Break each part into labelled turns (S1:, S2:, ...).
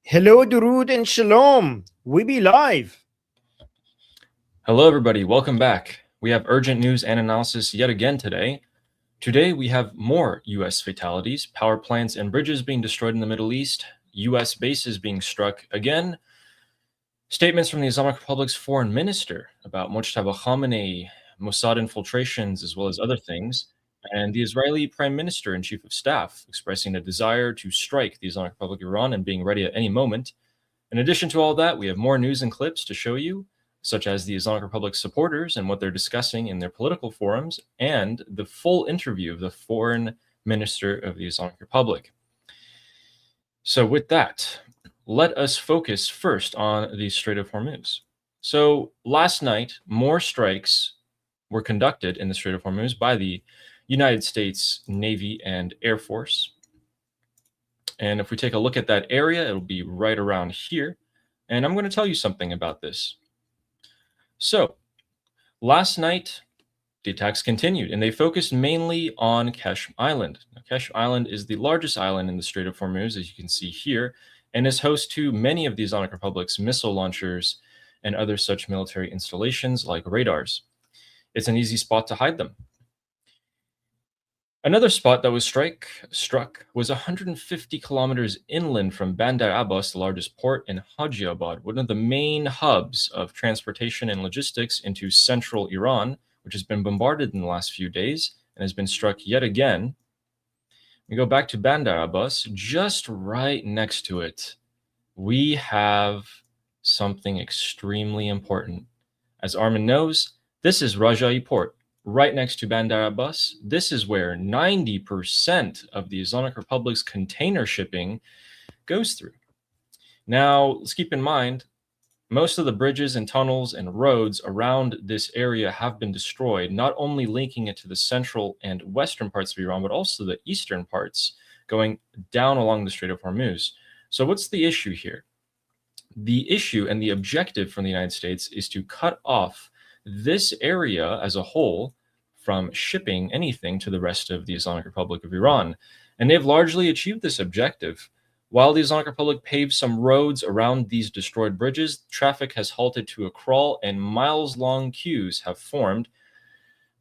S1: Hello, Durud and Shalom. We be live.
S2: Hello, everybody. Welcome back. We have urgent news and analysis yet again today. Today, we have more U.S. fatalities, power plants and bridges being destroyed in the Middle East, U.S. bases being struck again, statements from the Islamic Republic's foreign minister about Mujtaba Khamenei, Mossad infiltrations, as well as other things, and the Israeli Prime Minister and Chief of Staff expressing a desire to strike the Islamic Republic of Iran and being ready at any moment. In addition to all that, we have more news and clips to show you, such as the Islamic Republic supporters and what they're discussing in their political forums, and the full interview of the foreign minister of the Islamic Republic. So with that, let us focus first on the Strait of Hormuz. So last night, more strikes were conducted in the Strait of Hormuz by the United States Navy and Air Force. And if we take a look at that area, it'll be right around here. And I'm going to tell you something about this. So last night, the attacks continued, and they focused mainly on Keshm Island. Now, Keshm Island is the largest island in the Strait of Hormuz, as you can see here, and is host to many of the Islamic Republic's missile launchers and other such military installations like radars. It's an easy spot to hide them. Another spot that was struck was 150 kilometers inland from Bandar Abbas, the largest port, in Hajiabad, one of the main hubs of transportation and logistics into central Iran, which has been bombarded in the last few days and has been struck yet again. We go back to Bandar Abbas, just right next to it, we have something extremely important. As Armin knows, this is Rajai Port, right next to Bandar Abbas. This is where 90% of the Islamic Republic's container shipping goes through. Now, let's keep in mind, most of the bridges and tunnels and roads around this area have been destroyed, not only linking it to the central and western parts of Iran, but also the eastern parts going down along the Strait of Hormuz. So what's the issue here? The issue and the objective from the United States is to cut off this area as a whole from shipping anything to the rest of the Islamic Republic of Iran. And they've largely achieved this objective. While the Islamic Republic paved some roads around these destroyed bridges, traffic has halted to a crawl and miles-long queues have formed,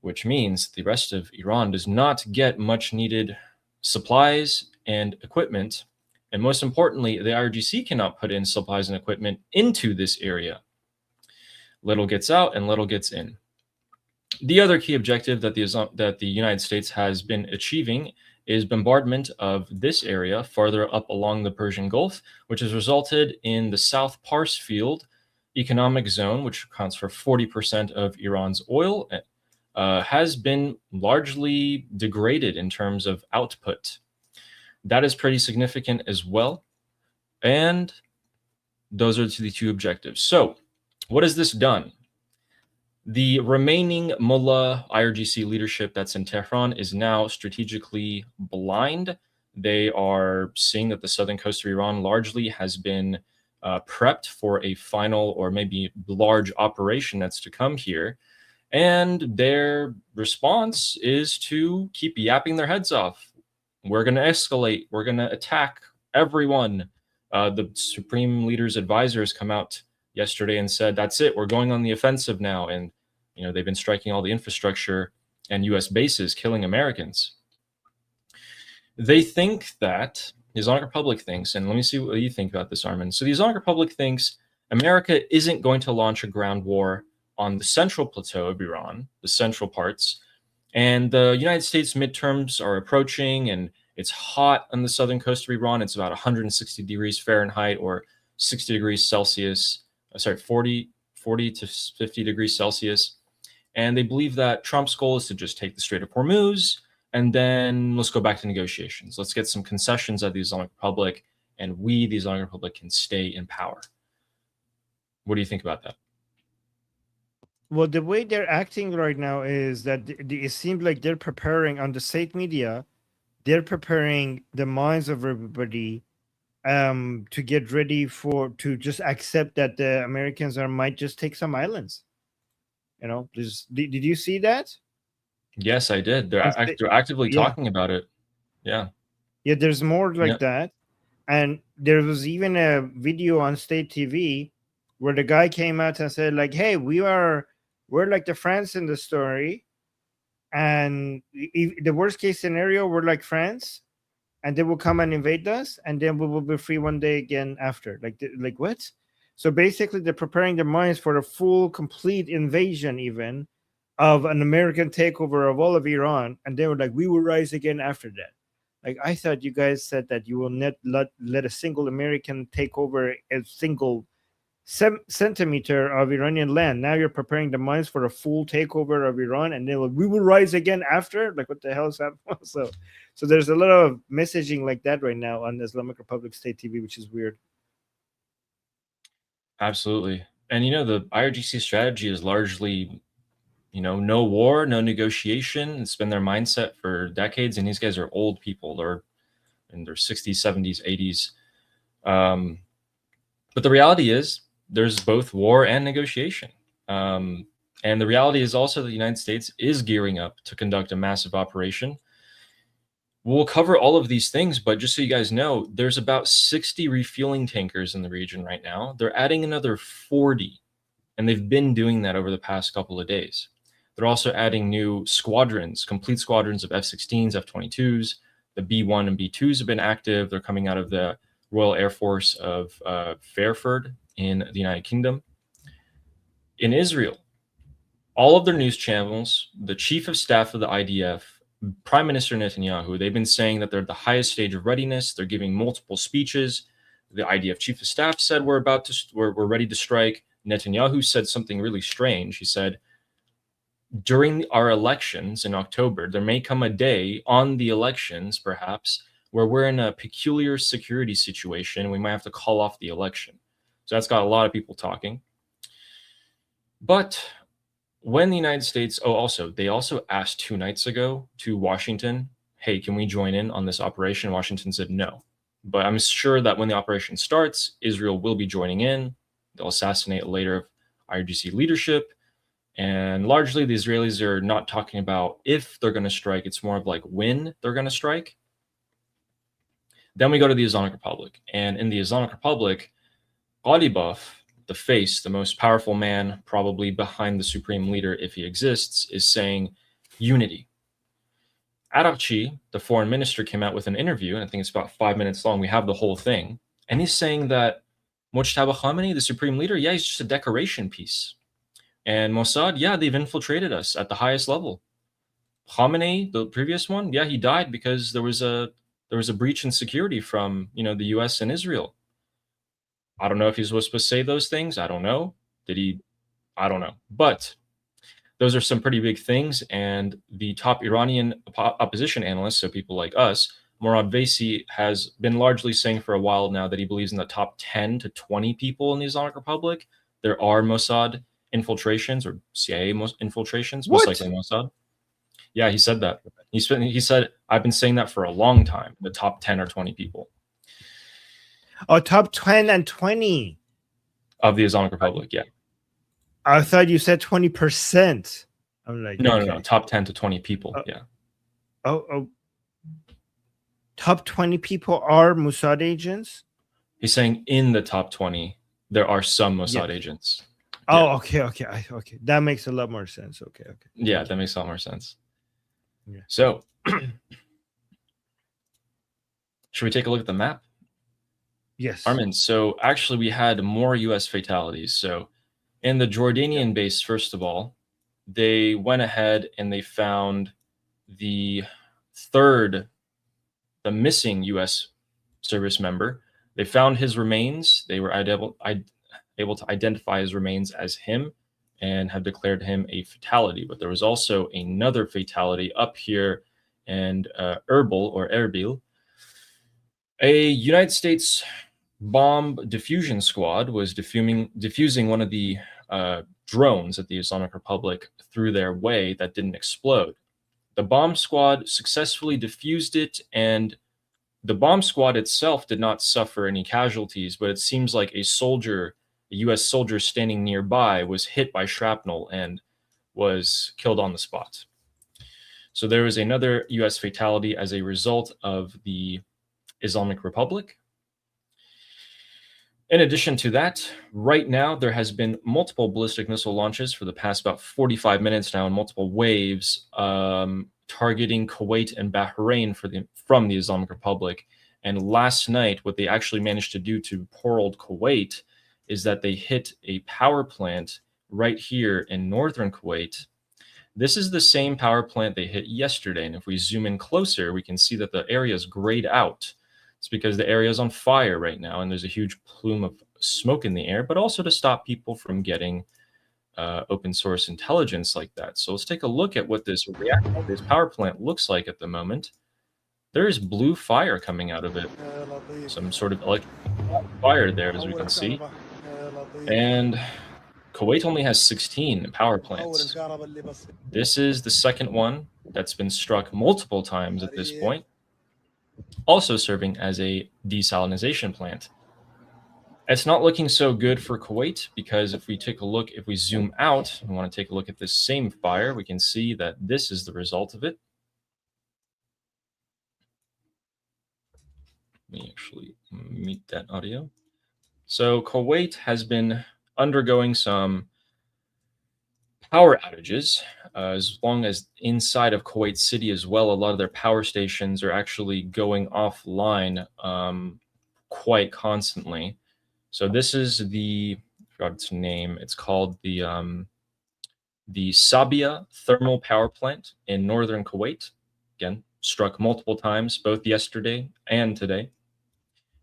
S2: which means the rest of Iran does not get much needed supplies and equipment. And most importantly, the IRGC cannot put in supplies and equipment into this area. Little gets out and little gets in. The other key objective that the United States has been achieving is bombardment of this area farther up along the Persian Gulf, which has resulted in the South Pars Field economic zone, which accounts for 40% of Iran's oil, has been largely degraded in terms of output. That is pretty significant as well. And those are the two objectives. So what has this done? The remaining Mullah IRGC leadership that's in Tehran is now strategically blind. They are seeing that the southern coast of Iran largely has been prepped for a final or maybe large operation that's to come here. And their response is to keep yapping their heads off. We're going to escalate. We're going to attack everyone. The Supreme Leader's advisors come out yesterday and said, that's it. We're going on the offensive now. And, they've been striking all the infrastructure and U.S. bases, killing Americans. They think that the Islamic Republic thinks, and let me see what you think about this, Armin. So the Islamic Republic thinks America isn't going to launch a ground war on the central plateau of Iran, the central parts. And the United States midterms are approaching, and it's hot on the southern coast of Iran. It's about 160 degrees Fahrenheit or 60 degrees Celsius, 40 to 50 degrees Celsius. And they believe that Trump's goal is to just take the Strait of Hormuz, and then let's go back to negotiations. Let's get some concessions at the Islamic Republic, and we, the Islamic Republic, can stay in power. What do you think about that?
S1: Well, the way they're acting right now is that it seems like they're preparing on the state media, they're preparing the minds of everybody to get ready to just accept that the Americans might just take some islands. Did you see that?
S2: Yes, I did. They're actively talking about it. Yeah.
S1: Yeah, there's more like that. And there was even a video on state TV where the guy came out and said, like, hey, we're like the France in the story. And the worst case scenario, we're like France, and they will come and invade us, and then we will be free one day again after. Like what? So basically, they're preparing their minds for a full, complete invasion, even of an American takeover of all of Iran, and they were like, we will rise again after that. Like, I thought you guys said that you will not let a single American take over a single centimeter of Iranian land. Now you're preparing the mines for a full takeover of Iran, and then we will rise again after. Like, what the hell is happening? So there's a lot of messaging like that right now on Islamic Republic State TV, which is weird.
S2: Absolutely. And the IRGC strategy is largely, no war, no negotiation. It's been their mindset for decades, and these guys are old people. They're in their 60s, 70s, 80s. But the reality is there's both war and negotiation. And the reality is also the United States is gearing up to conduct a massive operation. We'll cover all of these things, but just so you guys know, there's about 60 refueling tankers in the region right now. They're adding another 40, and they've been doing that over the past couple of days. They're also adding new squadrons, complete squadrons of F-16s, F-22s. The B-1 and B-2s have been active. They're coming out of the Royal Air Force of Fairford in the United Kingdom. In Israel, all of their news channels, the chief of staff of the IDF, Prime Minister Netanyahu, they've been saying that they're at the highest stage of readiness. They're giving multiple speeches. The IDF chief of staff said we're ready to strike. Netanyahu said something really strange. He said, during our elections in October, there may come a day on the elections, perhaps, where we're in a peculiar security situation. We might have to call off the election. So that's got a lot of people talking. But when the United States, they also asked 2 nights ago to Washington, hey, can we join in on this operation? Washington said no. But I'm sure that when the operation starts, Israel will be joining in. They'll assassinate later IRGC leadership. And largely, the Israelis are not talking about if they're going to strike. It's more of like when they're going to strike. Then we go to the Islamic Republic. And in the Islamic Republic, Ghalibaf, the face, the most powerful man, probably behind the supreme leader if he exists, is saying unity. Araghchi, the foreign minister, came out with an interview, and I think it's about 5 minutes long. We have the whole thing. And he's saying that Mojtaba Khamenei, the supreme leader, he's just a decoration piece. And Mossad, they've infiltrated us at the highest level. Khamenei, the previous one, he died because there was a breach in security from the U.S. and Israel. I don't know if he's supposed to say those things. I don't know. Did he? I don't know. But those are some pretty big things. And the top Iranian opposition analysts, so people like us, Morad Vaisi, has been largely saying for a while now that he believes in the top 10 to 20 people in the Islamic Republic, there are Mossad infiltrations or CIA infiltrations, most likely Mossad. Yeah, he said that. He said, I've been saying that for a long time, the top 10 or 20 people.
S1: Oh, top 10 and 20
S2: of the Islamic Republic, yeah.
S1: I thought you said 20%. I'm like,
S2: no, top 10 to 20 people, yeah.
S1: Oh, top 20 people are Mossad agents?
S2: He's saying in the top 20, there are some Mossad agents.
S1: Oh, yeah. Okay. That makes a lot more sense. Okay.
S2: Yeah, that makes a lot more sense.
S1: Yeah.
S2: So, should we take a look at the map?
S1: Yes.
S2: Armin, so actually we had more U.S. fatalities. So in the Jordanian base, first of all, they went ahead and they found the missing U.S. service member. They found his remains. They were able to identify his remains as him and have declared him a fatality. But there was also another fatality up here in Erbil. A United States bomb diffusion squad was diffusing one of the drones that the Islamic Republic threw their way that didn't explode. The bomb squad successfully diffused it, and the bomb squad itself did not suffer any casualties, but it seems like a U.S. soldier standing nearby was hit by shrapnel and was killed on the spot. So there was another U.S. fatality as a result of the Islamic Republic. In addition to that, right now there has been multiple ballistic missile launches for the past about 45 minutes now in multiple waves, targeting Kuwait and Bahrain from the Islamic Republic. And last night, what they actually managed to do to poor old Kuwait is that they hit a power plant right here in northern Kuwait. This is the same power plant they hit yesterday. And if we zoom in closer, we can see that the area is grayed out. It's because the area is on fire right now, and there's a huge plume of smoke in the air, but also to stop people from getting open source intelligence like that. So let's take a look at what this power plant looks like at the moment. There is blue fire coming out of it, some sort of electric fire there, as we can see. And Kuwait only has 16 power plants. This is the second one that's been struck multiple times at this point, also serving as a desalination plant. It's not looking so good for Kuwait because if we zoom out and want to take a look at this same fire, we can see that this is the result of it. Let me actually mute that audio. So Kuwait has been undergoing some power outages, as long as inside of Kuwait City as well, a lot of their power stations are actually going offline quite constantly. So this is I forgot its name. It's called the Sabia Thermal Power Plant in northern Kuwait. Again, struck multiple times, both yesterday and today.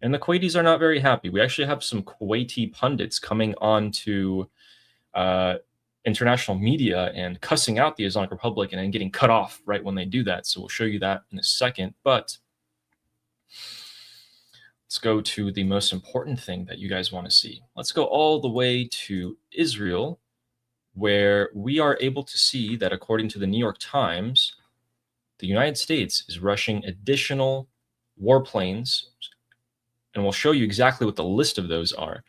S2: And the Kuwaitis are not very happy. We actually have some Kuwaiti pundits coming on to international media and cussing out the Islamic Republic and then getting cut off right when they do that. So we'll show you that in a second. But let's go to the most important thing that you guys want to see. Let's go all the way to Israel, where we are able to see that according to the New York Times, the United States is rushing additional warplanes, and we'll show you exactly what the list of those are,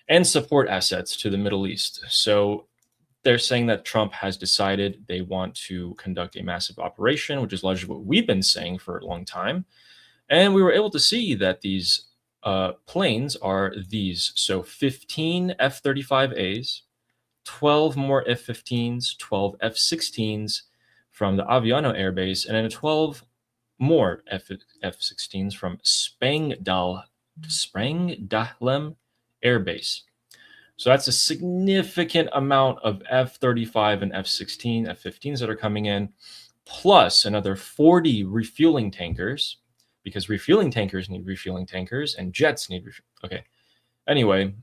S2: and support assets to the Middle East. So they're saying that Trump has decided they want to conduct a massive operation, which is largely what we've been saying for a long time. And we were able to see that these planes are these. So 15 F-35As, 12 more F-15s, 12 F-16s from the Aviano Air Base, and then 12 more F-16s from Sprengdahlem Air Base. So that's a significant amount of F-35 and F-16, F-15s that are coming in, plus another 40 refueling tankers, because refueling tankers need refueling tankers and jets need okay. Anyway,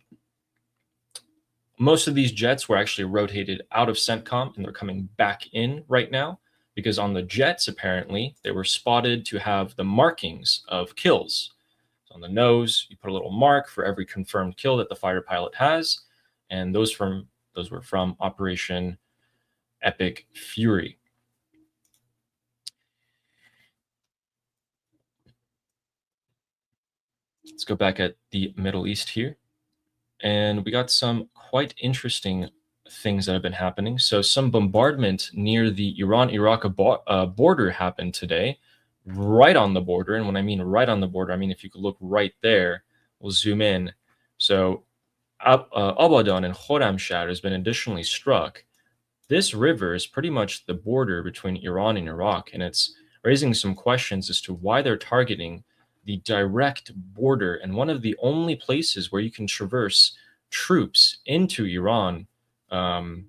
S2: most of these jets were actually rotated out of CENTCOM and they're coming back in right now because on the jets, apparently, they were spotted to have the markings of kills. So on the nose, you put a little mark for every confirmed kill that the fighter pilot has, and those were from Operation Epic Fury. Let's go back at the Middle East here. And we got some quite interesting things that have been happening. So some bombardment near the Iran-Iraq border happened today, right on the border. And when I mean right on the border, I mean if you could look right there, we'll zoom in. So Abadan and Khorramshahr has been additionally struck. This river is pretty much the border between Iran and Iraq, and it's raising some questions as to why they're targeting the direct border and one of the only places where you can traverse troops into Iran. So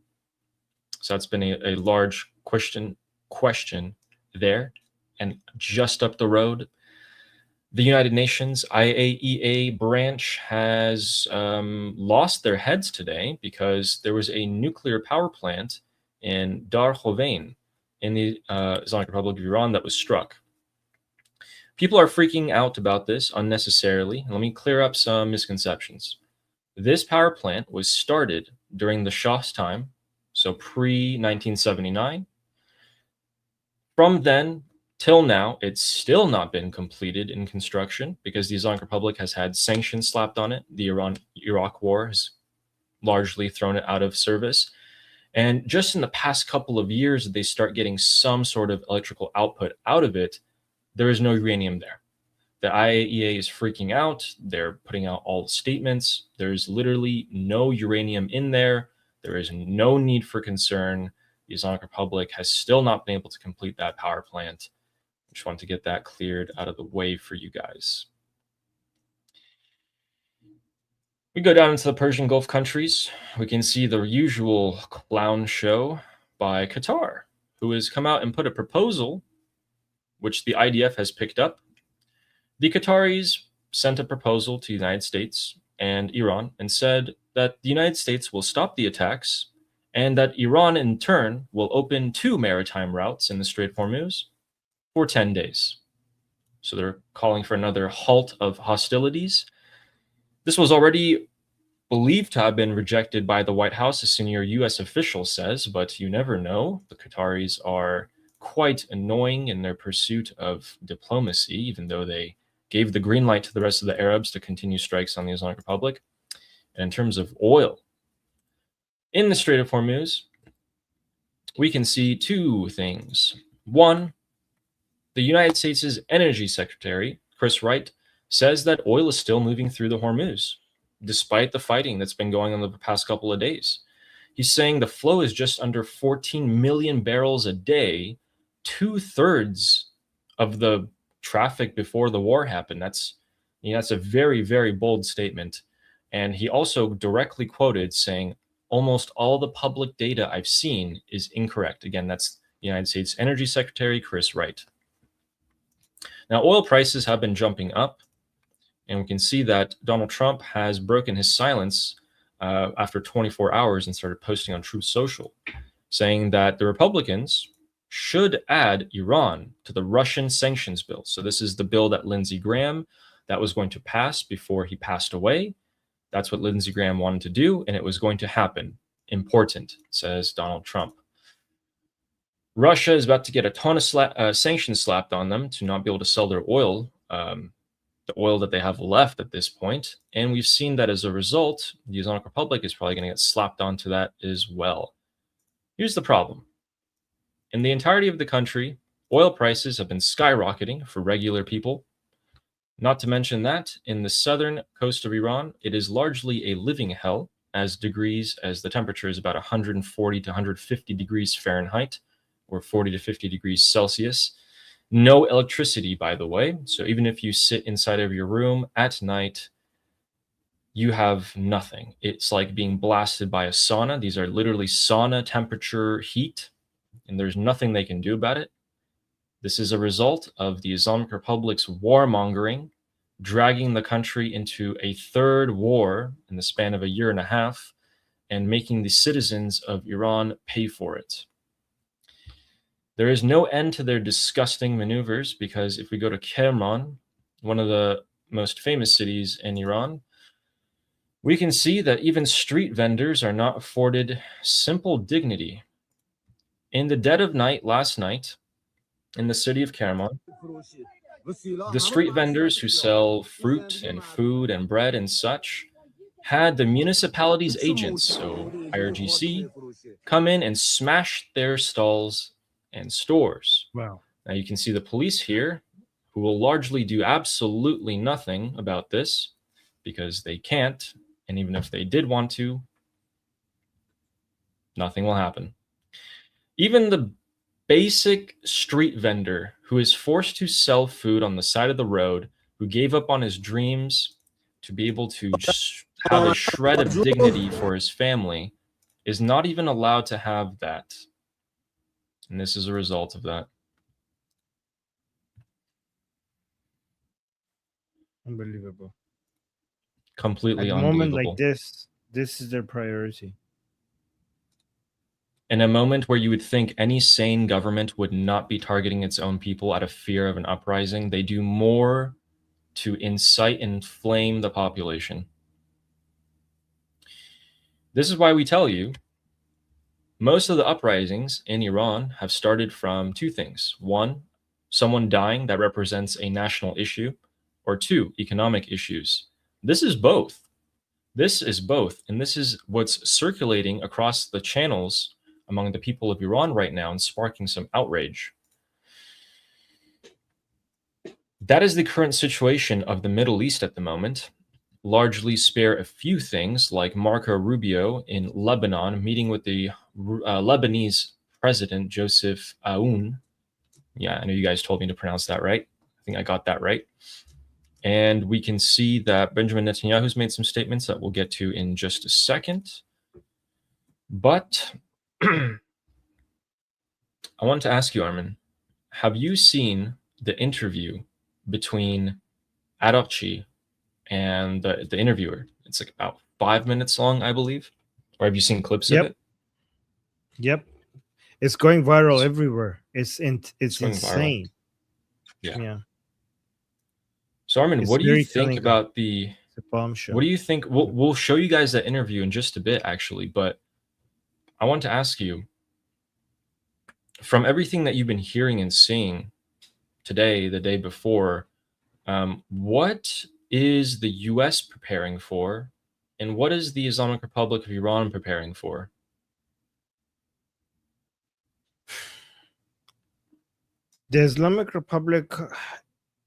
S2: that's been a large question there. And just up the road, the United Nations IAEA branch has lost their heads today because there was a nuclear power plant in Dar Hovein in the Islamic Republic of Iran that was struck. People are freaking out about this unnecessarily. Let me clear up some misconceptions. This power plant was started during the Shah's time, so pre-1979. From then till now, it's still not been completed in construction because the Islamic Republic has had sanctions slapped on it. The Iran-Iraq war has largely thrown it out of service. And just in the past couple of years, they start getting some sort of electrical output out of it. There is no uranium there. The IAEA is freaking out. They're putting out all the statements. There's literally no uranium in there. There is no need for concern. The Islamic Republic has still not been able to complete that power plant. I just wanted to get that cleared out of the way for you guys. We go down into the Persian Gulf countries. We can see the usual clown show by Qatar, who has come out and put a proposal, which the IDF has picked up. The Qataris sent a proposal to the United States and Iran and said that the United States will stop the attacks and that Iran, in turn, will open 2 maritime routes in the Strait of Hormuz for 10 days. So they're calling for another halt of hostilities. This was already believed to have been rejected by the White House, a senior U.S. official says, but you never know. The Qataris are quite annoying in their pursuit of diplomacy, even though they gave the green light to the rest of the Arabs to continue strikes on the Islamic Republic. And in terms of oil, in the Strait of Hormuz, we can see 2 things. One, the United States' Energy Secretary, Chris Wright, says that oil is still moving through the Hormuz, despite the fighting that's been going on the past couple of days. He's saying the flow is just under 14 million barrels a day, 2/3 of the traffic before the war happened. That's a very, very bold statement. And he also directly quoted saying, almost all the public data I've seen is incorrect. Again, that's the United States Energy Secretary, Chris Wright. Now, oil prices have been jumping up, and we can see that Donald Trump has broken his silence after 24 hours and started posting on Truth Social, saying that the Republicans should add Iran to the Russian sanctions bill. So this is the bill that Lindsey Graham that was going to pass before he passed away. That's what Lindsey Graham wanted to do, and it was going to happen. Important, says Donald Trump. Russia is about to get a ton of sanctions slapped on them to not be able to sell their oil, the oil that they have left at this point. And we've seen that as a result, the Islamic Republic is probably going to get slapped onto that as well. Here's the problem. In the entirety of the country, oil prices have been skyrocketing for regular people. Not to mention that in the southern coast of Iran, it is largely a living hell as the temperature is about 140 to 150 degrees Fahrenheit or 40 to 50 degrees Celsius. No electricity, by the way. So even if you sit inside of your room at night, you have nothing. It's like being blasted by a sauna. These are literally sauna temperature heat, and there's nothing they can do about it. This is a result of the Islamic Republic's warmongering, dragging the country into a 3rd war in the span of a year and a half, and making the citizens of Iran pay for it. There is no end to their disgusting maneuvers, because if we go to Tehran, one of the most famous cities in Iran, we can see that even street vendors are not afforded simple dignity. In the dead of night last night, in the city of Tehran, the street vendors who sell fruit and food and bread and such had the municipality's agents, so IRGC, come in and smash their stalls and stores.
S1: Wow.
S2: Now you can see the police here, who will largely do absolutely nothing about this because they can't, and even if they did want to, nothing will happen. Even the basic street vendor who is forced to sell food on the side of the road, who gave up on his dreams to be able to have a shred of dignity for his family, is not even allowed to have that. And this is a result of that.
S1: Unbelievable.
S2: Completely
S1: At a moment
S2: unbelievable.
S1: like this is their priority.
S2: In a moment where you would think any sane government would not be targeting its own people out of fear of an uprising, they do more to incite and inflame the population. This is why we tell you most of the uprisings in Iran have started from 2 things. 1, someone dying that represents a national issue, or 2, economic issues. This is both. This is both, and this is what's circulating across the channels among the people of Iran right now and sparking some outrage. That is the current situation of the Middle East at the moment. Largely spare a few things, like Marco Rubio in Lebanon meeting with the Lebanese president Joseph Aoun. Yeah, I know you guys told me to pronounce that right. I think I got that right. And we can see that Benjamin Netanyahu's made some statements that we'll get to in just a second. But I want to ask you, Armin, have you seen the interview between Adochi and the interviewer? It's like about 5 minutes long, I believe. Or have you seen clips of
S1: Yep.
S2: it?
S1: Yep. It's going viral
S2: It's
S1: everywhere. It's
S2: going viral.
S1: insane.
S2: Yeah.
S1: Yeah.
S2: So Armin,
S1: It's
S2: what do you
S1: very
S2: think
S1: telling.
S2: about the
S1: It's a bombshell.
S2: do you think we'll show you guys that interview in just a bit actually, but I want to ask you, from everything that you've been hearing and seeing today, the day before, what is the US preparing for, and what is the Islamic Republic of Iran preparing for?
S1: The Islamic Republic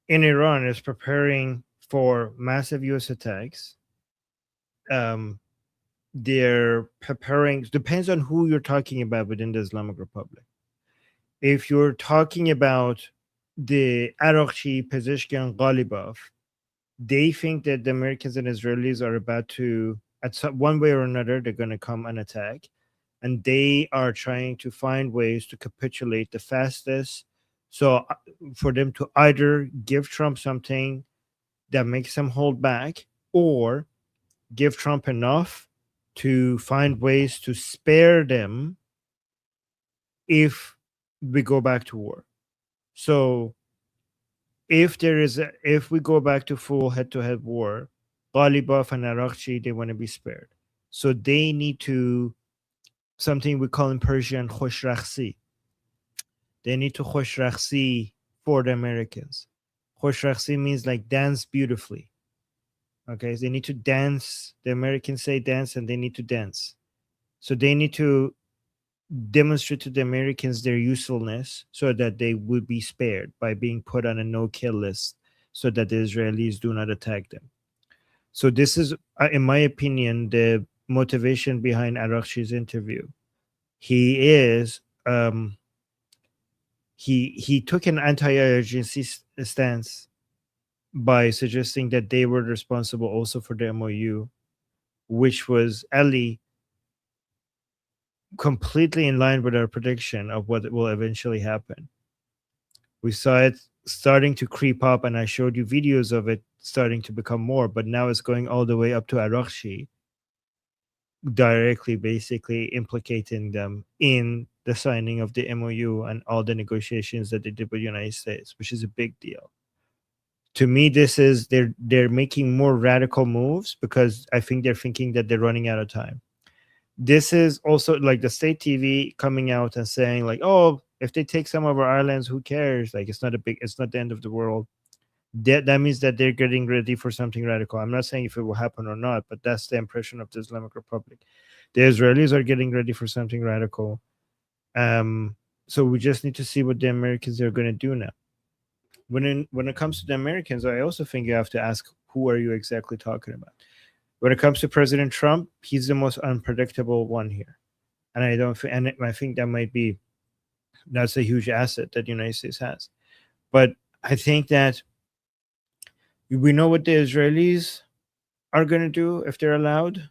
S1: in Iran is preparing for massive US attacks. They're preparing, depends on who you're talking about within the Islamic Republic. If you're talking about the Araghchi, Pezeshkian, Ghalibaf, they think that the Americans and Israelis are about to, at some, one way or another, they're going to come and attack. And they are trying to find ways to capitulate the fastest. So for them to either give Trump something that makes them hold back, or give Trump enough to find ways to spare them if we go back to war. So if we go back to full head-to-head war, Ghalibaf and Araghchi, they want to be spared. So they need to, something we call in Persian khoshrakhsi. They need to khoshrakhsi for the Americans. Khoshrakhsi means like dance beautifully. Okay, they need to dance. The Americans say dance, and they need to dance. So they need to demonstrate to the Americans their usefulness so that they would be spared by being put on a no-kill list so that the Israelis do not attack them. So this is, in my opinion, the motivation behind Araghchi's interview. He is he took an anti-IRGC stance by suggesting that they were responsible also for the MOU, which was Ali completely in line with our prediction of what will eventually happen. We saw it starting to creep up, and I showed you videos of it starting to become more, but now it's going all the way up to Araghchi, directly basically implicating them in the signing of the MOU and all the negotiations that they did with the United States, which is a big deal. To me, this is they're making more radical moves because I think they're thinking that they're running out of time. This is also like the state TV coming out and saying like, oh, if they take some of our islands, who cares? Like it's not the end of the world. That means that they're getting ready for something radical. I'm not saying if it will happen or not, but that's the impression of the Islamic Republic. The Israelis are getting ready for something radical. So we just need to see what the Americans are going to do now. When it comes to the Americans, I also think you have to ask, who are you exactly talking about? When it comes to President Trump, he's the most unpredictable one here, and I think that might be, that's a huge asset that the United States has. But I think that we know what the Israelis are going to do if they're allowed.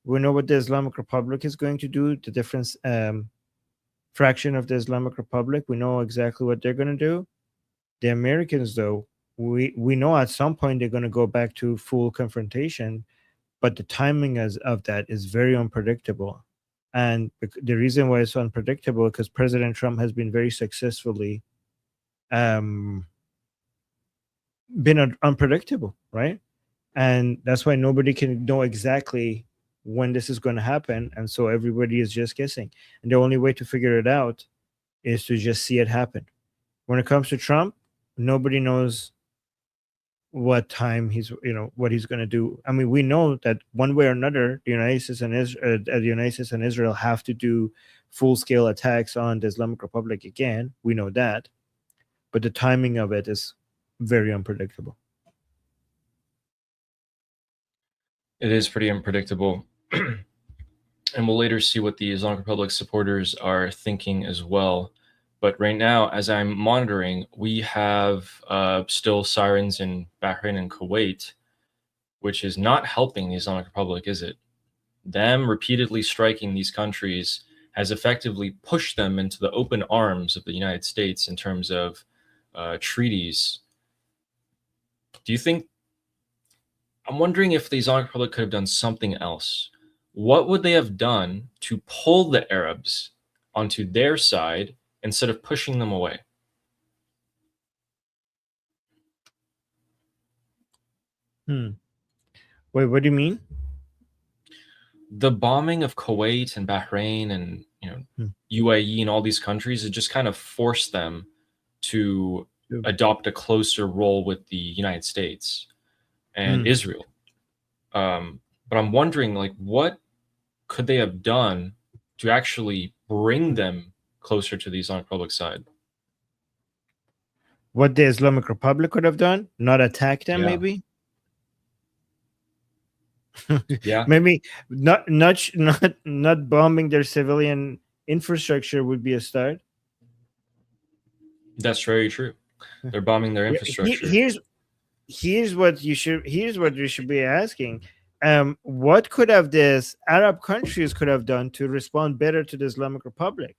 S1: We know what the Islamic Republic is going to do, the different fraction of the Islamic Republic. We know exactly what they're going to do. The Americans, though, we know at some point they're going to go back to full confrontation, but the timing of that is very unpredictable. And the reason why it's unpredictable because President Trump has been very successfully been unpredictable, right? And that's why nobody can know exactly when this is going to happen, and so everybody is just guessing. And the only way to figure it out is to just see it happen. When it comes to Trump, nobody knows what time what he's going to do. I mean, we know that one way or another, the United States and Israel have to do full-scale attacks on the Islamic Republic again. We know that, but the timing of it is very unpredictable.
S2: It is pretty unpredictable. And we'll later see what the Islamic Republic supporters are thinking as well. But right now, as I'm monitoring, we have still sirens in Bahrain and Kuwait, which is not helping the Islamic Republic, is it? Them repeatedly striking these countries has effectively pushed them into the open arms of the United States in terms of treaties. Do you think? I'm wondering if the Islamic Republic could have done something else. What would they have done to pull the Arabs onto their side instead of pushing them away?
S1: Hmm. Wait, what do you mean?
S2: The bombing of Kuwait and Bahrain and
S1: Hmm.
S2: UAE and all these countries, it just kind of forced them to
S1: Yeah.
S2: adopt a closer role with the United States and
S1: Hmm.
S2: Israel. But I'm wondering, like, what could they have done to actually bring them closer to the Islamic Republic side?
S1: What the Islamic Republic could have done? Not attack them,
S2: Yeah,
S1: maybe?
S2: yeah,
S1: Maybe not bombing their civilian infrastructure would be a start.
S2: that's very true. They're bombing their
S1: Yeah,
S2: infrastructure.
S1: here's what you should be asking. What could have this Arab countries could have done to respond better to the Islamic Republic?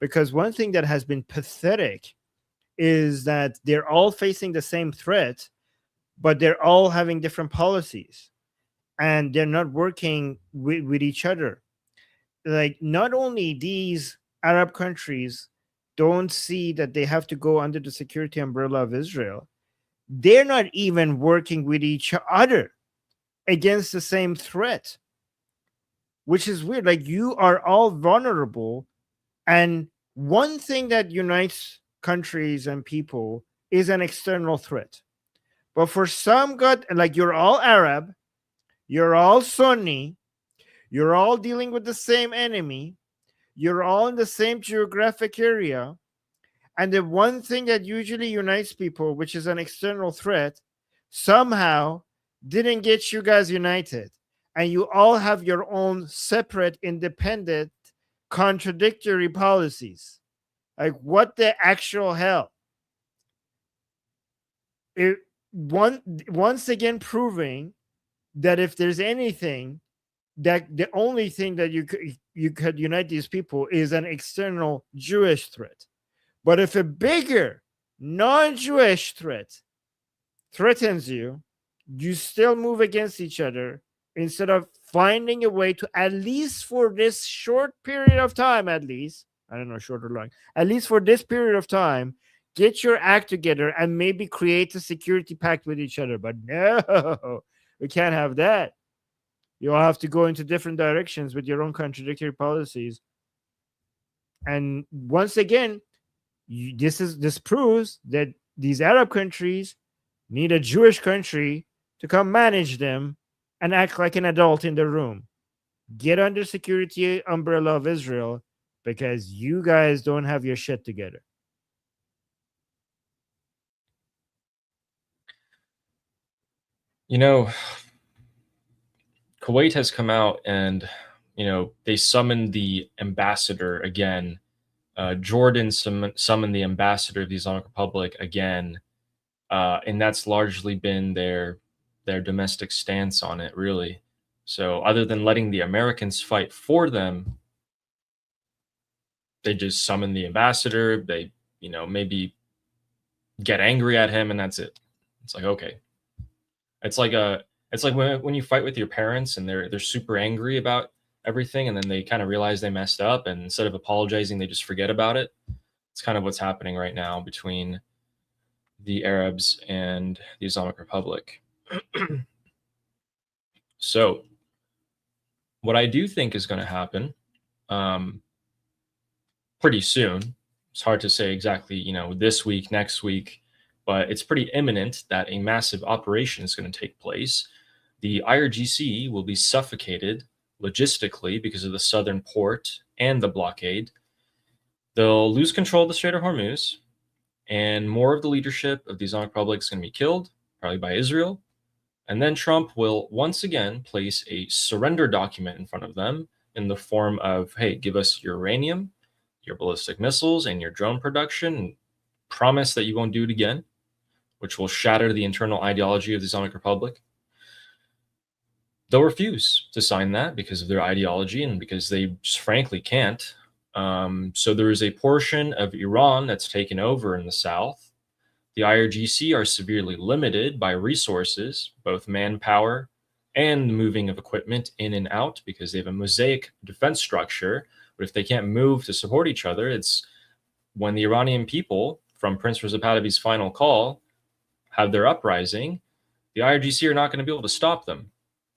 S1: Because one thing that has been pathetic is that they're all facing the same threat, but they're all having different policies and they're not working with each other. Like, not only these Arab countries don't see that they have to go under the security umbrella of Israel, they're not even working with each other against the same threat, which is weird. Like, you are all vulnerable, and one thing that unites countries and people is an external threat. But for some god, like, you're all Arab, you're all Sunni, you're all dealing with the same enemy, you're all in the same geographic area, and the one thing that usually unites people, which is an external threat, somehow didn't get you guys united. And you all have your own separate, independent, contradictory policies. Like, what the actual hell? It, once again proving that if there's anything, that the only thing that you could unite these people is an external Jewish threat. But if a bigger non-Jewish threat threatens you, you still move against each other instead of finding a way to, at least for this short period of time, at least, I don't know, short or long, at least for this period of time, get your act together and maybe create a security pact with each other. But no, we can't have that. You'll have to go into different directions with your own contradictory policies. And once again, this proves that these Arab countries need a Jewish country to come manage them and act like an adult in the room. Get under security umbrella of Israel because you guys don't have your shit together.
S2: You know, Kuwait has come out and they summoned the ambassador again. Jordan summoned the ambassador of the Islamic Republic again, and that's largely been their domestic stance on it, really. So other than letting the Americans fight for them, they just summon the ambassador. They maybe get angry at him, and that's it. It's like, okay, it's like when you fight with your parents and they're super angry about everything, and then they kind of realize they messed up, and instead of apologizing, they just forget about it. It's kind of what's happening right now between the Arabs and the Islamic Republic. So, what I do think is going to happen um, pretty soon, it's hard to say exactly, this week, next week, but it's pretty imminent that a massive operation is going to take place. The IRGC will be suffocated logistically because of the southern port and the blockade. They'll lose control of the Strait of Hormuz. and more of the leadership of the Islamic Republic is going to be killed, probably by Israel. And then Trump will once again place a surrender document in front of them in the form of, hey, give us your uranium, your ballistic missiles, and your drone production, and promise that you won't do it again, which will shatter the internal ideology of the Islamic Republic. They'll refuse to sign that because of their ideology and because they just frankly can't. So there is a portion of Iran that's taken over in the south. The IRGC are severely limited by resources, both manpower and the moving of equipment in and out, because they have a mosaic defense structure. But if they can't move to support each other, it's when the Iranian people, from Prince Reza Pahlavi's final call, have their uprising, the IRGC are not going to be able to stop them.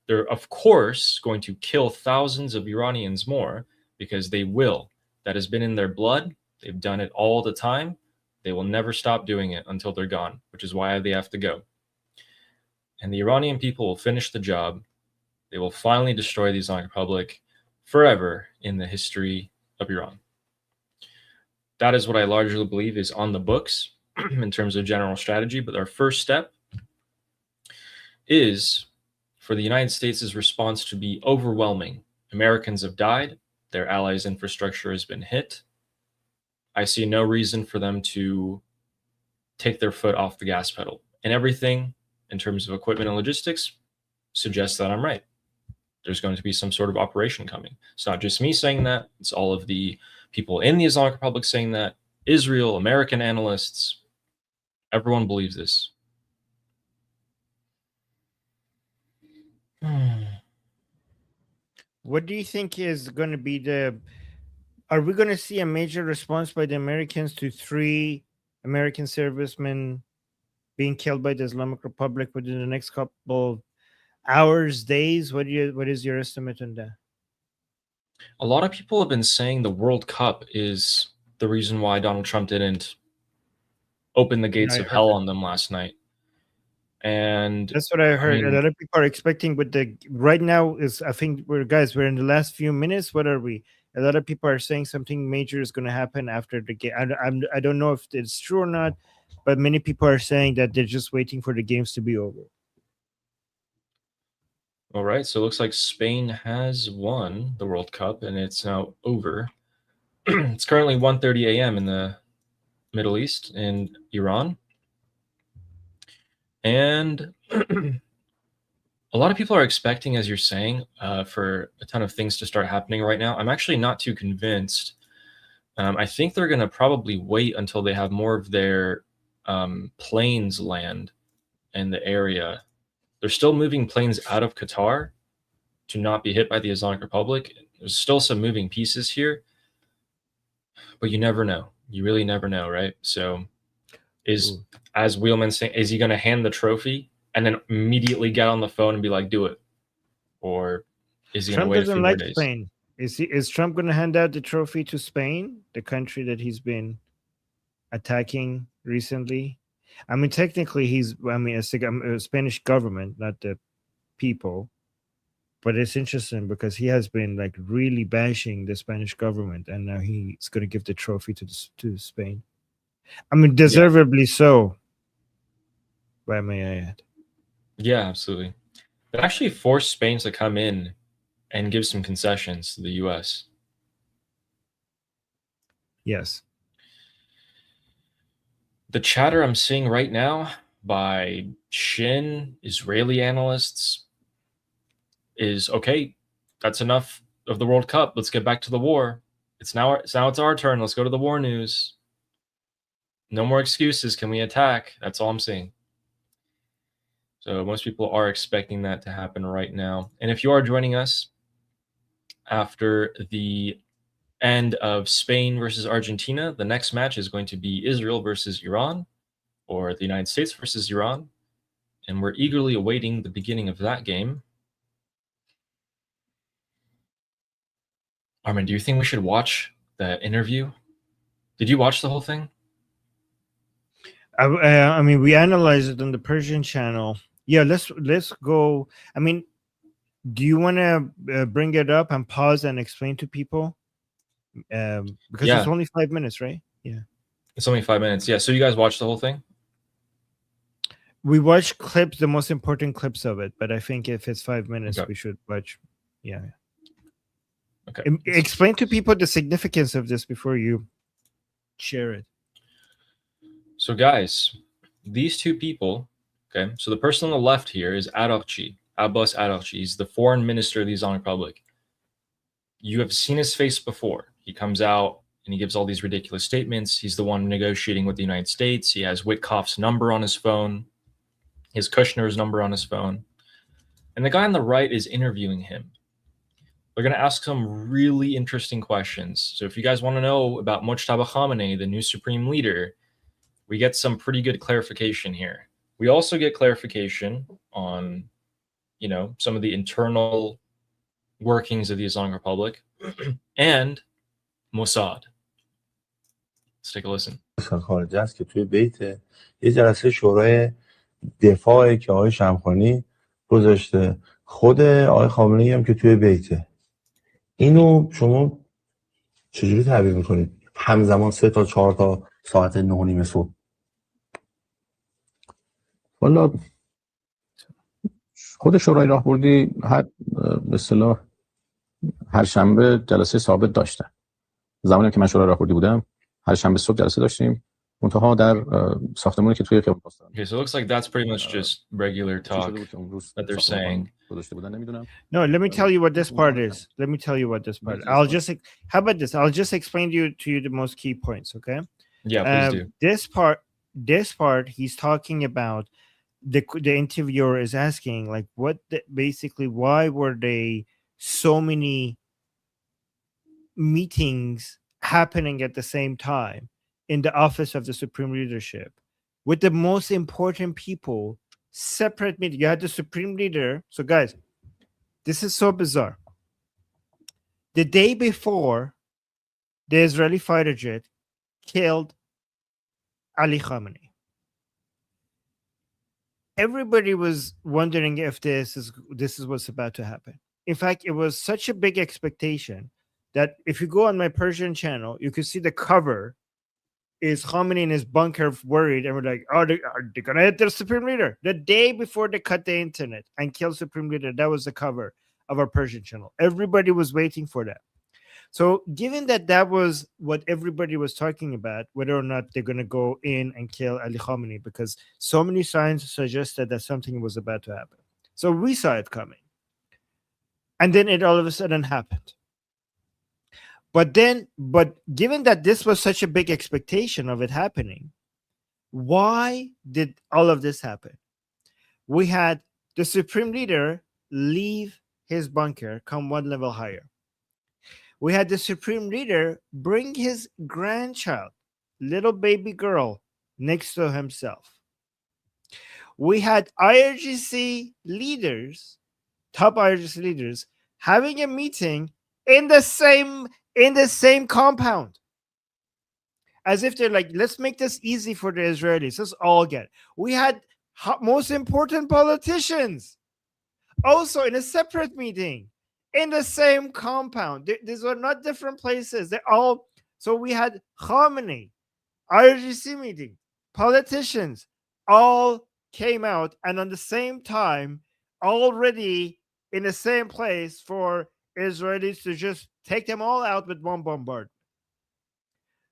S2: They're, of course, going to kill thousands of Iranians more because they will. That has been in their blood. They've done it all the time. They will never stop doing it until they're gone, which is why they have to go. And the Iranian people will finish the job. They will finally destroy the Islamic Republic forever in the history of Iran. That is what I largely believe is on the books in terms of general strategy. But our first step is for the United States' response to be overwhelming. Americans have died. Their allies' infrastructure has been hit. I see no reason for them to take their foot off the gas pedal. And everything in terms of equipment and logistics suggests that I'm right. There's going to be some sort of operation coming. It's not just me saying that. It's all of the people in the Islamic Republic saying that. Israel, American analysts, everyone believes this.
S1: What do you think is going to be the? Are we going to see a major response by the Americans to 3 American servicemen being killed by the Islamic Republic within the next couple hours, days? What is your estimate on that?
S2: A lot of people have been saying the World Cup is the reason why Donald Trump didn't open the gates
S1: I
S2: of
S1: heard
S2: hell
S1: that.
S2: on them last night. And
S1: That's what I
S2: I
S1: heard. A
S2: mean,
S1: lot of people are expecting with the right now is I think we're in the last few minutes. What are we? A lot of people are saying something major is going to happen after the game. I don't know if it's true or not, but many people are saying that they're just waiting for the games to be over.
S2: all right, so it looks like Spain has won the World Cup and it's now over. It's currently 1:30 a.m. in the Middle East in Iran. And a lot of people are expecting, as you're saying, for a ton of things to start happening right now. I'm actually not too convinced. I think they're going to probably wait until they have more of their planes land in the area. They're still moving planes out of Qatar to not be hit by the Islamic Republic. There's still some moving pieces here, but you never know. You really never know, right? So is,
S1: Ooh.
S2: as Wheelman saying, is he going to hand the trophy and then immediately get on the phone and be like, do it? Or is he going to
S1: Trump
S2: wait a
S1: doesn't
S2: few more
S1: like
S2: days?
S1: Spain. Is Trump going to hand out the trophy to Spain, the country that he's been attacking recently? I mean, technically, it's a Spanish government, not the people. But it's interesting because he has been like really bashing the Spanish government, and now he's going to give the trophy to Spain. I mean,
S2: Yeah.
S1: deservedly so. Why may I add?
S2: Yeah, absolutely. It actually forced Spain to come in and give some concessions to the US.
S1: Yes.
S2: The chatter I'm seeing right now by Shin, Israeli analysts, is okay, that's enough of the World Cup. Let's get back to the war. It's our turn. Let's go to the war news. No more excuses. Can we attack? That's all I'm seeing. So most people are expecting that to happen right now. And if you are joining us after the end of Spain versus Argentina, the next match is going to be Israel versus Iran, or the United States versus Iran. And we're eagerly awaiting the beginning of that game. Armin, do you think we should watch the interview? Did you watch the whole thing?
S1: I mean, we analyzed it on the Persian channel. Yeah, let's go. I mean, do you want to bring it up and pause and explain to people? Because it's
S2: Yeah.
S1: only 5 minutes, right? Yeah.
S2: It's only 5 minutes. Yeah. So you guys watched the whole thing?
S1: We watched clips, the most important clips of it, but I think if it's 5 minutes,
S2: Okay.
S1: we should watch. Yeah.
S2: Okay.
S1: Explain to people the significance of this before you share it.
S2: So, guys, these two people, okay, so the person on the left here is IRGC, Abbas IRGC. He's the foreign minister of the Islamic Republic. You have seen his face before. He comes out and he gives all these ridiculous statements. He's the one negotiating with the United States. He has Witkoff's number on his phone, his Kushner's number on his phone. And the guy on the right is interviewing him. They're going to ask some really interesting questions. So if you guys want to know about Mojtaba Khamenei, the new supreme leader, we get some pretty good clarification here. We also get clarification on, some of the internal workings of the Islamic Republic and Mossad. Let's take a listen.
S3: خارجه است که توی بیت یه جلسه شورای دفاعی که آقای شمخانی گذاشته، خود آقای خامنه‌ای هم که توی بیته. اینو شما چجوری تعبیر میکنید؟ همزمان 3 تا 4 تا ساعت 9:30 صبح.
S4: والا خود شورای راهبردی به اصطلاح هر شنبه جلسه ثابت داشتن. زمانی که من شورای راهبردی بودم هر شنبه صبح جلسه داشتیم، منتها در ساختمانی که توی خیابان پاسداران.
S2: Okay, so it looks like that's pretty much just regular talk that they're saying.
S1: No, let me tell you what this part is. Let me tell you what this part. How about this? I'll just explain to you the most key points, okay?
S2: Yeah, please do.
S1: This part, he's talking about the interviewer is asking like basically why were they so many meetings happening at the same time in the office of the supreme leadership with the most important people, separate meeting. You had the supreme leader. So guys, this is so bizarre. The day before, the Israeli fighter jet killed Ali Khamenei. Everybody was wondering if this is what's about to happen. In fact, it was such a big expectation that if you go on my Persian channel, you can see the cover is Khamenei in his bunker worried, and we're like, are they gonna hit the supreme leader? The day before they cut the internet and kill supreme leader, that was the cover of our Persian channel. Everybody was waiting for that. So given that was what everybody was talking about, whether or not they're going to go in and kill Ali Khamenei, because so many signs suggested that something was about to happen. So we saw it coming. And then it all of a sudden happened. But given that this was such a big expectation of it happening, why did all of this happen? We had the supreme leader leave his bunker, come one level higher. We had the supreme leader bring his grandchild, little baby girl, next to himself. We had IRGC leaders, top IRGC leaders, having a meeting in the same compound. As if they're like, let's make this easy for the Israelis. Let's all get it. We had most important politicians also in a separate meeting. In the same compound. These were not different places. They're all. So we had Khamenei, IRGC meeting, politicians all came out and on the same time, already in the same place for Israelis to just take them all out with one bombardment.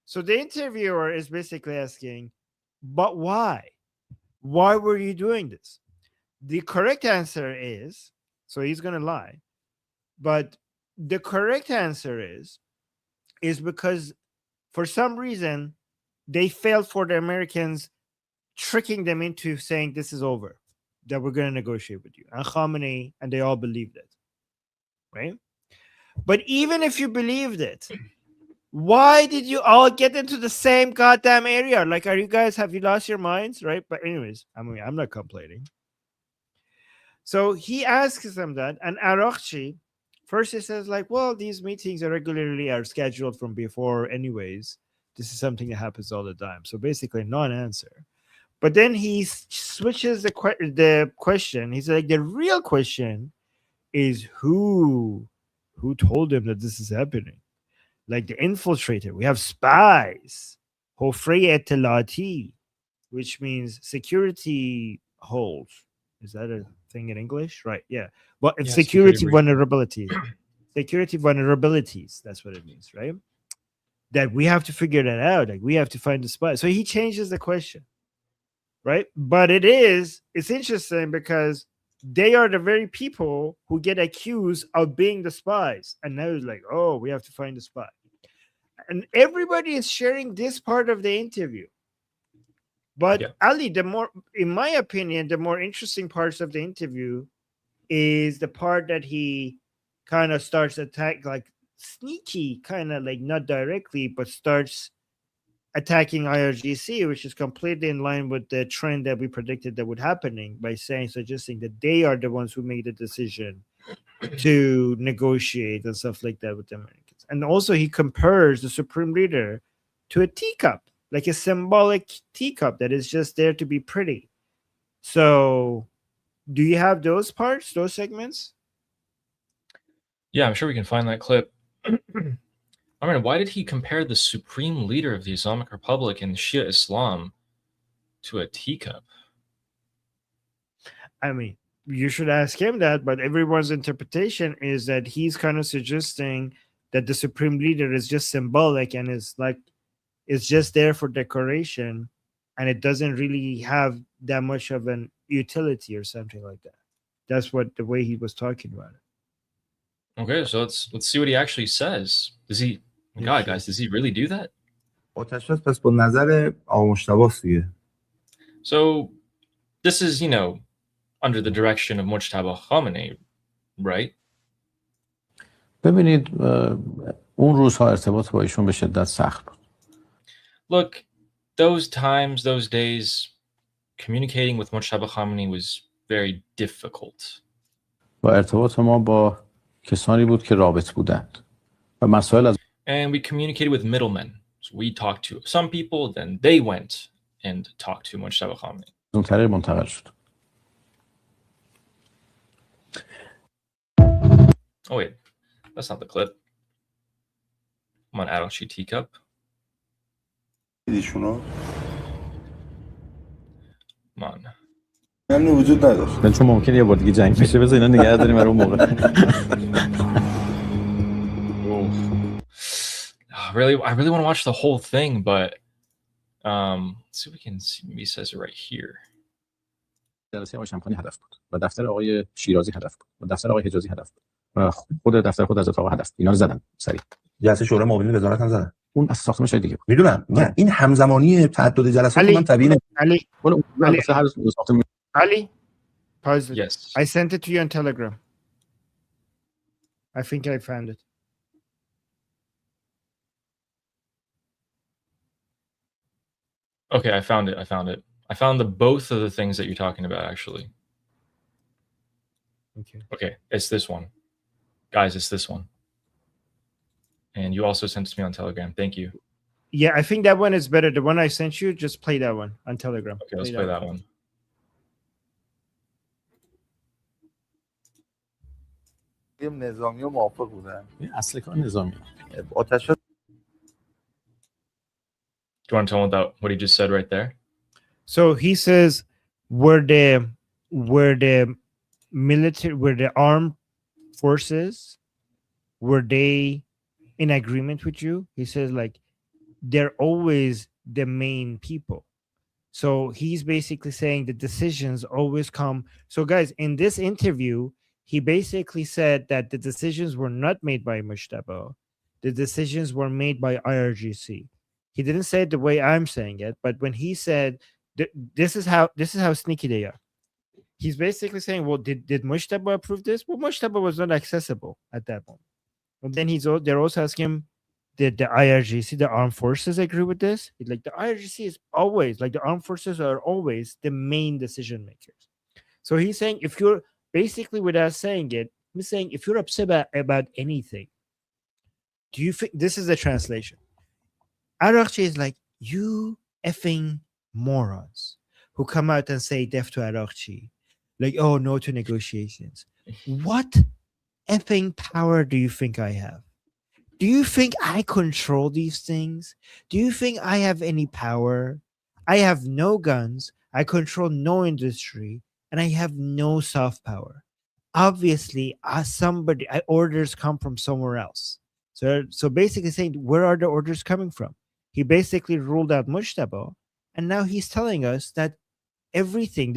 S1: So the interviewer is basically asking, but why? Why were you doing this? The correct answer is, so he's going to lie. But the correct answer is because for some reason they failed for the Americans, tricking them into saying this is over, that we're going to negotiate with you. And Khamenei, and they all believed it, right? But even if you believed it, why did you all get into the same goddamn area? Like, have you lost your minds, right? But anyways, I'm not complaining. So he asks them that, and IRGC, first he says like, well, these meetings are scheduled from before anyways. This is something that happens all the time. So basically non-answer. But then he switches the question. He's like, the real question is who told him that this is happening? Like the infiltrator. We have spies. حفره اطلاعاتی, which means security holes. Is that a thing in English? Right. Yeah. But
S2: Yeah,
S1: security
S2: security breach.
S1: vulnerabilities. Security vulnerabilities. That's what it means, right? That we have to figure that out. Like we have to find the spot. So he changes the question, right? But it's interesting because they are the very people who get accused of being the spies. And now it's like, oh, we have to find the spy. And everybody is sharing this part of the interview. But
S2: Yeah.
S1: Ali, in my opinion, the more interesting parts of the interview is the part that he kind of starts attack, like sneaky, kind of like not directly, but starts attacking IRGC, which is completely in line with the trend that we predicted that would happening by suggesting that they are the ones who made the decision to negotiate and stuff like that with the Americans. And also he compares the supreme leader to a teacup, like a symbolic teacup that is just there to be pretty. So do you have those parts, those segments?
S2: Yeah, I'm sure we can find that clip. I mean, why did he compare the supreme leader of the Islamic Republic in Shia Islam to a teacup?
S1: I mean, you should ask him that, but everyone's interpretation is that he's kind of suggesting that the supreme leader is just symbolic and is like it's just there for decoration and it doesn't really have that much of an utility or something like that. That's what the way he was talking about it.
S2: Okay, so let's see what he actually says. Does he? God, guys, does he really do that?
S3: آتش‌بس پس با نظر آقا مجتبی‌ست دیگه.
S2: So this is, under the direction of Mujtaba Khamenei, right?
S4: ببینید اون روزها ارتباط با ایشون به شدت سخت بود.
S2: Look, those times, those days, communicating with Mujtaba Khamenei was very difficult.
S4: و ارتباط ما با کسانی بود که رابط بودند و مسائل از
S2: And we communicated with middlemen. So we talked to some people, then they went and talked to Mujtaba Khamenei.
S4: اون طریق منتقل شد.
S2: Oh wait, that's not the clip. I'm on Adochi Teacup.
S3: ایشونو
S2: Come on.
S3: یعنی وجود نداشت.
S4: چون ممکنه یه بار دیگه جنگ بشه بذار اینا نگه داریم برای اون موقع.
S2: I really want to watch the whole thing, but let's see if we can see. Maybe it says it right here.
S4: جلسه آقای شمخانی هدف بود و دفتر آقای شیرازی هدف بود و دفتر آقای حجازی هدف بود و خود دفتر خود حضرت آقا هدف بود. اینا رو زدن سریع.
S3: جلسه شورای معاونین وزارت هم زدن.
S4: اون از ساختمان شاید دیگه بود.
S3: میدونم. نه این همزمانی تعدد جلسات
S1: علی،
S3: من طبیعی
S1: Ali,
S4: ولی اون
S1: علی.
S4: واسه هر ساختمان
S1: Ali, pause it.
S2: Yes.
S1: I sent it to you on Telegram. I think I found it.
S2: Okay, I found it. I found both of the things that you're talking about, actually. Okay, it's this one. Guys, it's this one. And you also sent it to me on Telegram. Thank you.
S1: Yeah, I think that one is better. The one I sent you, just play that one on Telegram.
S2: Okay, let's play that one.
S3: نظامی و موافق بودن.
S4: اصل کار نظامی.
S3: آتش
S2: Do you want to tell me about what he just said right there?
S1: So he says, were the armed forces, were they in agreement with you? He says, like, they're always the main people. So he's basically saying the decisions always come. So guys, in this interview, he basically said that the decisions were not made by Mujtaba. The decisions were made by IRGC. He didn't say it the way I'm saying it, but when he said this is how sneaky they are. He's basically saying, well, did Mujtaba approve this? Well, Mujtaba was not accessible at that moment. And then they're also asking him, did the IRGC, the armed forces, agree with this? Like the IRGC is always, like the armed forces are always the main decision makers. So he's saying, if you're basically, without saying it, he's saying, if you're upset about anything, do you think this is the translation? Arakchi is like, you effing morons who come out and say death to Arakchi, like, oh, no to negotiations. What effing power do you think I have Do you think I control these things? Do you think I have any power? I have no guns. I control no industry, and I have no soft power. Obviously, orders come from somewhere else. So basically saying, where are the orders coming from? He basically ruled out Mujtaba, and now he's telling us that everything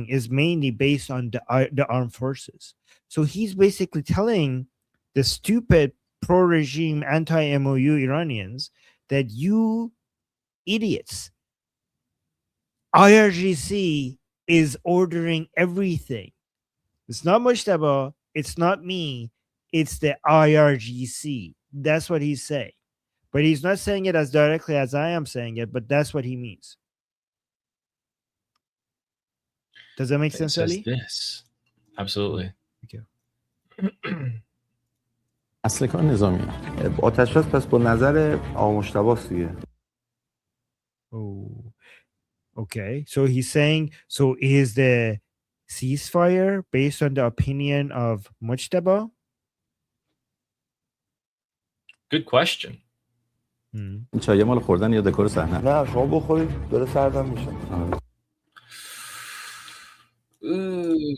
S1: is mainly based on the armed forces. So he's basically telling the stupid pro-regime anti-MOU Iranians that you idiots, IRGC is ordering everything. It's not Mujtaba, it's not me, it's the IRGC. That's what he's saying. But he's not saying it as directly as I am saying it, but that's what he means. Does that make
S2: It
S1: sense,
S2: says
S1: Ali?
S2: this. Absolutely.
S1: Thank you.
S4: اصل کار نظامی.
S3: آتش‌بس پس با نظر آقا مجتبی‌ست دیگه.
S1: Oh, okay. So he's saying, so is the ceasefire based on the opinion of Mujtaba?
S2: Good question.
S1: Hmm.
S4: این چای مال خوردن یا دکور صحنه؟
S3: نه شما بخورید داره سردم میشه.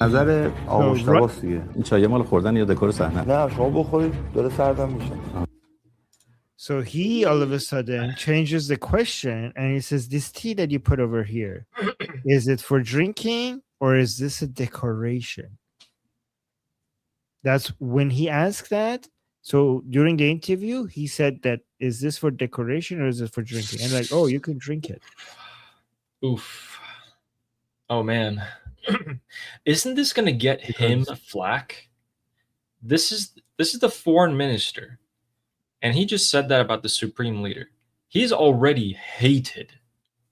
S3: نظر آقا مجتبی‌ست دیگه.
S4: این چای مال خوردن یا دکور صحنه؟
S3: نه شما بخورید داره سردم میشه.
S1: So he all of a sudden changes the question and he says, this tea that you put over here, is it for drinking or is this a decoration? That's when he asked that. So during the interview, he said that, is this for decoration or is it for drinking? And like, oh, you can drink it.
S2: Oof. Oh man. Isn't this gonna get him flack? This is the foreign minister. And he just said that about the supreme leader. He's already hated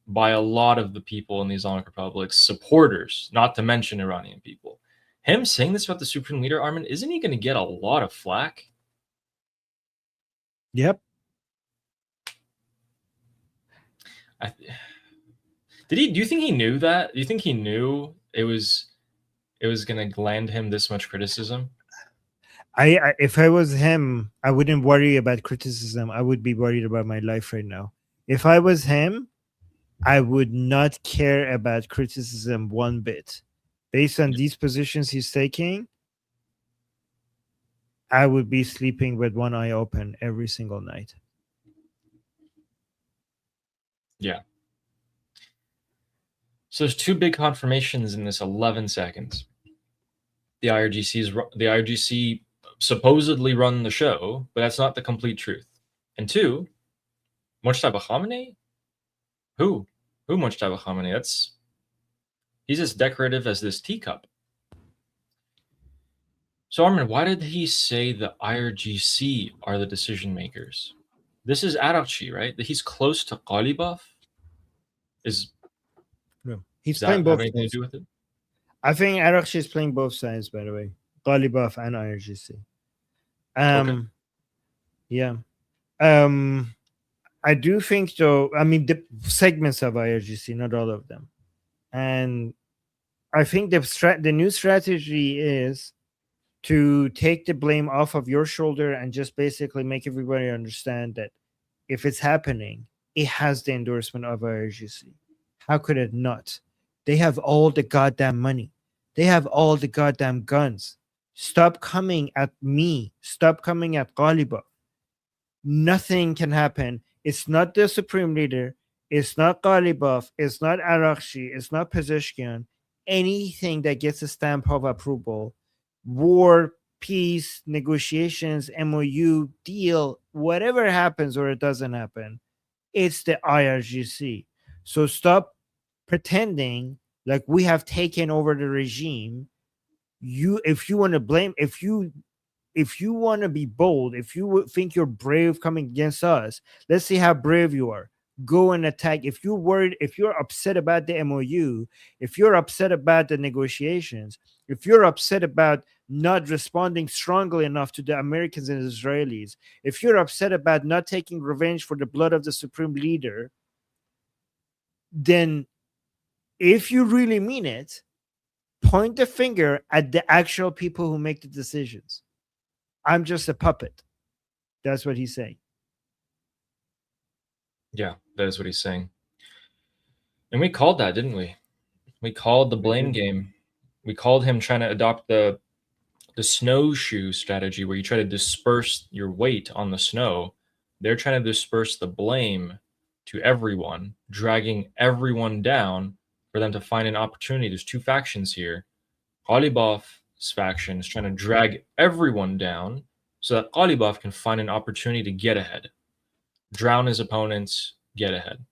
S2: by a lot of the people in the Islamic Republic's supporters, not to mention Iranian people. Him saying this about the supreme leader, Armin, isn't he going to get a lot of flack?
S1: Yep.
S2: Do you think he knew that? Do you think he knew it was going to land him this much criticism?
S1: I if I was him, I wouldn't worry about criticism. I would be worried about my life right now. If I was him, I would not care about criticism one bit. Based on these positions he's taking, I would be sleeping with one eye open every single night.
S2: Yeah. So there's two big confirmations in this 11 seconds. The IRGC supposedly run the show, but that's not the complete truth. And two, Mujtaba Khamenei? Who Mujtaba Khamenei? He's as decorative as this teacup. So Armin, why did he say the IRGC are the decision makers? This is Araghchi, right? That he's close to Ghalibaf?
S1: No, he's
S2: Does
S1: playing
S2: that have
S1: both
S2: anything to
S1: sides.
S2: do with it?
S1: I think Araghchi is playing both sides, by the way. Ghalibaf and IRGC.
S2: Okay.
S1: Yeah. I do think though, I mean the segments of IRGC, not all of them. And I think the new strategy is to take the blame off of your shoulder and just basically make everybody understand that if it's happening, it has the endorsement of IRGC. How could it not? They have all the goddamn money. They have all the goddamn guns. Stop coming at me. Stop coming at Ghalibaf. Nothing can happen. It's not the supreme leader. It's not Ghalibaf. It's not Araghchi. It's not Pezeshkian. Anything that gets a stamp of approval, war, peace, negotiations, MOU, deal, whatever happens or it doesn't happen, it's the IRGC. So stop pretending like we have taken over the regime. If you want to blame, if you want to be bold, if you think you're brave coming against us, let's see how brave you are. Go and attack. If you're worried, if you're upset about the MOU, if you're upset about the negotiations, if you're upset about not responding strongly enough to the Americans and Israelis, if you're upset about not taking revenge for the blood of the supreme leader, then if you really mean it, point the finger at the actual people who make the decisions. I'm just a puppet. That's what he's saying.
S2: Yeah, that is what he's saying. And we called that, didn't we? We called the blame game. We called him trying to adopt the snowshoe strategy where you try to disperse your weight on the snow. They're trying to disperse the blame to everyone, dragging everyone down for them to find an opportunity. There's two factions here. Ghalibaf's faction is trying to drag everyone down so that Ghalibaf can find an opportunity to get ahead, drown his opponents, get ahead.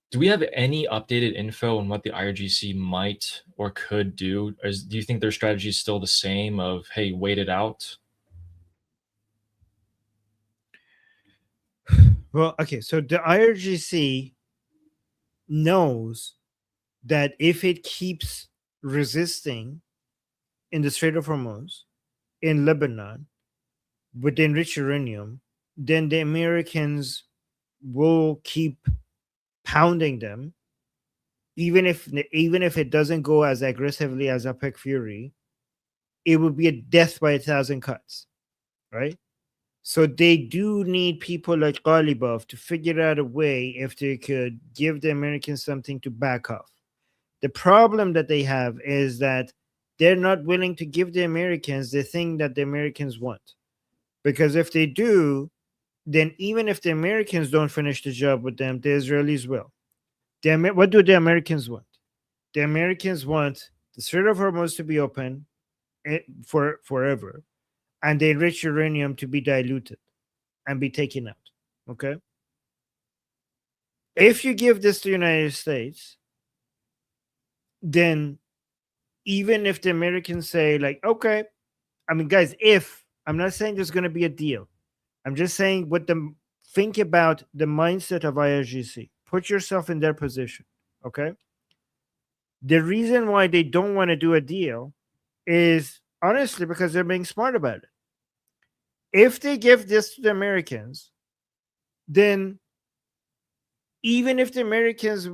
S2: Do we have any updated info on what the IRGC might or could do? Do you think their strategy is still the same of, hey, wait it out?
S1: Well, okay, so the IRGC knows that if it keeps resisting in the Strait of Hormuz, in Lebanon, with enriched uranium, then the Americans will keep pounding them, even if it doesn't go as aggressively as OPEC Fury. It would be a death by 1,000 cuts, right? So they do need people like Ghalibaf to figure out a way if they could give the Americans something to back off. The problem that they have is that they're not willing to give the Americans the thing that the Americans want. Because if they do, then even if the Americans don't finish the job with them, the Israelis will. What do the Americans want? The Americans want the Strait of Hormuz to be open for forever, and the enriched uranium to be diluted and be taken out. Okay? If you give this to the United States, then even if the Americans say, like, okay, I mean, guys, I'm not saying there's going to be a deal. I'm just saying think about the mindset of IRGC. Put yourself in their position. Okay? The reason why they don't want to do a deal is honestly because they're being smart about it. If they give this to the Americans, then even if the Americans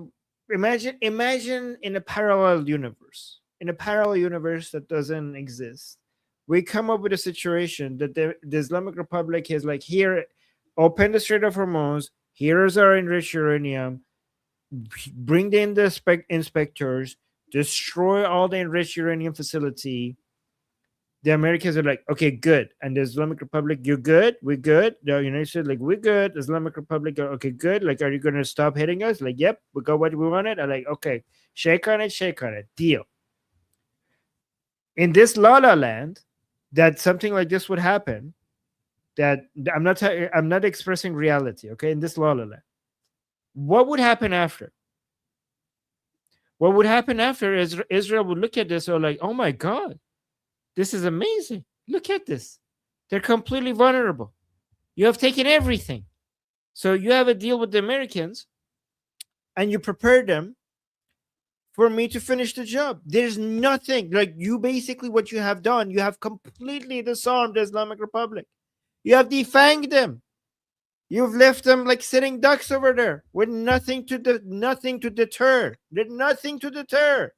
S1: imagine in a parallel universe, that doesn't exist, we come up with a situation that the Islamic Republic is like, here, open the Strait of Hormuz, here's our enriched uranium, bring in the inspectors, destroy all the enriched uranium facility. The Americans are like, okay, good. And the Islamic Republic, you're good? We're good? The United States, like, we're good. Islamic Republic, okay, good. Like, are you going to stop hitting us? Like, yep, we got what we wanted. I'm like, okay, shake on it, deal. In this la la land, that something like this would happen, that I'm not expressing reality, okay? In this la la land, what would happen after? What would happen after is Israel would look at this or like, oh my God, this is amazing. Look at this. They're completely vulnerable. You have taken everything. So you have a deal with the Americans and you prepare them for me to finish the job. There's nothing like you basically what you have done. You have completely disarmed the Islamic Republic. You have defanged them. You've left them like sitting ducks over there with nothing to deter. There's nothing to deter.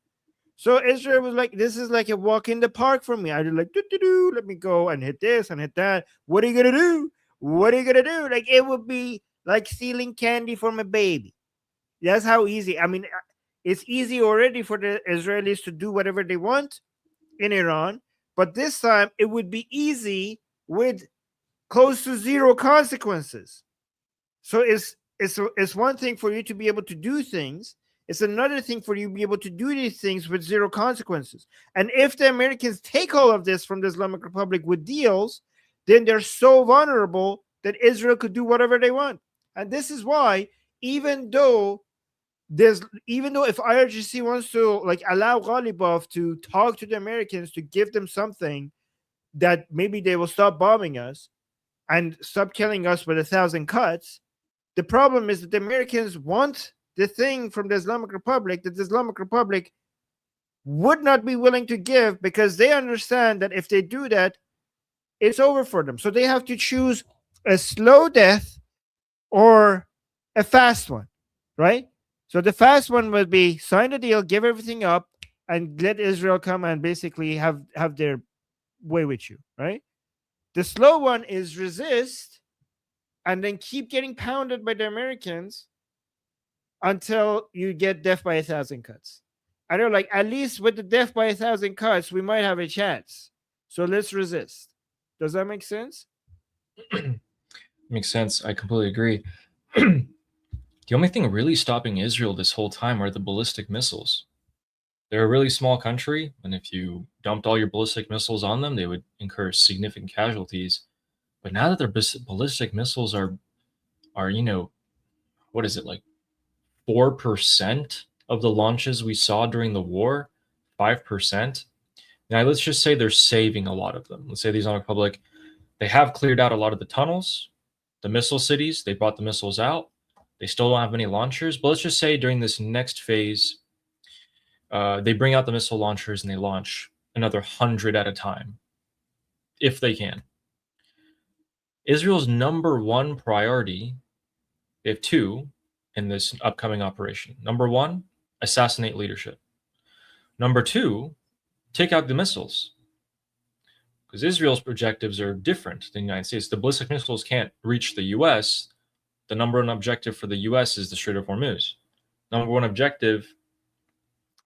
S1: So Israel was like, this is like a walk in the park for me. I was like, let me go and hit this and hit that. What are you gonna do? What are you gonna do? Like, it would be like stealing candy from a baby. That's how easy. I mean, it's easy already for the Israelis to do whatever they want in Iran, but this time it would be easy with close to zero consequences. So it's one thing for you to be able to do things. It's another thing for you to be able to do these things with zero consequences. And if the Americans take all of this from the Islamic Republic with deals, then they're so vulnerable that Israel could do whatever they want. And this is why, even though if IRGC wants to like allow Ghalibaf to talk to the Americans to give them something that maybe they will stop bombing us and stop killing us with 1,000 cuts, the problem is that the Americans want the thing from the Islamic Republic that the Islamic Republic would not be willing to give, because they understand that if they do that, it's over for them. So they have to choose a slow death or a fast one, right? So the fast one would be sign the deal, give everything up, and let Israel come and basically have their way with you, right? The slow one is resist and then keep getting pounded by the Americans until you get death by 1,000 cuts. I know, like, at least with the death by 1,000 cuts, we might have a chance. So let's resist. Does that make sense?
S2: Makes sense. I completely agree. The only thing really stopping Israel this whole time are the ballistic missiles. They're a really small country, and if you dumped all your ballistic missiles on them, they would incur significant casualties. But now that their ballistic missiles are what is it, like 4% of the launches we saw during the war? 5%? Now, let's just say they're saving a lot of them. Let's say the Islamic Republic, they have cleared out a lot of the tunnels, the missile cities, they brought the missiles out. They still don't have any launchers, but let's just say during this next phase, they bring out the missile launchers and they launch another 100 at a time, if they can. Israel's number one priority, they have two in this upcoming operation. Number one, assassinate leadership. Number two, take out the missiles. Because Israel's objectives are different than the United States. The ballistic missiles can't reach the US. The number one objective for the US is the Strait of Hormuz. Number one objective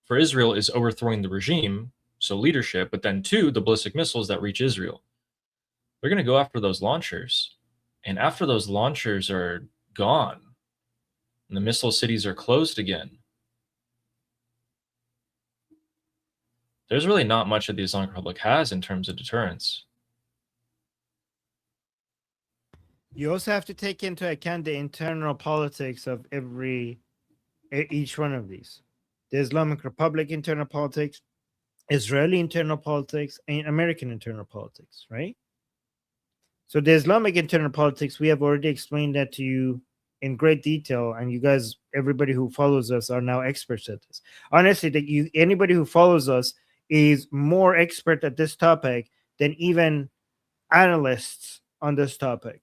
S2: for Israel is overthrowing the regime, so leadership, but then two, the ballistic missiles that reach Israel. They're going to go after those launchers. And after those launchers are gone, and the missile cities are closed again, there's really not much that the Islamic Republic has in terms of deterrence.
S1: You also have to take into account the internal politics of each one of these. The Islamic Republic internal politics, Israeli internal politics, and American internal politics, right? So the Islamic internal politics, we have already explained that to you in great detail, and you guys, everybody who follows us, are now experts at this. Honestly, anybody who follows us is more expert at this topic than even analysts on this topic,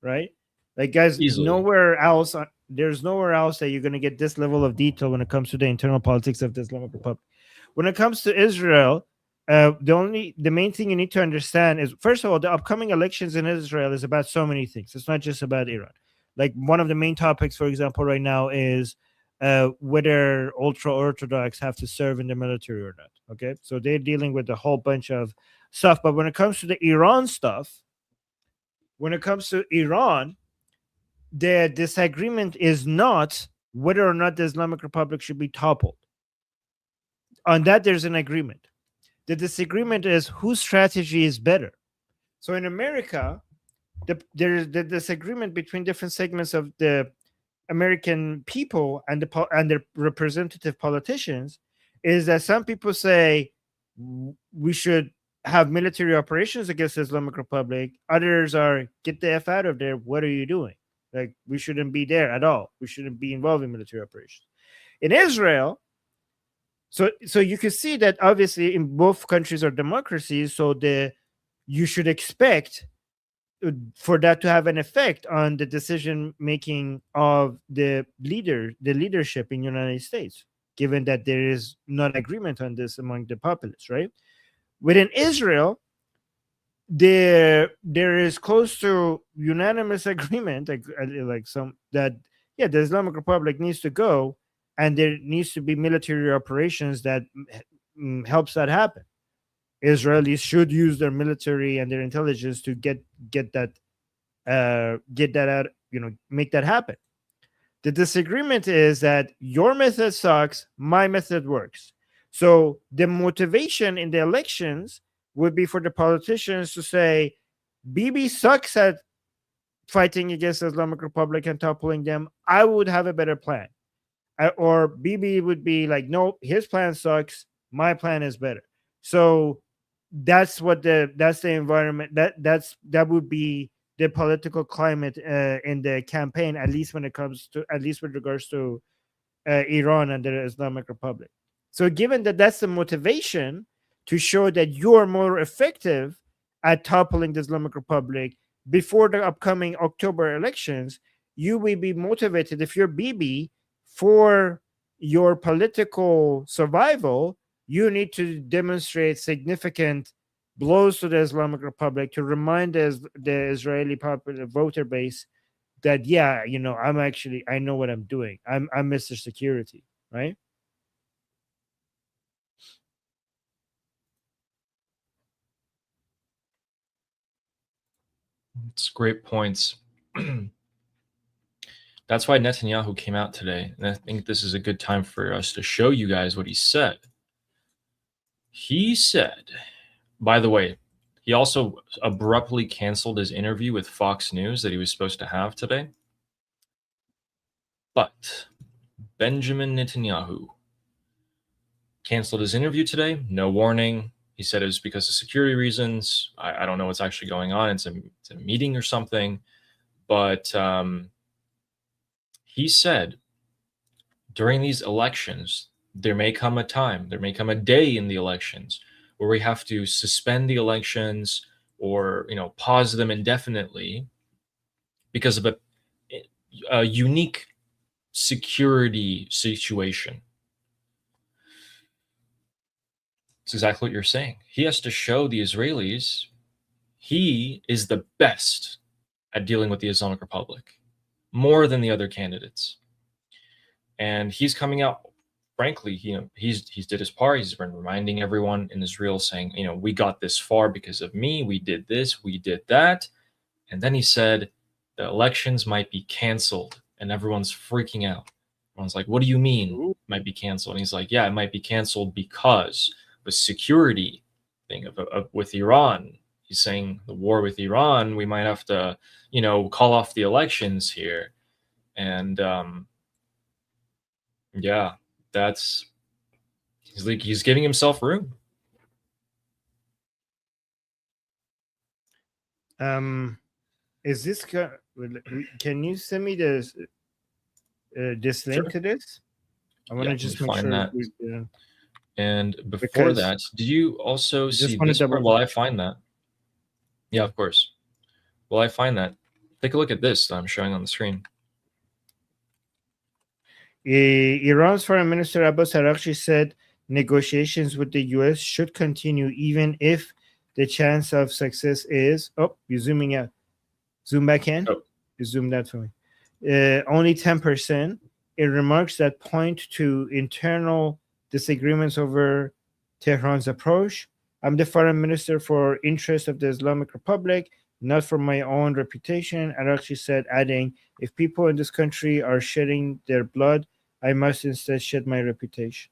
S1: right? Like, guys,
S2: Easily.
S1: there's nowhere else that you're going to get this level of detail when it comes to the internal politics of the Islamic Republic. When it comes to Israel, the main thing you need to understand is, first of all, the upcoming elections in Israel is about so many things. It's not just about Iran. Like, one of the main topics, for example, right now is whether ultra-Orthodox have to serve in the military or not. Okay, so they're dealing with a whole bunch of stuff. But when it comes to the Iran stuff, the disagreement is not whether or not the Islamic Republic should be toppled. On that, there's an agreement. The disagreement is whose strategy is better. So in America, there's the disagreement between different segments of the American people and the representative politicians is that some people say we should have military operations against the Islamic Republic. Others are, get the F out of there. What are you doing? Like, we shouldn't be there at all. We shouldn't be involved in military operations. In Israel, so you can see that obviously in both countries are democracies, so you should expect for that to have an effect on the decision making of the leadership in the United States, given that there is not agreement on this among the populace, right? Within Israel, there is close to unanimous agreement, the Islamic Republic needs to go, and there needs to be military operations that helps that happen. Israelis should use their military and their intelligence to get that out, make that happen. The disagreement is that your method sucks, my method works. So the motivation in the elections would be for the politicians to say, Bibi sucks at fighting against the Islamic Republic and toppling them. I would have a better plan. Or Bibi would be like, no, his plan sucks, my plan is better. So that's the environment that would be the political climate in the campaign, at least with regards to Iran and the Islamic Republic. So given that that's the motivation to show that you're more effective at toppling the Islamic Republic before the upcoming October elections, you will be motivated, if you're Bibi, for your political survival. You need to demonstrate significant blows to the Islamic Republic to remind the Israeli popular voter base that, yeah, I know what I'm doing. I'm Mr. Security, right?
S2: It's great points. That's why Netanyahu came out today, and I think this is a good time for us to show you guys what he said. He said, by the way, he also abruptly canceled his interview with Fox News that he was supposed to have today. But Benjamin Netanyahu canceled his interview today, no warning. He said it was because of security reasons. I don't know what's actually going on. It's a meeting or something. But he said during these elections, there may come a time, there may come a day in the elections where we have to suspend the elections or pause them indefinitely because of a unique security situation. It's exactly what you're saying. He has to show the Israelis he is the best at dealing with the Islamic Republic, more than the other candidates. And he's coming out, frankly, he's did his part. He's been reminding everyone in Israel, saying, we got this far because of me. We did this, we did that. And then he said the elections might be canceled, and everyone's freaking out. Everyone's like, what do you mean it might be canceled? And he's like, yeah, it might be canceled because the security thing with Iran. He's saying the war with Iran, we might have to, call off the elections here. And yeah, he's giving himself room.
S1: Is this can you send me this link to this? I want to just make sure
S2: that. And before that, did you also see this part? While I find that, yeah, of course. While I find that, take a look at this that I'm showing on the screen.
S1: Iran's Foreign Minister Abbas Araghchi said negotiations with the U.S. should continue even if the chance of success is. Oh, you're zooming out. Zoom back in.
S2: Oh.
S1: You zoomed out for me. Only 10%. In remarks that point to internal disagreements over Tehran's approach. I'm the foreign minister for interest of the Islamic Republic, not for my own reputation, Araghchi said, adding, if people in this country are shedding their blood, I must instead shed my reputation.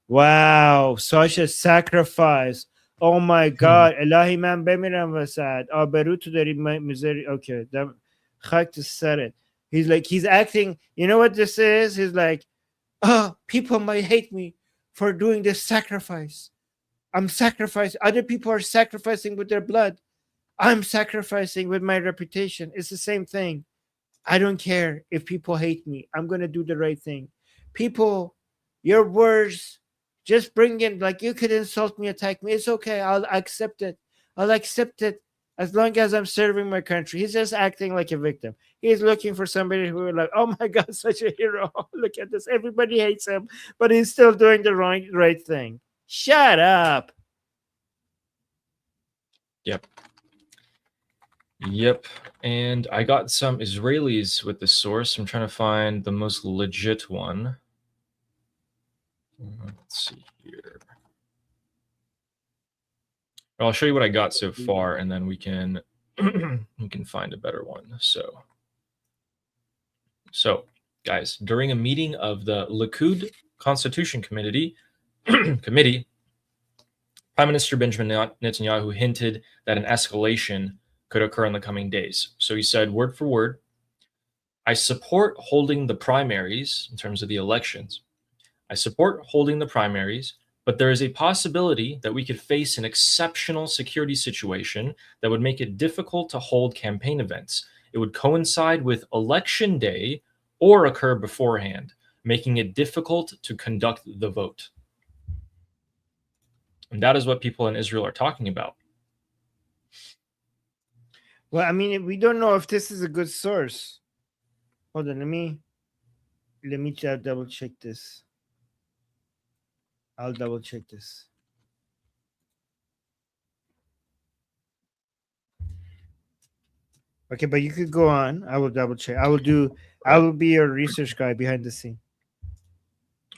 S1: Wow, such a sacrifice. Oh my God. Elahi man bemiram vasad. Aberu tu dari mizeri. Okay, that Khak just said it. He's acting. You know what this is? He's like, oh, people might hate me for doing this sacrifice. I'm sacrificing. Other people are sacrificing with their blood. I'm sacrificing with my reputation. It's the same thing. I don't care if people hate me. I'm going to do the right thing. People, your words, just bring in, like, you could insult me, attack me. It's okay. I'll accept it. I'll accept it as long as I'm serving my country. He's just acting like a victim. He's looking for somebody who will, like, oh my God, such a hero. Look at this. Everybody hates him, but he's still doing the right thing. Shut up.
S2: Yep. And I got some Israelis with the source. I'm trying to find the most legit one. Let's see here. I'll show you what I got so far, and then we can find a better one. So, guys, during a meeting of the Likud Constitution Committee, Prime Minister Benjamin Netanyahu hinted that an escalation could occur in the coming days. So he said, word for word, I support holding the primaries in terms of the elections. I support holding the primaries, but there is a possibility that we could face an exceptional security situation that would make it difficult to hold campaign events. It would coincide with election day or occur beforehand, making it difficult to conduct the vote. And that is what people in Israel are talking about.
S1: Well, I mean, we don't know if this is a good source. Hold on, let me double check this. I'll double check this. Okay, but you could go on. I will double check. I will be your research guy behind the scene.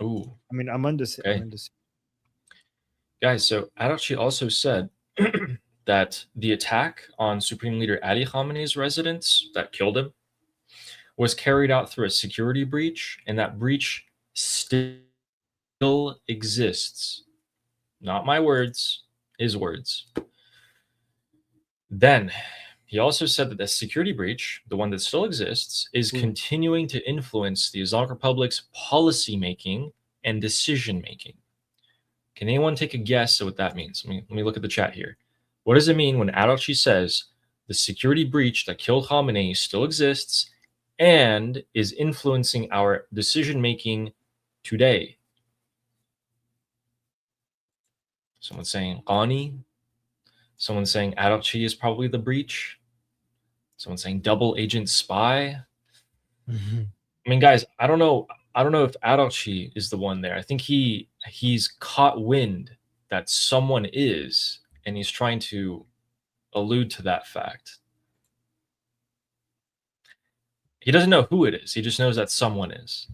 S2: Ooh,
S1: I mean, I'm on the scene.
S2: okay.
S1: I'm on the scene.
S2: Guys, so Araghchi also said that the attack on Supreme Leader Ali Khamenei's residence that killed him was carried out through a security breach, and that breach still exists. Not my words, his words. Then he also said that the security breach, the one that still exists, is continuing to influence the Islamic Republic's policy making and decision making. Can anyone take a guess at what that means? Let me look at the chat here. What does it mean when Araghchi says the security breach that killed Khamenei still exists and is influencing our decision making today? Someone's saying Qani. Someone's saying Araghchi is probably the breach. Someone's saying double agent spy. I mean, guys, I don't know if Araghchi is the one there. I think he's caught wind that someone is, and he's trying to allude to that fact. He doesn't know who it is. He just knows that someone is.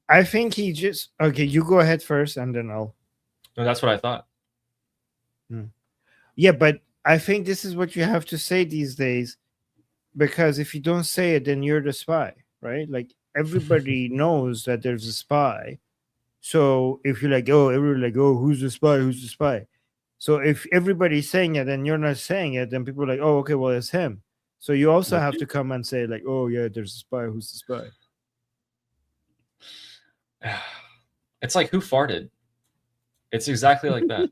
S1: I think he just okay. You go ahead first, and then I'll.
S2: No, that's what I thought.
S1: Yeah, but I think this is what you have to say these days, because if you don't say it, then you're the spy, right? Like everybody knows that there's a spy. So if you're like, oh, everybody like, oh, who's the spy? Who's the spy? So if everybody's saying it and you're not saying it, then people are like, oh, okay, well, it's him. So you also have to come and say like, oh yeah, there's a spy. Who's the spy?
S2: It's like, who farted? It's exactly like that.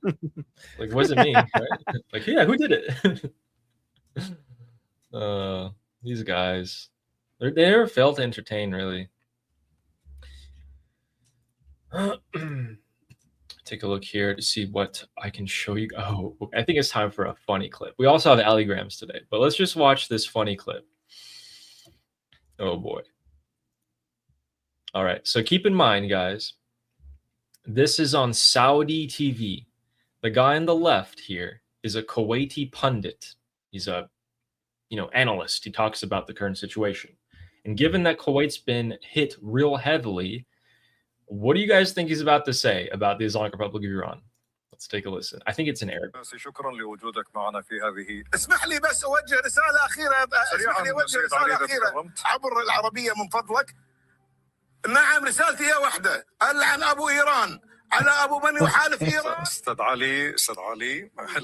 S2: Like, what does it mean? Right? Like, yeah, who did it? These guys, they never fail to entertain, really. Take a look here to see what I can show you. Oh, I think it's time for a funny clip. We also have alligrams today, but let's just watch this funny clip. Oh boy. All right, so keep in mind, guys, this is on Saudi TV. The guy on the left here is a Kuwaiti pundit. He's a, analyst. He talks about the current situation. And given that Kuwait's been hit real heavily, what do you guys think he's about to say about the Islamic Republic of Iran? Let's take a listen. I think it's in Arabic.
S5: شكرا لوجودك معنا في هذه. اسمح لي بس اوجه رساله اخيره. اسمح لي اوجه رساله اخيره عبر العربيه من فضلك. نعم، رسالتي هي واحده: ألعن ابو ايران على ابو من يحالف ايران. استاذ علي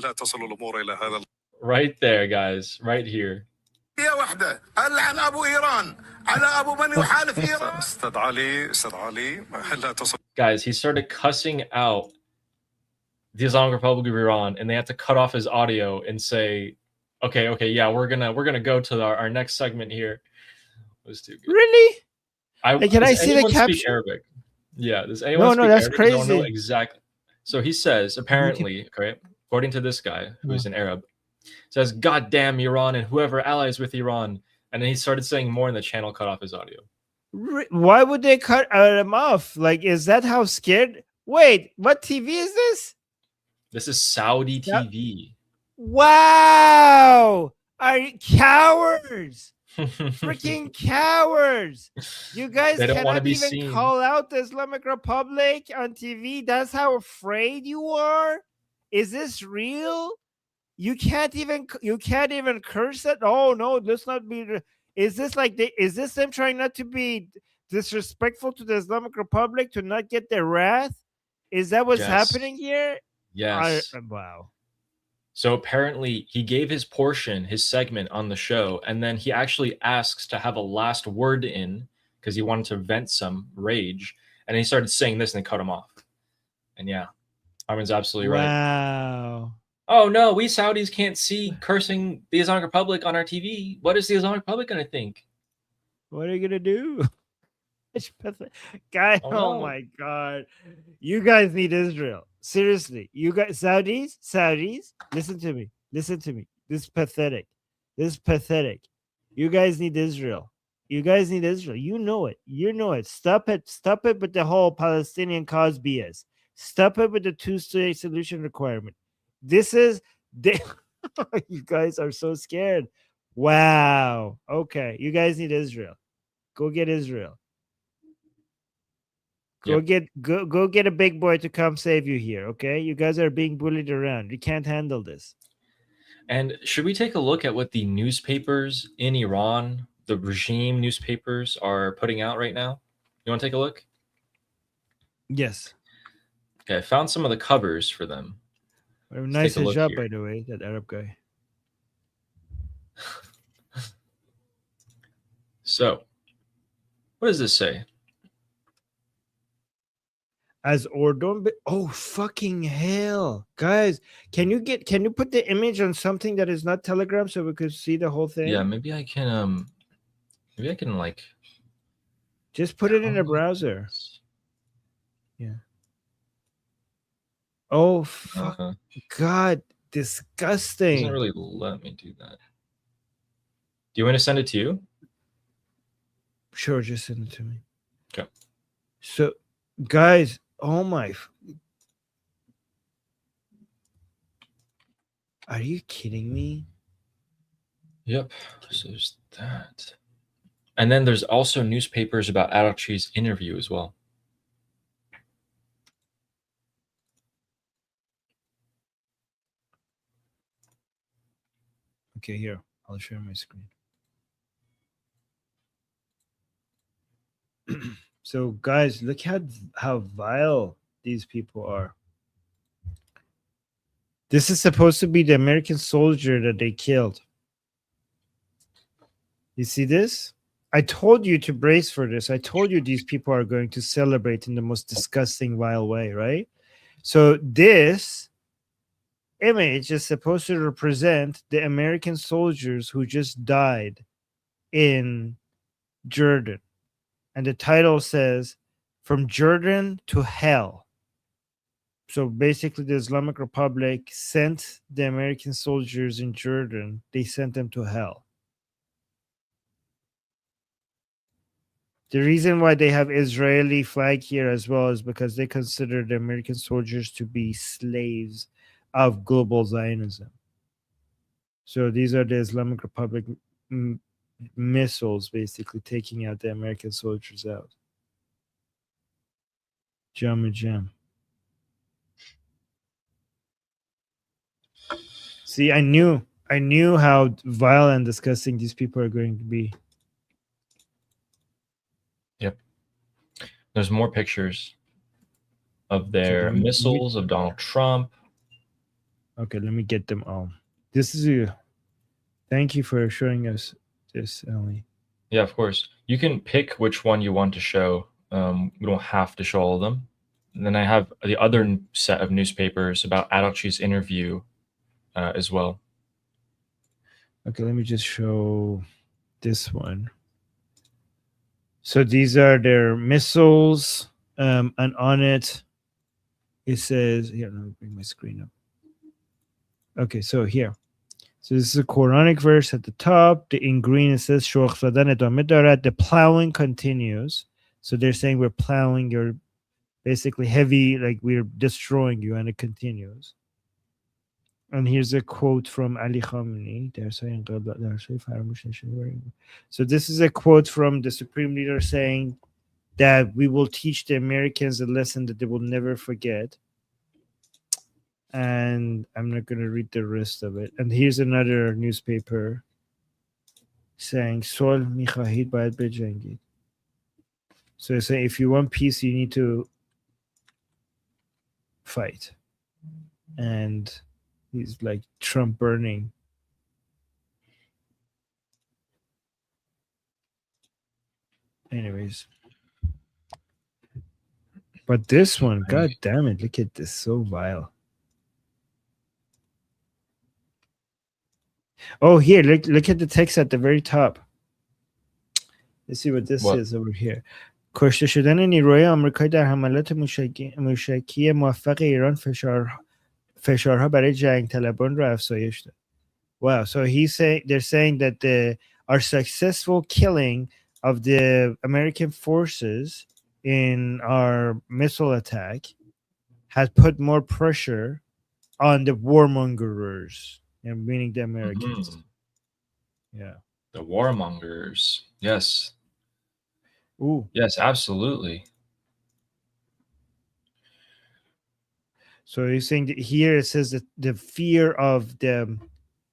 S5: لا تصل الامور الى هذا.
S2: Right there, guys. Right here.
S5: هي واحده: ألعن ابو ايران على ابو من يحالف ايران. استاذ علي لا تصل.
S2: Guys, he started cussing out the Islamic Republic of Iran, and they had to cut off his audio and say, okay, yeah, we're gonna go to our next segment here. It was too good.
S1: Really? Can I
S2: does
S1: see the
S2: anyone speak
S1: caption?
S2: Arabic? Yeah, does anyone speak
S1: that's
S2: Arabic? I don't know
S1: crazy.
S2: exactly. So he says, apparently, okay, according to this guy who's an Arab, says, "God damn Iran and whoever allies with Iran," and then he started saying more, and the channel cut off his audio.
S1: Why would they cut him off? Like, is that how scared? Wait, what TV is this?
S2: This is Saudi TV.
S1: Wow! Are you cowards? Freaking cowards! You guys
S2: They don't wanna
S1: cannot
S2: be
S1: even
S2: seen.
S1: call out the Islamic Republic on TV. That's how afraid you are. Is this real? You can't even curse it. Oh no, let's not be. Is this them trying not to be disrespectful to the Islamic Republic to not get their wrath? Is that what's
S2: Yes.
S1: happening here?
S2: Yes.
S1: Wow.
S2: So apparently he gave his portion, his segment on the show, and then he actually asks to have a last word in because he wanted to vent some rage, and he started saying this and they cut him off. And yeah, Armin's absolutely right.
S1: Wow.
S2: Oh no, we Saudis can't see cursing the Islamic Republic on our TV. What is the Islamic Republic going to think?
S1: What are you gonna do? Guys,
S2: Oh,
S1: oh
S2: no.
S1: my god. You guys need Israel. Seriously. You guys, Saudis, listen to me. This is pathetic. You guys need Israel. You know it. Stop it with the whole Palestinian cause BS. Stop it with the two-state solution requirement. You guys are so scared. Wow. Okay. You guys need Israel. Go get Israel. Go get a big boy to come save you here. Okay. You guys are being bullied around. You can't handle this.
S2: And should we take a look at what the newspapers in Iran, the regime newspapers, are putting out right now? You want to take a look?
S1: Yes.
S2: Okay, I found some of the covers for them.
S1: Nice
S2: take a look
S1: hijab,
S2: here.
S1: by the way, that Arab guy.
S2: So, what does this say?
S1: As or don't be, oh fucking hell, guys! Can you put the image on something that is not Telegram so we could see the whole thing?
S2: Yeah, maybe I can like
S1: just put it in a browser. Yeah. Oh fuck, God, disgusting!
S2: Doesn't really let me do that. Do you want to send it to you?
S1: Sure, just send it to me.
S2: Okay.
S1: So, guys, oh my. Are you kidding me?
S2: Yep. So there's that. And then there's also newspapers about Araghchi's interview as well.
S1: Okay, here. I'll share my screen. So, guys, look how vile these people are. This is supposed to be the American soldier that they killed. You see this? I told you to brace for this. I told you these people are going to celebrate in the most disgusting, vile way, right? So this image is supposed to represent the American soldiers who just died in Jordan. And the title says, From Jordan to Hell. So basically, the Islamic Republic sent the American soldiers in Jordan. They sent them to hell. The reason why they have Israeli flag here as well is because they consider the American soldiers to be slaves of global Zionism. So these are the Islamic Republic missiles basically taking out the American soldiers out. Jam. See, I knew how vile and disgusting these people are going to be.
S2: Yep. There's more pictures of their missiles, of Donald Trump.
S1: Okay, let me get them all. This is you. Thank you for showing us this, Ellie.
S2: Yeah, of course. You can pick which one you want to show. We don't have to show all of them. And then I have the other set of newspapers about Araghchi's interview as well.
S1: Okay, let me just show this one. So these are their missiles, and on it says, here, let me bring my screen up. Okay, so here. So this is a Quranic verse at the top. In green it says, the plowing continues. So they're saying we're plowing your basically heavy, like we're destroying you, and it continues. And here's a quote from Ali Khamenei. So this is a quote from the Supreme Leader saying that we will teach the Americans a lesson that they will never forget. And I'm not going to read the rest of it. And here's another newspaper saying, Sol mikhahid bayad bejangid. So they say, if you want peace, you need to fight. And he's like Trump burning. Anyways. But this one, god damn it, look at this, so vile. Oh, here, look at the text at the very top. Let's see what this is over here. کشته شدن نیروهای آمریکایی در حملات موشکی موفق ایران فشارها برای جنگ طلبان را افزایش داد. Wow, so they're saying that our successful killing of the American forces in our missile attack has put more pressure on the warmongers, meaning the Americans. Yeah.
S2: The warmongers. Yes.
S1: Ooh.
S2: Yes, absolutely.
S1: So you're saying that here it says that the fear of the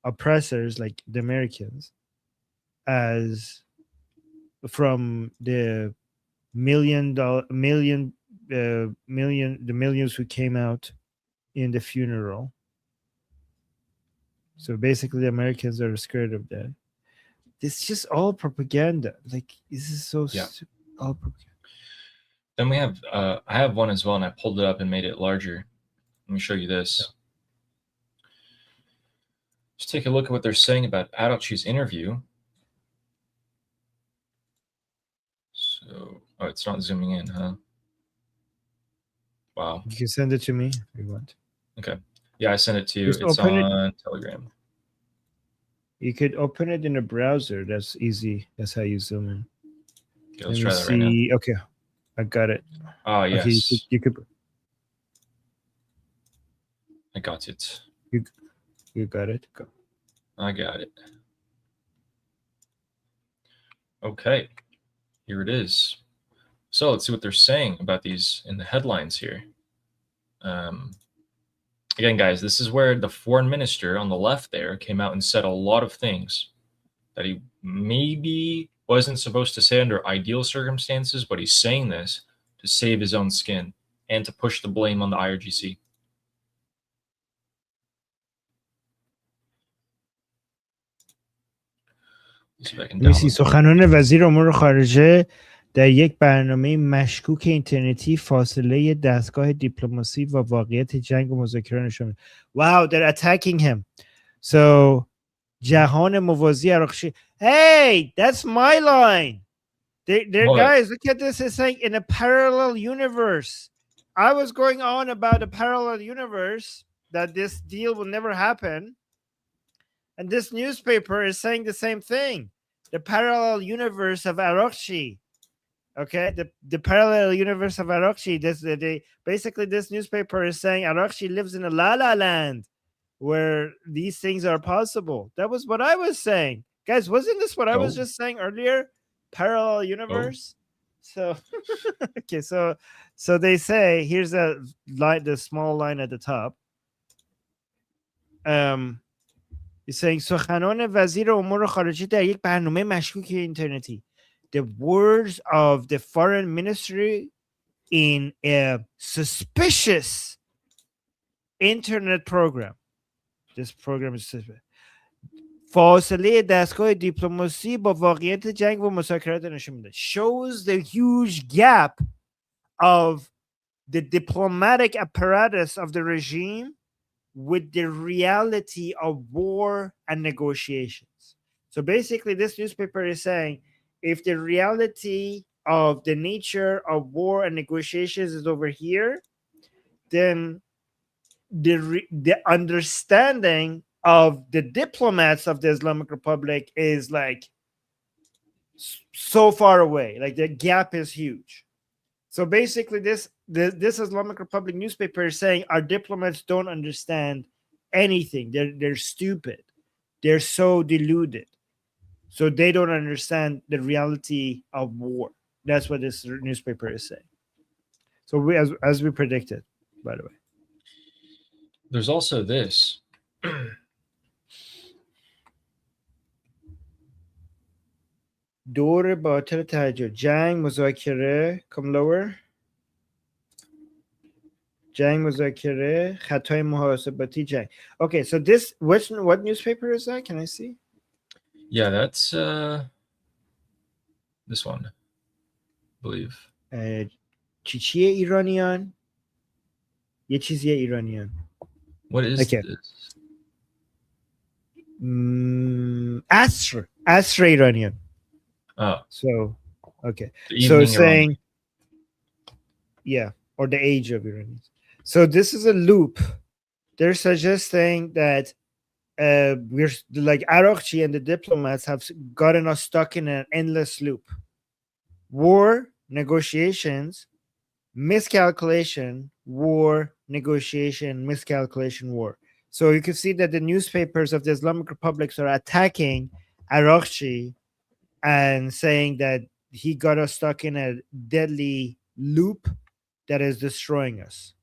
S1: oppressors, like the Americans, as from the the millions who came out in the funeral. So basically, the Americans are scared of that. It's just all propaganda. Like, this is so
S2: Yeah.
S1: all propaganda.
S2: Then we have, I have one as well, and I pulled it up and made it larger. Let me show you this. Just take a look at what they're saying about Araqchi's interview. So, oh, it's not zooming in, huh? Wow.
S1: You can send it to me if you want.
S2: Okay. Yeah, I sent it to you.
S1: Just
S2: It's
S1: open it.
S2: on Telegram.
S1: You could open it in a browser. That's easy. That's how you zoom in.
S2: Okay, let's try that right now.
S1: Okay, I got it.
S2: Oh, yes.
S1: Okay, you could.
S2: I got it.
S1: You got it. Go.
S2: I got it. Okay, here it is. So let's see what they're saying about these in the headlines here. Again, guys, this is where the foreign minister on the left there came out and said a lot of things that he maybe wasn't supposed to say under ideal circumstances, but he's saying this to save his own skin and to push the blame on the IRGC.
S1: سخنان وزیر امور خارجه در یک برنامه مشکوک اینترنتی فاصله دستگاه دیپلماسی و واقعیت جنگ و مذاکره نشون. Wow, they're attacking him. So جهان موازی عراقچی. Hey, that's my line. Guys, look at this. It's saying in a parallel universe. I was going on about a parallel universe that this deal will never happen. And this newspaper is saying the same thing. The parallel universe of Araqchi. Okay, the parallel universe of Araqchi. Basically, this newspaper is saying Araqchi lives in a la-la land where these things are possible. That was what I was saying. Guys, wasn't this what I was just saying earlier? Parallel universe? So, okay, so they say, here's a line, the small line at the top. He's saying سخنان وزیر امور خارجه در یک برنامه مشکوک اینترنتی. The words of the foreign ministry in a suspicious internet program. This program is suspicious. فاصله دستگاه دیپلماسی با واقعیت جنگ و مذاکرات نشون میده. Shows the huge gap of the diplomatic apparatus of the regime with the reality of war and negotiations. So basically, this newspaper is saying if the reality of the nature of war and negotiations is over here, then the understanding of the diplomats of the Islamic Republic is like so far away. Like the gap is huge. So basically, this Islamic Republic newspaper is saying our diplomats don't understand anything. They're stupid. They're so deluded. So they don't understand the reality of war. That's what this newspaper is saying. So we, as we predicted, by the way.
S2: There's also this.
S1: دور باطل توجه جنگ مذاکره come lower جنگ مذاکره خطای محاسباتی جنگ. Okay, so this what newspaper is that? Can I see?
S2: Yeah, that's this one, I believe.
S1: چیه ایرانیان؟ یه چیزیه ایرانیان.
S2: What is this?
S1: عصر ایرانیان.
S2: Oh.
S1: So, okay.
S2: So
S1: saying, yeah, or the age of Iranians. So this is a loop. They're suggesting that we're like Araqchi and the diplomats have gotten us stuck in an endless loop. War, negotiations, miscalculation, war, negotiation, miscalculation, war. So you can see that the newspapers of the Islamic republics are attacking IRGC and saying that he got us stuck in a deadly loop that is destroying us.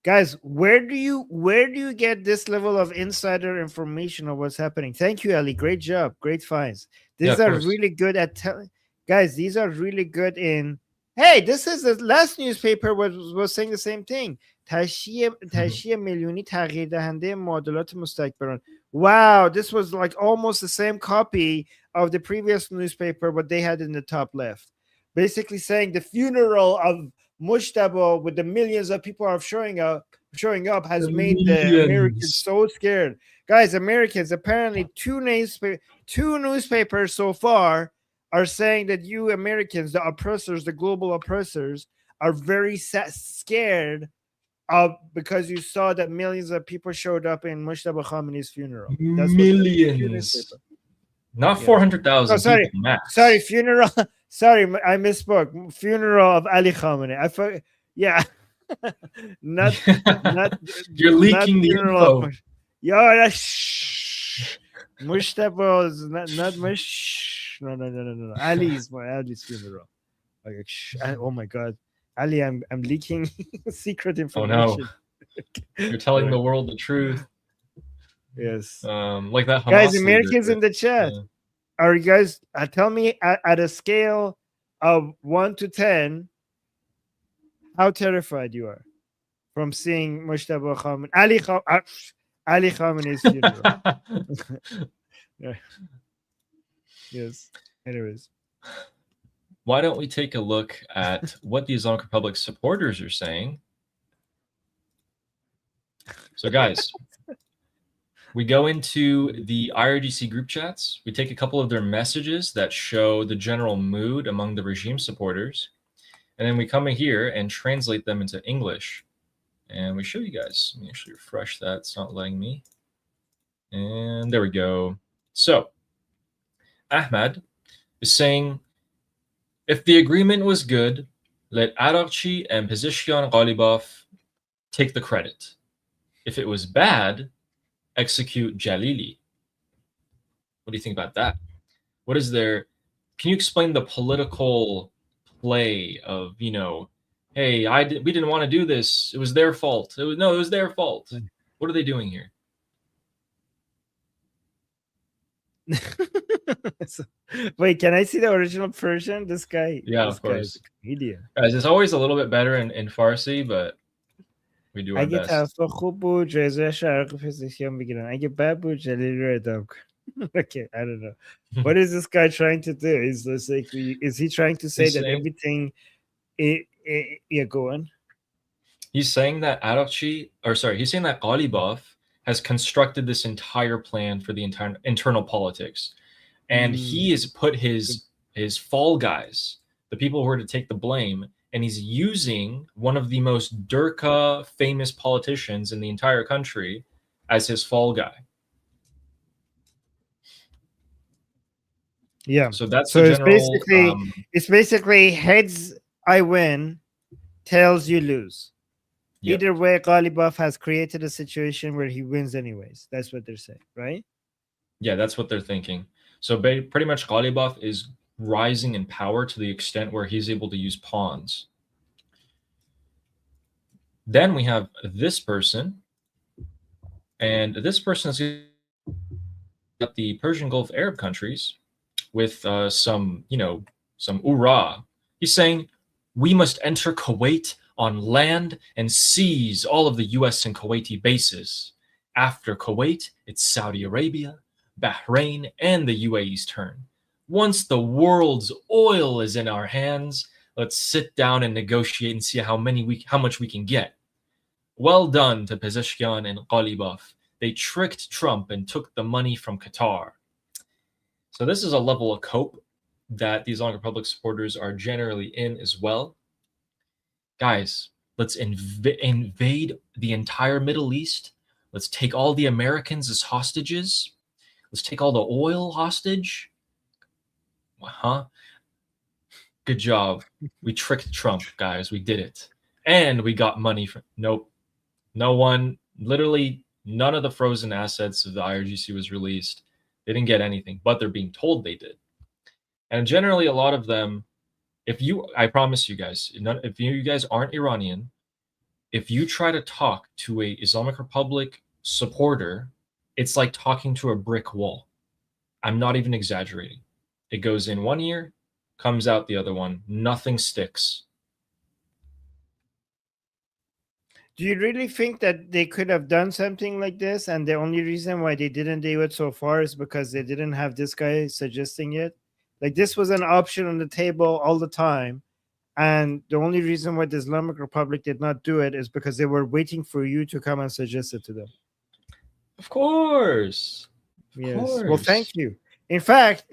S1: Guys, where do you get this level of insider information of what's happening? Thank you, Ali. Great job. Great finds. These
S2: of
S1: are
S2: course.
S1: really good at telling. Guys, these are really good in. Hey, this is the last newspaper was saying the same thing. تشییع میلیونی تغییر دهنده معادلات مستکبران. Wow, this was like almost the same copy of the previous newspaper, but they had in the top left. Basically saying the funeral of Mushtaba with the millions of people are showing up has made the Americans so scared. Guys, Americans, apparently two newspapers so far are saying that you Americans, the oppressors, the global oppressors, are very scared of because you saw that millions of people showed up in Mushtaba Khamenei's funeral. That's
S2: Millions. Not
S1: Yeah.
S2: 400,000
S1: Oh, sorry.
S2: people max.
S1: Sorry, funeral. Sorry, I misspoke. Funeral of Ali Khamenei. I forgot. Yeah, not
S2: You're leaking the info.
S1: Yo, that's Mushtaba is not Mush. No. Ali's funeral. Like, oh my God, Ali, I'm leaking secret
S2: Oh
S1: information.
S2: no. You're telling the world the truth.
S1: Yes.
S2: Like that Hamas
S1: Guys,
S2: leader.
S1: Americans in the chat. Are you guys tell me at a scale of 1 to 10 how terrified you are from seeing Mushtaba Khamenei Ali Khamenei's funeral? Yeah. Yes. Anyways,
S2: Why don't we take a look at what the Islamic Republic supporters are saying? So, guys, we go into the IRGC group chats. We take a couple of their messages that show the general mood among the regime supporters. And then we come in here and translate them into English. And we show you guys. Let me actually refresh that. It's not letting me. And there we go. So, Ahmad is saying, if the agreement was good, let IRGC and Pezeshkian Ghalibaf take the credit. If it was bad, execute Jalili. What do you think about that? What is there? Can you explain the political play of, hey, we didn't want to do this. It was their fault. It was their fault. What are they doing here?
S1: Wait, can I see the original version? This guy,
S2: Yeah,
S1: this
S2: of course.
S1: guy's a comedian.
S2: Guys, it's always a little bit better in Farsi, but we do our
S1: اگه
S2: best.
S1: طرفا خوب بود جایزه شرق پزشکیان بگیرن اگه بد بود جلیل رو ادام کن. Okay, I don't know. What is this guy trying to do? Is he trying to say
S2: He's
S1: that
S2: saying-
S1: everything yeah, go on?
S2: He's saying that he's saying that Ghalibaf has constructed this entire plan for the entire internal politics. And he has put his fall guys, the people who are to take the blame, and he's using one of the most Durka famous politicians in the entire country as his fall guy.
S1: Yeah.
S2: So that's
S1: So
S2: the
S1: it's
S2: general.
S1: basically heads I win, tails you lose.
S2: Yep.
S1: Either way, Ghalibaf has created a situation where he wins anyways. That's what they're saying, right?
S2: Yeah, that's what they're thinking. So pretty much Ghalibaf is rising in power to the extent where he's able to use pawns. Then we have this person, and this person is at the Persian Gulf Arab countries with some oorah. He's saying, we must enter Kuwait on land and seize all of the US and Kuwaiti bases. After Kuwait, it's Saudi Arabia, Bahrain, and the UAE's turn. Once the world's oil is in our hands, let's sit down and negotiate and see how much we can get. Well done to Pezeshkian and Ghalibaf. They tricked Trump and took the money from Qatar. So this is a level of cope that the Islamic Republic supporters are generally in as well. Guys, let's invade the entire Middle East. Let's take all the Americans as hostages. Let's take all the oil hostage. Huh? Good job. We tricked Trump, guys. We did it. And we got money from... Nope. No one... Literally, None of the frozen assets of the IRGC was released. They didn't get anything, but they're being told they did. And generally, a lot of them, I promise you guys, if you guys aren't Iranian, if you try to talk to a Islamic Republic supporter, it's like talking to a brick wall. I'm not even exaggerating. It goes in one ear, comes out the other one. Nothing sticks.
S1: Do you really think that they could have done something like this, and the only reason why they didn't do it so far is because they didn't have this guy suggesting it? Like, this was an option on the table all the time, and the only reason why the Islamic Republic did not do it is because they were waiting for you to come and suggest it to them.
S2: Of course.
S1: Yes. Well, thank you. In fact,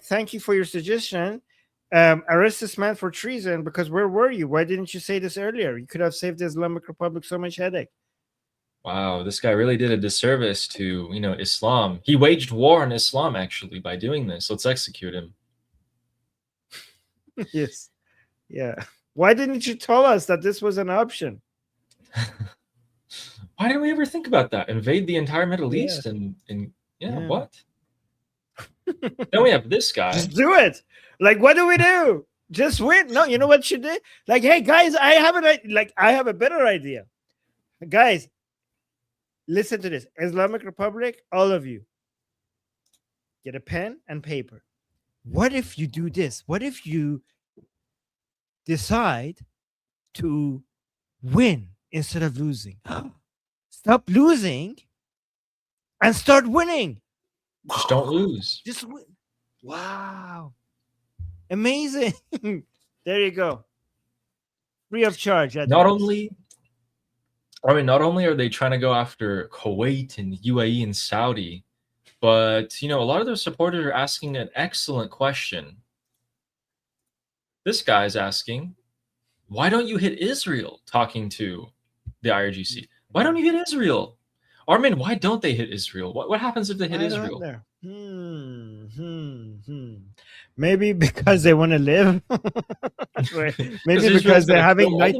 S1: thank you for your suggestion. Arrest this man for treason, because where were you? Why didn't you say this earlier? You could have saved the Islamic Republic so much headache.
S2: Wow, this guy really did a disservice to, Islam. He waged war on Islam, actually, by doing this. Let's execute him.
S1: Yes. Yeah. Why didn't you tell us that this was an option?
S2: Why didn't we ever think about that? Invade the entire Middle East and what? Then we have this guy.
S1: Just do it. Like, what do we do? Just win. No, you know what you did? Like, hey guys, I have a better idea. Guys, listen to this. Islamic Republic, all of you, get a pen and paper. What if you do this? What if you decide to win instead of losing? Stop losing and start winning.
S2: Just don't lose.
S1: Just win. Wow. Amazing. There you go. Free of charge.
S2: Not only are they trying to go after Kuwait and UAE and Saudi, but a lot of their supporters are asking an excellent question. This guy's asking, why don't you hit Israel? Talking to the IRGC. Why don't you hit Israel? Armin, why don't they hit Israel? What happens if they hit Israel?
S1: Maybe because they want to live. Maybe because they're having night.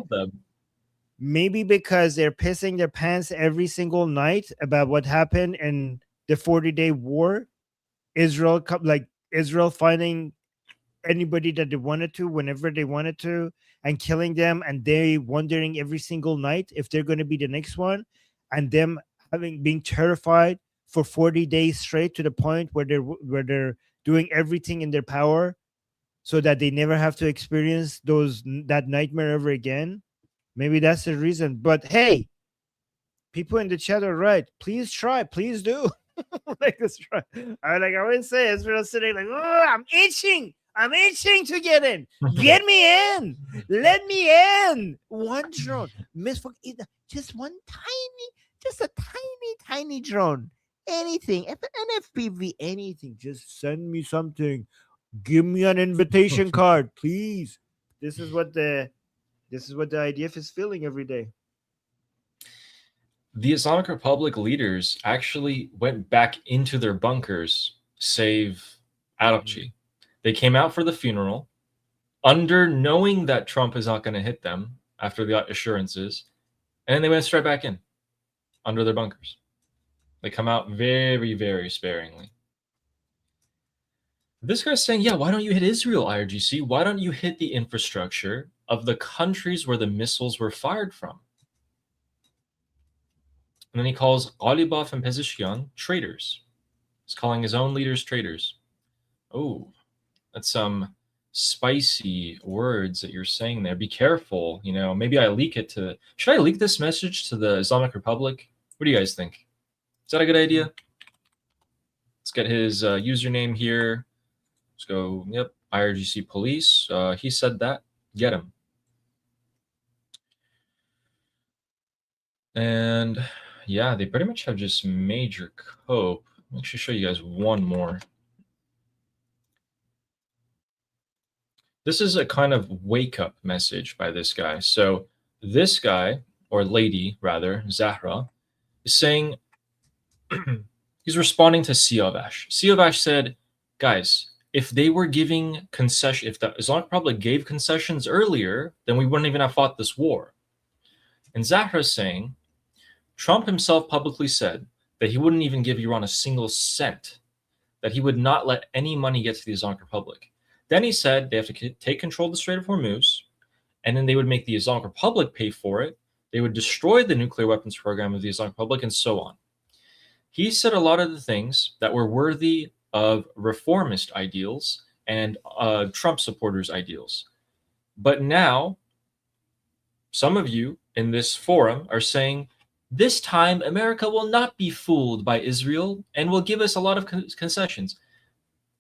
S1: Maybe because they're pissing their pants every single night about what happened in the 40-day war. Israel finding anybody that they wanted to, whenever they wanted to, and killing them, and they wondering every single night if they're going to be the next one, and them being terrified for 40 days straight, to the point where they're doing everything in their power so that they never have to experience that nightmare ever again. Maybe that's the reason. But hey, people in the chat are right. Please try. Please do. Let's try. I always say, Israel sitting like, oh, I'm itching to get in. Get me in. Let me in. One drone. Just a tiny drone. Anything. NFPV, anything. Just send me something. Give me an invitation card, please. This is what the IDF is feeling every day.
S2: The Islamic Republic leaders actually went back into their bunkers, save Araqchi. They came out for the funeral, knowing that Trump is not going to hit them after the assurances, and then they went straight back in, under their bunkers. They come out very, very sparingly. This guy's saying, yeah, why don't you hit Israel, IRGC? Why don't you hit the infrastructure of the countries where the missiles were fired from? And then he calls Ghalibaf and Pezeshkian traitors. He's calling his own leaders traitors. Oh, that's some spicy words that you're saying there. Be careful. Maybe I leak it to... Should I leak this message to the Islamic Republic? What do you guys think? Is that a good idea? Let's get his username here. Let's go, yep, IRGC police. He said that. Get him. And yeah, they pretty much have just major cope. Let me actually show you guys one more. This is a kind of wake-up message by this guy. So this guy, or lady rather, Zahra, is saying, he's responding to Siavash. Siavash said, guys, if they were giving concession, if the Islamic Republic gave concessions earlier, then we wouldn't even have fought this war. And Zahra's saying, Trump himself publicly said that he wouldn't even give Iran a single cent, that he would not let any money get to the Islamic Republic. Then he said they have to take control of the Strait of Hormuz, and then they would make the Islamic Republic pay for it. They would destroy the nuclear weapons program of the Islamic Republic, and so on. He said a lot of the things that were worthy of reformist ideals and Trump supporters' ideals. But now, some of you in this forum are saying, this time America will not be fooled by Israel and will give us a lot of concessions.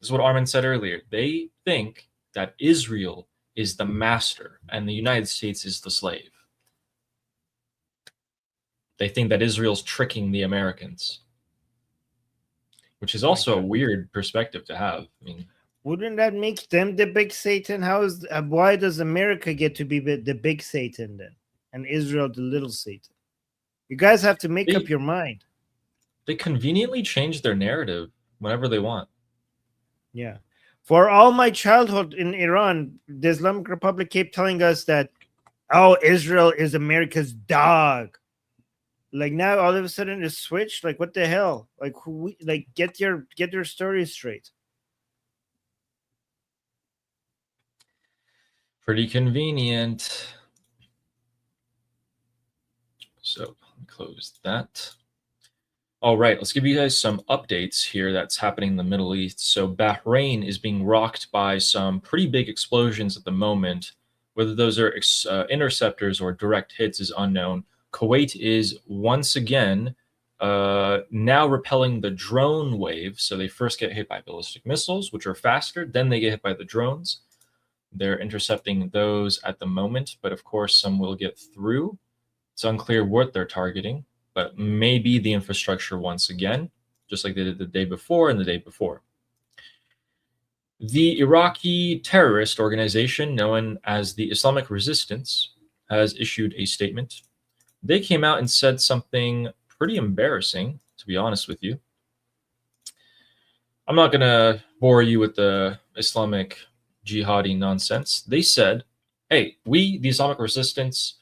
S2: This is what Armin said earlier. They think that Israel is the master and the United States is the slave. They think that Israel's tricking the Americans, which is also a weird perspective to have. I mean,
S1: wouldn't that make them the big Satan? Why does America get to be the big Satan then, and Israel the little Satan? You guys have to make up your mind.
S2: They conveniently change their narrative whenever they want.
S1: Yeah. For all my childhood in Iran, the Islamic Republic kept telling us that, oh, Israel is America's dog. Like now, all of a sudden, it's switched. Like, what the hell? Like, get your story straight.
S2: Pretty convenient. So close that. All right, let's give you guys some updates here that's happening in the Middle East. So Bahrain is being rocked by some pretty big explosions at the moment. Whether those are interceptors or direct hits is unknown. Kuwait is once again now repelling the drone wave. So they first get hit by ballistic missiles, which are faster. Then they get hit by the drones. They're intercepting those at the moment, but of course some will get through. It's unclear what they're targeting, but maybe the infrastructure once again, just like they did the day before and the day before. The Iraqi terrorist organization known as the Islamic Resistance has issued a statement. They came out and said something pretty embarrassing, to be honest with you. I'm not going to bore you with the Islamic jihadi nonsense. They said, hey, we, the Islamic Resistance,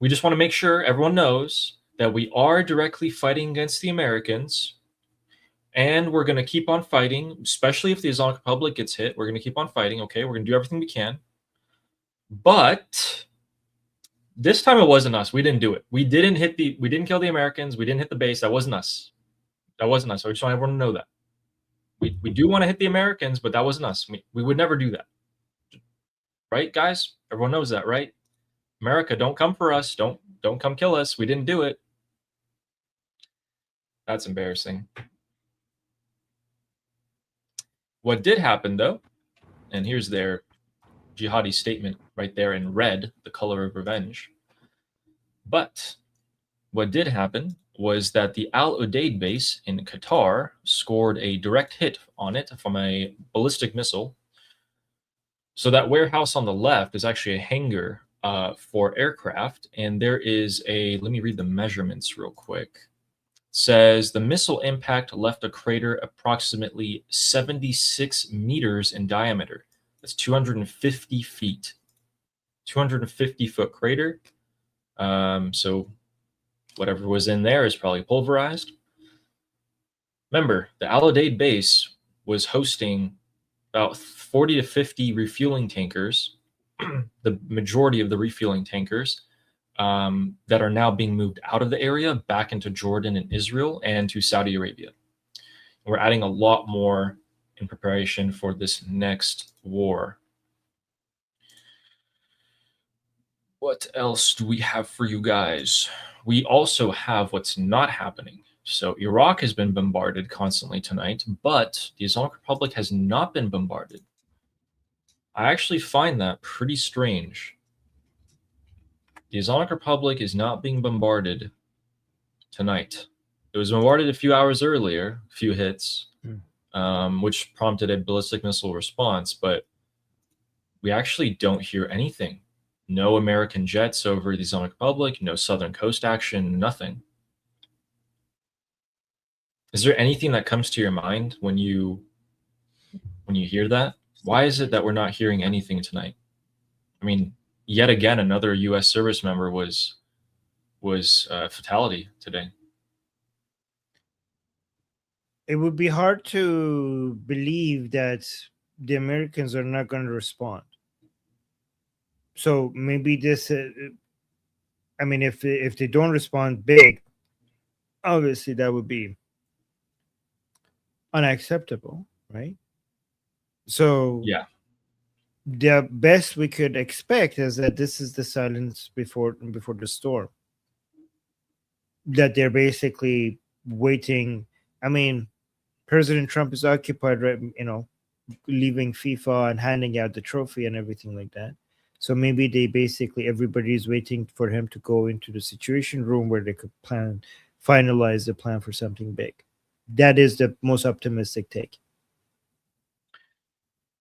S2: we just want to make sure everyone knows that we are directly fighting against the Americans, and we're going to keep on fighting, especially if the Islamic Republic gets hit. We're going to keep on fighting, okay? We're going to do everything we can. But this time it wasn't us. We didn't do it. We didn't kill the Americans. We didn't hit the base. That wasn't us. That wasn't us. So I just want everyone to know that. We do want to hit the Americans, but that wasn't us. We would never do that. Right, guys? Everyone knows that, right? America, don't come for us. Don't come kill us. We didn't do it. That's embarrassing. What did happen, though, and here's their jihadi statement right there in red, the color of revenge. But what did happen was that the Al Udeid base in Qatar scored a direct hit on it from a ballistic missile. So that warehouse on the left is actually a hangar for aircraft, and there is let me read the measurements real quick. It says the missile impact left a crater approximately 76 meters in diameter. That's 250 feet. 250-foot crater. So whatever was in there is probably pulverized. Remember, the Al Udeid base was hosting about 40 to 50 refueling tankers, the majority of the refueling tankers that are now being moved out of the area back into Jordan and Israel and to Saudi Arabia. We're adding a lot more in preparation for this next war. What else do we have for you guys? We also have what's not happening. So Iraq has been bombarded constantly tonight, but the Islamic Republic has not been bombarded. I actually find that pretty strange. The Islamic Republic is not being bombarded tonight. It was bombarded a few hours earlier, a few hits, which prompted a ballistic missile response, but we actually don't hear anything. No American jets over the Islamic Republic, no southern coast action, nothing. Is there anything that comes to your mind when you hear that? Why is it that we're not hearing anything tonight? I mean, yet again, another U.S. service member was was fatality today.
S1: It would be hard to believe that the Americans are not going to respond. So maybe this, I mean, if they don't respond big, obviously that would be unacceptable, right? So
S2: Yeah.
S1: the best we could expect is that this is the silence before the storm. That they're basically waiting. I mean, President Trump is occupied, right? Leaving FIFA and handing out the trophy and everything like that. So maybe they basically everybody is waiting for him to go into the situation room where they could finalize the plan for something big. That is the most optimistic take.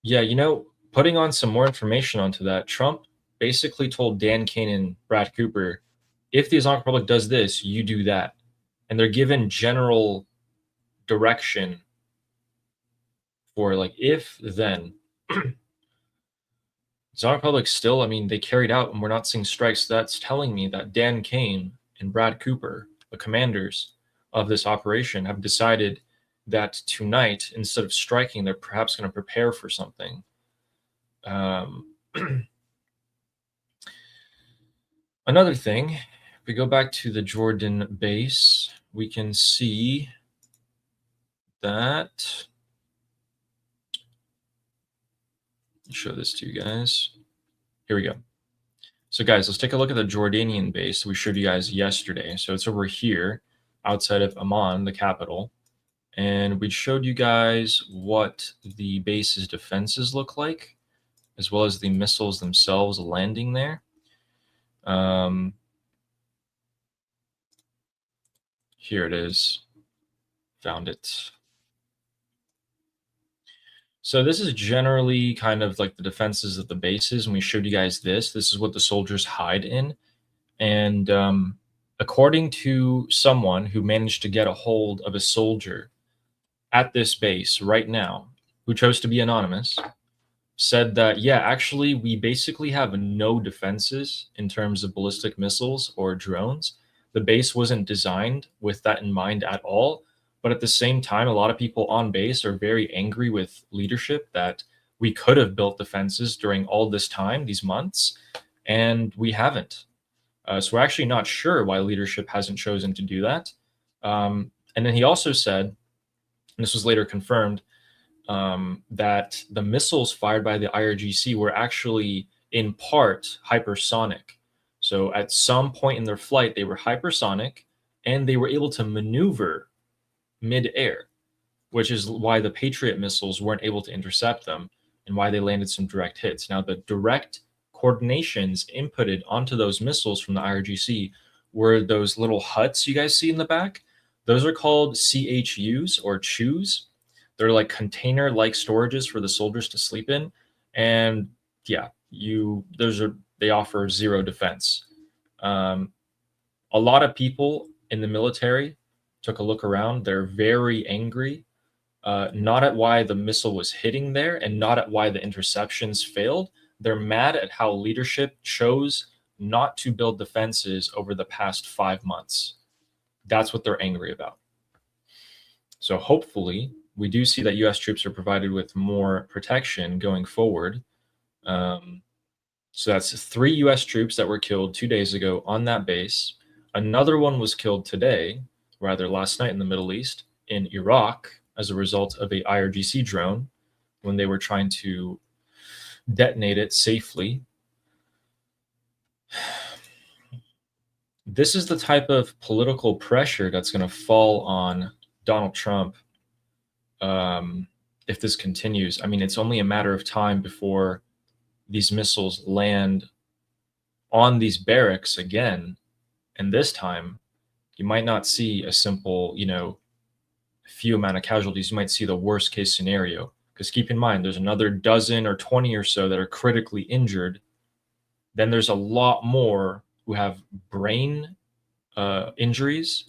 S2: Yeah, putting on some more information onto that, Trump basically told Dan Kane and Brad Cooper, if the Islamic Republic does this, you do that. And they're given general direction for like if then. Islamic Republic still, I mean, they carried out and we're not seeing strikes. That's telling me that Dan Kane and Brad Cooper, the commanders of this operation, have decided that tonight, instead of striking, they're perhaps going to prepare for something. Another thing, if we go back to the Jordan base, we can see that. Let me show this to you guys. Here we go. So guys, let's take a look at the Jordanian base we showed you guys yesterday. So it's over here outside of Amman, the capital. And we showed you guys what the base's defenses look like, as well as the missiles themselves landing there. Here it is. Found it. So this is generally kind of like the defenses of the bases, and we showed you guys this. This is what the soldiers hide in. And according to someone who managed to get a hold of a soldier at this base right now, who chose to be anonymous, said that, yeah, actually, we basically have no defenses in terms of ballistic missiles or drones. The base wasn't designed with that in mind at all. But at the same time, a lot of people on base are very angry with leadership that we could have built defenses during all this time, these months, and we haven't. So we're actually not sure why leadership hasn't chosen to do that. And then he also said, and this was later confirmed, that the missiles fired by the IRGC were actually in part hypersonic. So at some point in their flight, they were hypersonic and they were able to maneuver mid-air, which is why the Patriot missiles weren't able to intercept them and why they landed some direct hits. Now, the direct coordinations inputted onto those missiles from the IRGC were those little huts you guys see in the back. Those are called CHUs or CHUs. They're like container-like storages for the soldiers to sleep in. And yeah, they offer zero defense. A lot of people in the military took a look around. They're very angry, not at why the missile was hitting there and not at why the interceptions failed. They're mad at how leadership chose not to build defenses over the past 5 months. That's what they're angry about. So hopefully we do see that U.S. troops are provided with more protection going forward. So that's 3 U.S. troops that were killed 2 days ago on that base. Another one was killed today, rather last night in the Middle East, in Iraq, as a result of a IRGC drone when they were trying to detonate it safely. This is the type of political pressure that's going to fall on Donald Trump if this continues. I mean, it's only a matter of time before these missiles land on these barracks again. And this time, you might not see a simple, few amount of casualties. You might see the worst case scenario. Because keep in mind, there's another dozen or 20 or so that are critically injured. Then there's a lot more who have brain injuries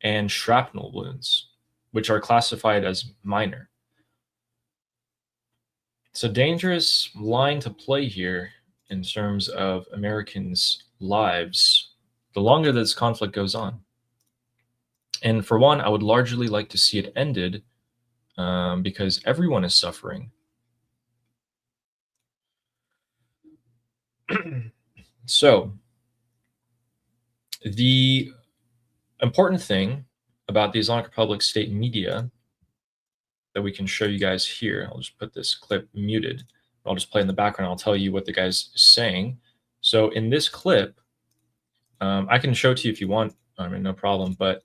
S2: and shrapnel wounds, which are classified as minor. It's a dangerous line to play here in terms of Americans' lives the longer this conflict goes on. And for one, I would largely like to see it ended because everyone is suffering. So, the important thing about the Islamic Republic state media that we can show you guys here, I'll just put this clip muted. I'll just play in the background. I'll tell you what the guy's saying. So in this clip, I can show it to you if you want. I mean, no problem. But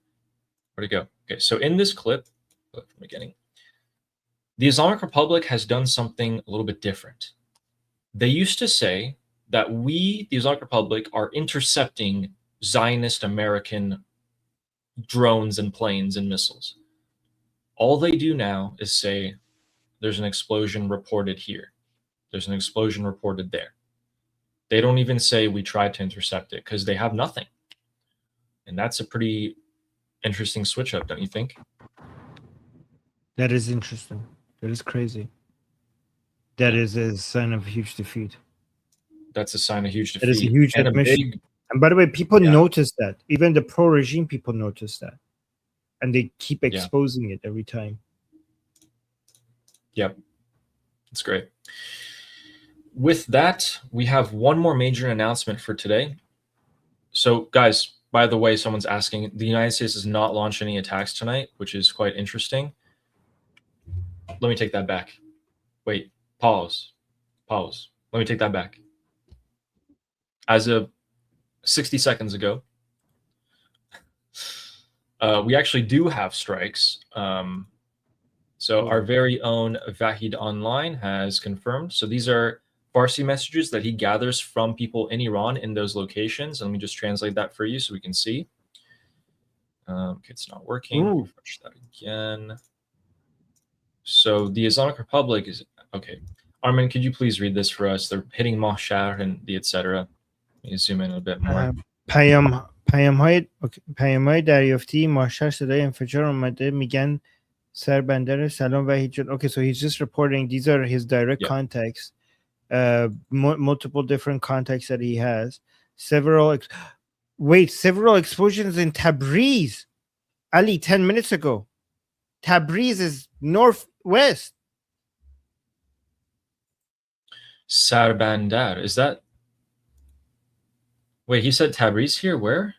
S2: where'd it go? Okay, so in this clip, from the beginning, the Islamic Republic has done something a little bit different. They used to say that we, the Islamic Republic, are intercepting Zionist American drones and planes and missiles. All they do now is say, there's an explosion reported here. There's an explosion reported there. They don't even say we tried to intercept it because they have nothing. And that's a pretty interesting switch up, don't you think?
S1: That is interesting. That is crazy. That is a sign of huge defeat.
S2: That's a sign of huge defeat.
S1: That is a huge
S2: and
S1: admission. And by the way, people notice that. Even the pro-regime people notice that. And they keep exposing it every time.
S2: Yep. That's great. With that, we have one more major announcement for today. So, guys, by the way, someone's asking, the United States does not launch any attacks tonight, which is quite interesting. Let me take that back. Wait, pause. Let me take that back. As of 60 seconds ago, we actually do have strikes. So our very own Vahid Online has confirmed. So these are Farsi messages that he gathers from people in Iran in those locations. And let me just translate that for you so we can see. Okay, it's not working. Refresh that again. So the Islamic Republic is, okay. Armin, could you please read this for us? They're hitting Mahshar and the etc. Let me zoom in a bit more.
S1: پیام‌های دریافتی ماهشهر صدای انفجار اومده میگن سر بندر سلام وحید جان. Okay, so he's just reporting. These are his direct contacts. Multiple different contacts that he has. Several explosions in Tabriz. Ali, 10 minutes ago. Tabriz is northwest.
S2: Sarbandar, is that? Wait, he said Tabriz here. Where?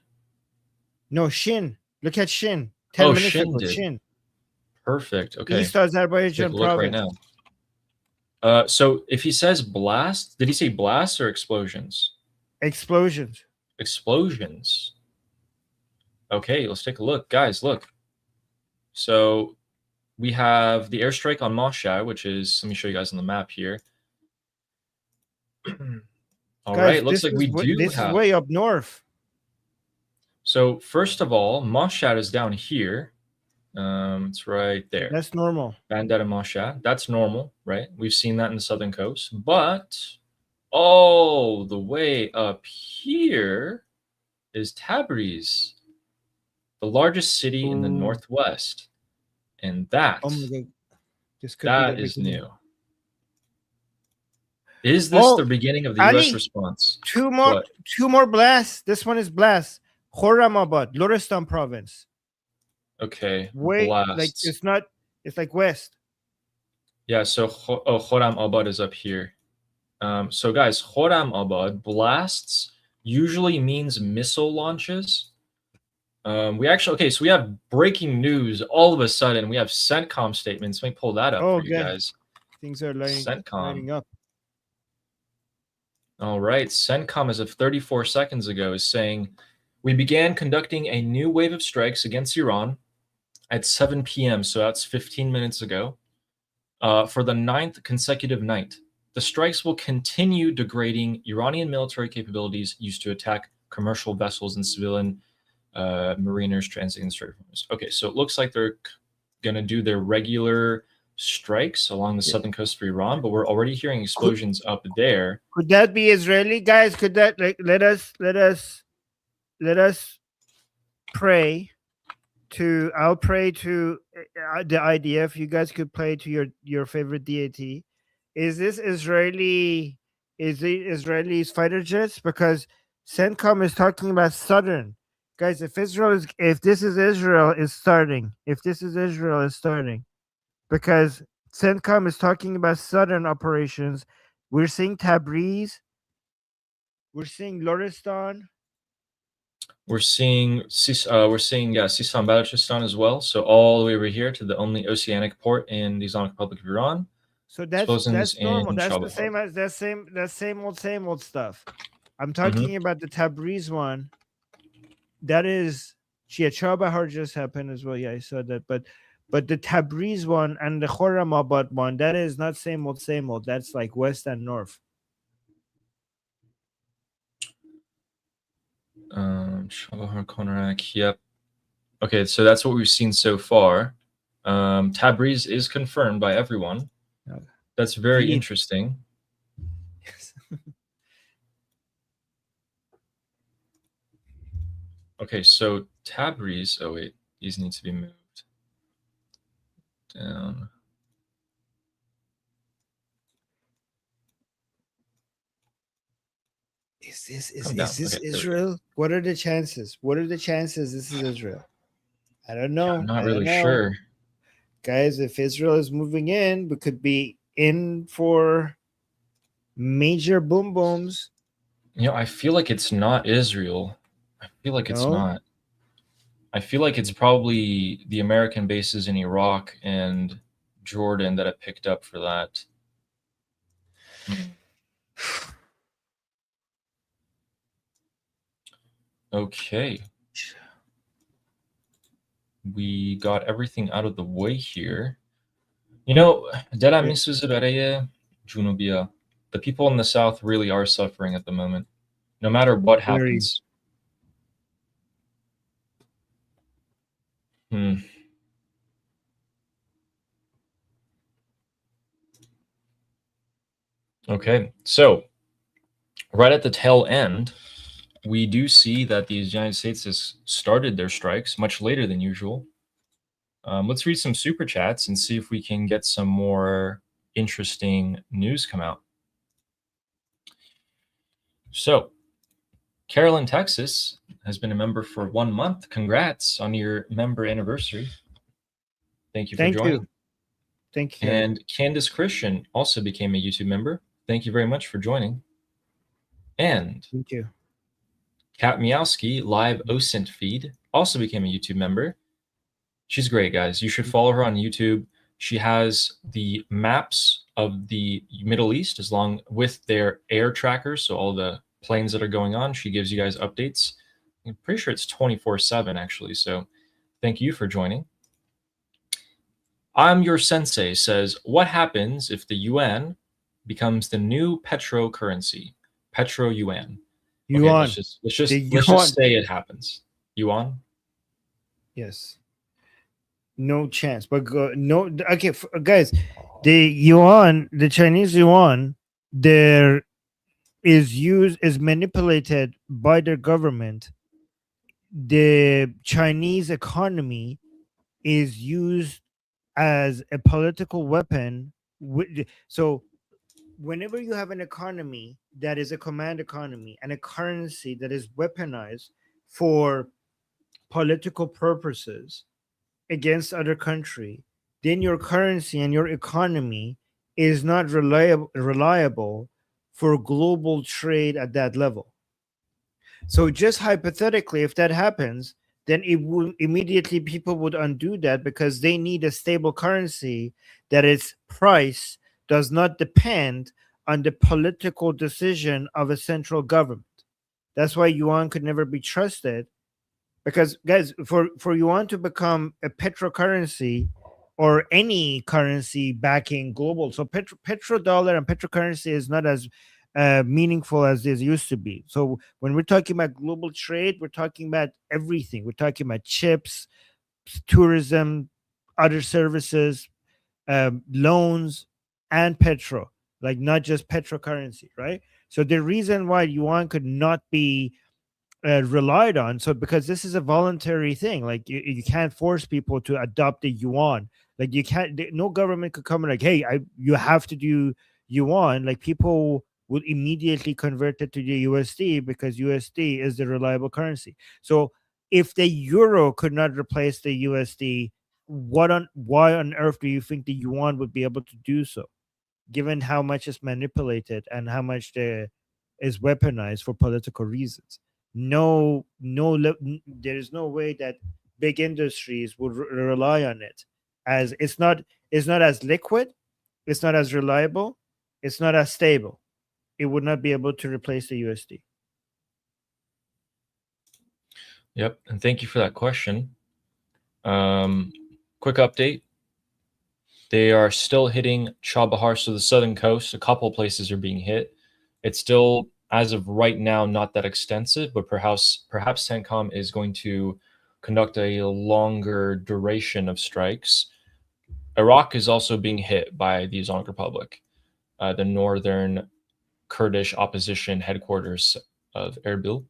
S1: No, Shin. Look at Shin. 10 minutes
S2: Shin
S1: ago.
S2: did.
S1: Shin.
S2: Perfect. Okay.
S1: East Azerbaijan
S2: look
S1: province.
S2: right now. So if he says blast, did he say blasts or explosions?
S1: Explosions.
S2: Explosions. Okay, let's take a look. Guys, look. So we have the airstrike on Mashhad, which is, let me show you guys on the map here. All
S1: Guys,
S2: right, looks like we do
S1: this
S2: have.
S1: is way up north.
S2: So first of all, Mashhad is down here. It's right there.
S1: That's normal.
S2: Bandar Mashhad. That's normal, right? We've seen that in the southern coast. But all the way up here is Tabriz, the largest city in the northwest. And that, that is new. Is this the beginning of the U.S. response?
S1: Two more blasts. This one is blast. Khorramabad, Lorestan province.
S2: Okay.
S1: Blasts. Like it's not. It's like west.
S2: Yeah. So Khorramabad is up here. So guys, Khorramabad blasts usually means missile launches. We actually so we have breaking news all of a sudden. We have CENTCOM statements. Let me pull that up for you guys.
S1: Things are lining up.
S2: All right. CENTCOM, as of 34 seconds ago, is saying, we began conducting a new wave of strikes against Iran at 7 p.m., so that's 15 minutes ago, for the 9th consecutive night. The strikes will continue degrading Iranian military capabilities used to attack commercial vessels and civilian mariners transiting the Strait of Hormuz. Okay, so it looks like they're going to do their regular strikes along the southern coast of Iran, but we're already hearing explosions up there.
S1: Could that be Israeli guys? Could that let us pray to? I'll pray to the IDF. You guys could pray to your favorite deity. Is this Israeli? Is it Israelis fighter jets? Because CENTCOM is talking about southern. Guys, if this is Israel is starting. If this is Israel is starting. Because CENTCOM is talking about southern operations. We're seeing Tabriz. We're seeing Loristan.
S2: We're seeing Sistan Balochistan as well. So all the way over here to the only oceanic port in the Islamic Republic of Iran.
S1: So that's
S2: Spozins
S1: normal.
S2: and
S1: That's the
S2: Chabahar.
S1: same as that same old stuff. I'm talking about the Tabriz one. That is Chabahar just happened as well. Yeah, I saw that. But the Tabriz one and the Khorramabad one, that is not same old, same old. That's like west and north.
S2: Chabahar, Konarak, yep. Okay, so that's what we've seen so far. Tabriz is confirmed by everyone.
S1: Okay.
S2: That's very
S1: Indeed.
S2: interesting.
S1: Yes.
S2: Okay, so Tabriz. Oh wait, these need to be moved down.
S1: Is this
S2: Come down.
S1: is this
S2: Okay, there we go.
S1: Israel? What are the chances? What are the chances this is Israel? I don't know.
S2: I'm not
S1: I
S2: really
S1: don't know.
S2: sure.
S1: Guys, if Israel is moving in, we could be in for major boom booms.
S2: You know, I feel like it's not Israel. I feel like it's
S1: No?
S2: not. I feel like it's probably the American bases in Iraq and Jordan that have picked up for that. Okay. We got everything out of the way here. You know, دلم میسوزه برای جنوبیا. The people in the south really are suffering at the moment, no matter what
S1: Very.
S2: happens. Okay, so right at the tail end, we do see that the United States has started their strikes much later than usual. Let's read some super chats and see if we can get some more interesting news come out. So, Carolyn, Texas has been a member for 1 month. Congrats on your member anniversary. Thank you for joining.
S1: Thank you.
S2: And Candace Christian also became a YouTube member. Thank you very much for joining. And
S1: Thank you.
S2: Kat Miowski, live OSINT feed, also became a YouTube member. She's great, guys. You should follow her on YouTube. She has the maps of the Middle East as long with their air trackers, so all the planes that are going on. She gives you guys updates. I'm pretty sure it's 24/7 actually. So thank you for joining. I'm Your Sensei says, what happens if the yuan becomes the new petro currency? Petro yuan. Okay,
S1: Yuan.
S2: let's just say it happens. Yuan?
S1: Yes. No chance. But no. Okay, guys, the yuan, the Chinese yuan, there is manipulated by their government. The Chinese economy is used as a political weapon. So whenever you have an economy that is a command economy and a currency that is weaponized for political purposes against other country, then your currency and your economy is not reliable for global trade at that level. So just hypothetically, if that happens, then it will immediately people would undo that because they need a stable currency that its price does not depend on the political decision of a central government. That's why yuan could never be trusted. Because guys, for yuan to become a petrocurrency or any currency backing global, so petrodollar and petrocurrency is not as meaningful as it used to be. So when we're talking about global trade, we're talking about everything. We're talking about chips, tourism, other services, loans, and petro, like not just petrocurrency, right? So the reason why yuan could not be relied on, so because this is a voluntary thing, like you can't force people to adopt the yuan. Like you can't, no government could come and like, hey, you have to do yuan. Like people would immediately convert it to the USD because USD is the reliable currency. So if the euro could not replace the USD, why on earth do you think the yuan would be able to do so, given how much is manipulated and how much is weaponized for political reasons? There is no way that big industries would rely on it, as it's not as liquid, it's not as reliable, it's not as stable. It would not be able to replace the USD.
S2: Yep, and thank you for that question. Quick update. They are still hitting Chabahar, so the southern coast. A couple places are being hit. It's still, as of right now, not that extensive, but perhaps CENTCOM is going to conduct a longer duration of strikes. Iraq is also being hit by the Islamic Republic, the northern Kurdish opposition headquarters of Erbil.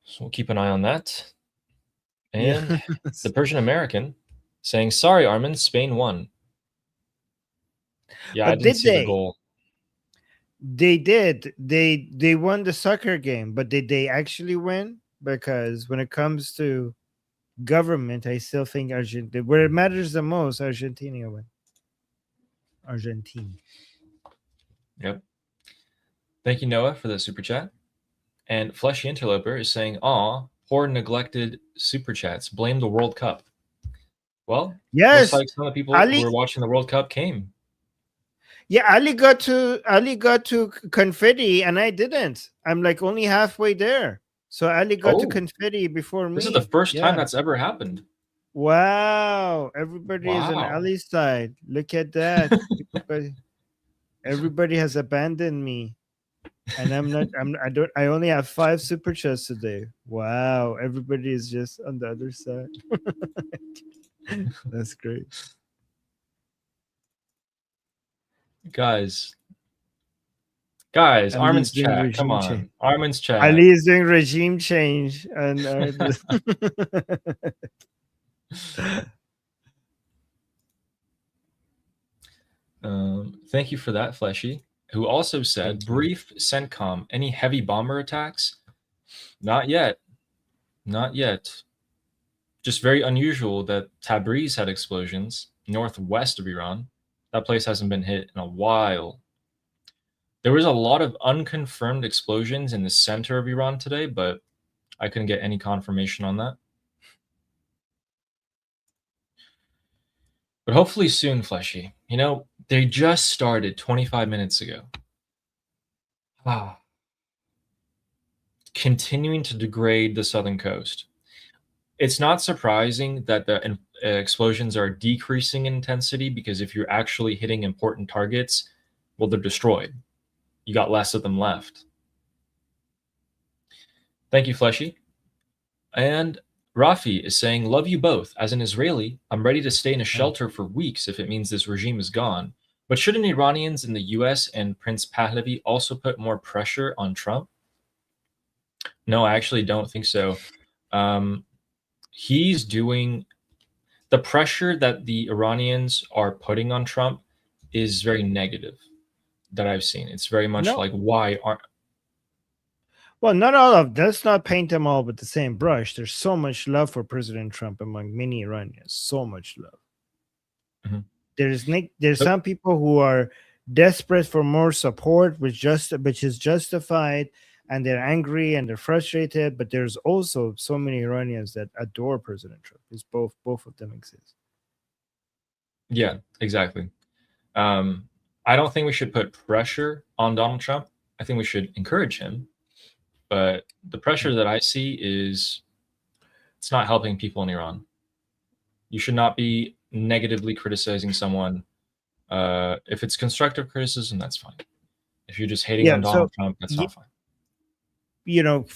S2: So we'll keep an eye on that. And the Persian American saying, sorry, Armin, Spain won. Yeah,
S1: but
S2: I didn't see the goal.
S1: They did. They won the soccer game, but did they actually win? Because when it comes to government, I still think Argentina, where it matters the most, Argentina win. Argentina.
S2: Yep. Thank you, Noah, for the super chat. And Fleshy Interloper is saying, aw, poor neglected super chats. Blame the World Cup. Well,
S1: yes,
S2: looks like some of the people
S1: Ali,
S2: who were watching the World Cup came.
S1: Yeah, Ali got to confetti and I didn't. I'm like only halfway there. So Ali got to confetti before me.
S2: This is the first time that's ever happened.
S1: Wow. Everybody is on Ali's side. Look at that. Everybody has abandoned me. And I only have 5 super chats today. Wow. Everybody is just on the other side. That's great.
S2: Guys, Armin's chat. Come on.
S1: Change.
S2: Armin's chat.
S1: Ali is doing regime change. And
S2: thank you for that, Fleshy, who also said, brief CENTCOM, any heavy bomber attacks? Not yet. Not yet. Just very unusual that Tabriz had explosions northwest of Iran. That place hasn't been hit in a while. There was a lot of unconfirmed explosions in the center of Iran today, but I couldn't get any confirmation on that. But hopefully soon, Fleshy. You know, they just started 25 minutes ago. Continuing to degrade the southern coast. It's not surprising that the explosions are decreasing in intensity, because if you're actually hitting important targets, well, they're destroyed. You got less of them left. Thank you, Fleshy. And Rafi is saying, love you both. As an Israeli, I'm ready to stay in a shelter for weeks if it means this regime is gone. But shouldn't Iranians in the US and Prince Pahlavi also put more pressure on Trump? No, I actually don't think so. He's doing the pressure that the Iranians are putting on Trump is very negative that I've seen. It's very much like, why aren't...
S1: Well, not all of, let's not paint them all with the same brush. There's so much love for President Trump among many Iranians. So much love.
S2: Mm-hmm.
S1: There's some people who are desperate for more support, which is justified, and they're angry and they're frustrated. But there's also so many Iranians that adore President Trump. It's both of them exist.
S2: Yeah, exactly. I don't think we should put pressure on Donald Trump. I think we should encourage him. But the pressure that I see is it's not helping people in Iran. You should not be negatively criticizing someone. If it's constructive criticism, that's fine. If you're just hating on Donald Trump, that's not fine.
S1: You know,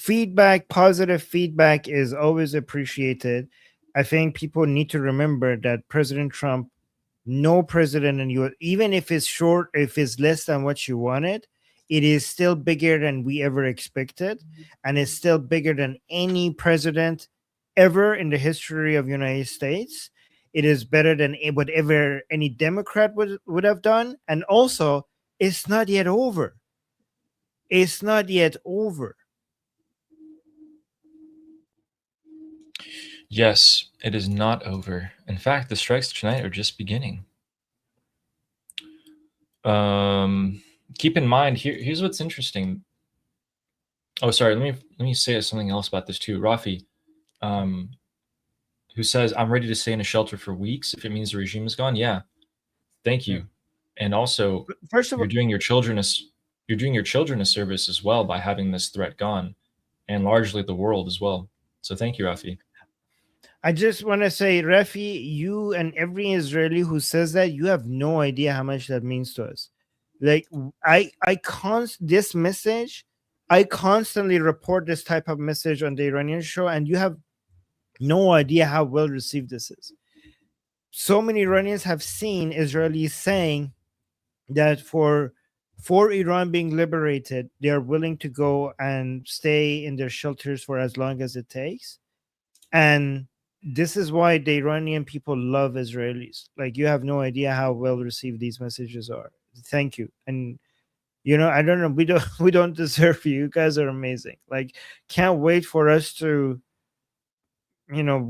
S1: positive feedback is always appreciated. I think people need to remember that President Trump, no president in you, even if it's less than what you wanted, it is still bigger than we ever expected, and it's still bigger than any president ever in the history of the United States. it is better than whatever any Democrat would have done. And also, it's not yet over. It's not yet over.
S2: Yes, it is not over. In fact, the strikes tonight are just beginning. Keep in mind, here's what's interesting. Oh, sorry. Let me say something else about this too. Rafi, who says, "I'm ready to stay in a shelter for weeks if it means the regime is gone." Yeah, thank you. And also,
S1: First of all,
S2: you're doing your children a service as well by having this threat gone, and largely the world as well. So thank you, Rafi.
S1: I just want to say, Rafi, you and every Israeli who says that, you have no idea how much that means to us. Like, this message, I constantly report this type of message on the Iranian show, and you have no idea how well received this is. So many Iranians have seen Israelis saying that for Iran being liberated, they are willing to go and stay in their shelters for as long as it takes. And this is why the Iranian people love Israelis. Like, you have no idea how well received these messages are. Thank you. And I don't know, we don't deserve you. You guys are amazing. Like, can't wait for us to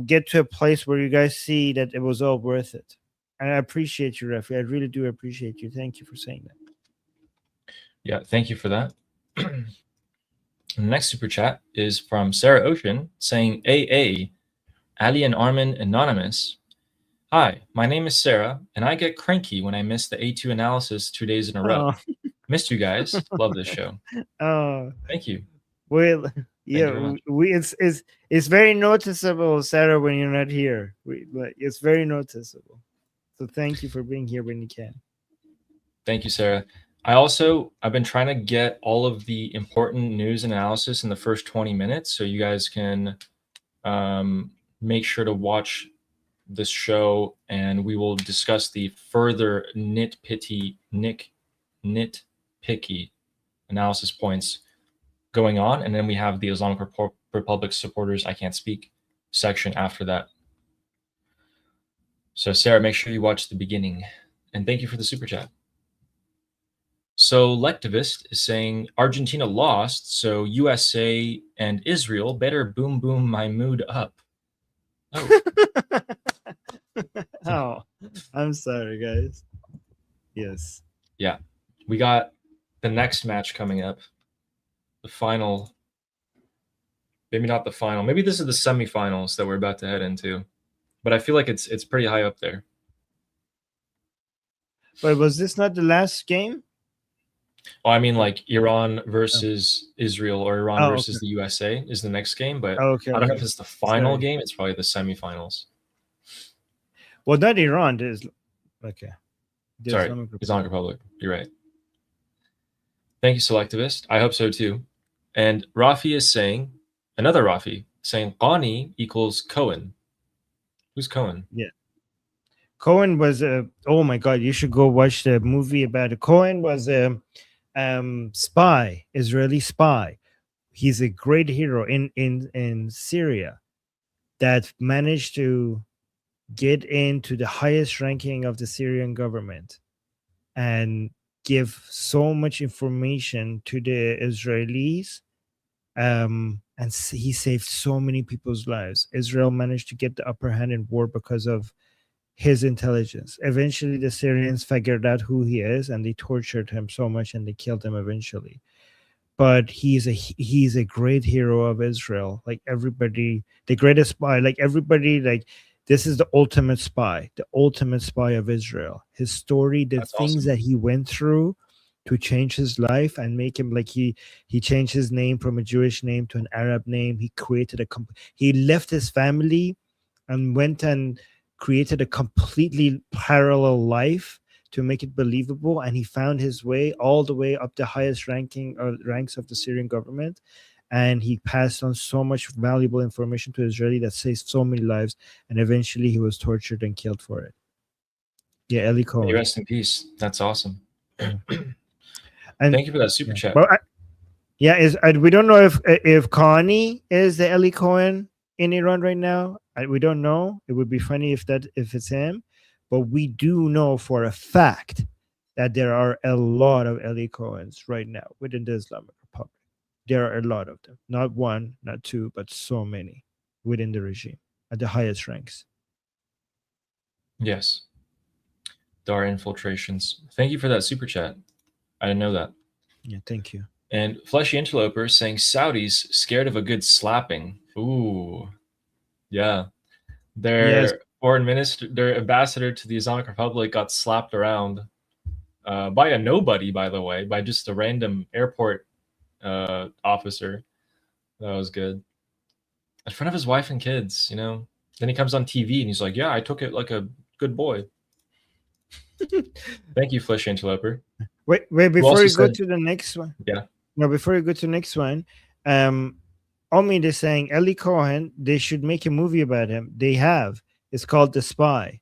S1: get to a place where you guys see that it was all worth it. And I appreciate you, Rafi. I really do appreciate you. Thank you for saying that.
S2: Yeah, thank you for that. The next super chat is from Sarah Ocean saying, AA, Ali and Armin Anonymous. Hi, my name is Sarah, and I get cranky when I miss the A2 analysis 2 days in a row. Missed you guys. Love this show.
S1: Oh,
S2: thank you.
S1: Well, yeah, it's very noticeable, Sarah, when you're not here. It's very noticeable. So thank you for being here when you can.
S2: Thank you, Sarah. I've been trying to get all of the important news and analysis in the first 20 minutes, so you guys can make sure to watch this show, and we will discuss the further nitpicky analysis points going on, and then we have the Islamic Republic supporters I can't speak section after that. So Sarah, make sure you watch the beginning, and thank you for the super chat. So Lectivist is saying Argentina lost, so USA and Israel better boom my mood up. Oh.
S1: Oh, I'm sorry, guys. Yes.
S2: Yeah, we got the next match coming up. The final. Maybe not the final. Maybe this is the semifinals that we're about to head into. But I feel like it's pretty high up there.
S1: But was this not the last game?
S2: Oh, I mean, like Iran versus Israel or Iran versus the USA is the next game. But I don't know if it's the final game. It's probably the semifinals.
S1: Well, not Iran. Okay.
S2: Sorry, Islamic Republic. You're right. Thank you, Selectivist. I hope so too. And Rafi is saying, another Rafi, saying Qani equals Cohen. Who's Cohen?
S1: Yeah. Cohen was oh my God, you should go watch the movie about it. Cohen was a spy, Israeli spy. He's a great hero in Syria that managed to get into the highest ranking of the Syrian government and give so much information to the Israelis. And he saved so many people's lives. Israel managed to get the upper hand in war because of his intelligence. Eventually, the Syrians figured out who he is, and they tortured him so much, and they killed him eventually. But he's a great hero of Israel. Like everybody, the greatest spy. Like everybody, like this is the ultimate spy of Israel. His story, the things that he went through to change his life and make him like he changed his name from a Jewish name to an Arab name. He created he left his family and went and created a completely parallel life to make it believable, and he found his way all the way up the highest ranks of the Syrian government, and he passed on so much valuable information to Israeli that saved so many lives, and eventually he was tortured and killed for it. Yeah, Eli Cohen.
S2: Rest in peace. That's awesome.
S1: And
S2: thank you for that super chat.
S1: Well, we don't know if Connie is the Eli Cohen in Iran right now. We don't know. It would be funny if it's him, but we do know for a fact that there are a lot of Eli Cohens right now within the Islamic Republic. There are a lot of them, not one, not two, but so many within the regime at the highest ranks.
S2: Yes. There are infiltrations. Thank you for that super chat. I didn't know that.
S1: Yeah, thank you.
S2: And Fleshy Interloper saying Saudis scared of a good slapping. Ooh. Yeah. Their foreign minister, their ambassador to the Islamic Republic got slapped around by a nobody, by the way, by just a random airport officer. That was good. In front of his wife and kids, you know. Then he comes on TV and he's like, yeah, I took it like a good boy. Thank you, Fleshy Interloper.
S1: Wait, before you go to the next one.
S2: Yeah.
S1: No, before you go to the next one, Omid is saying Eli Cohen, they should make a movie about him. They have. It's called The Spy.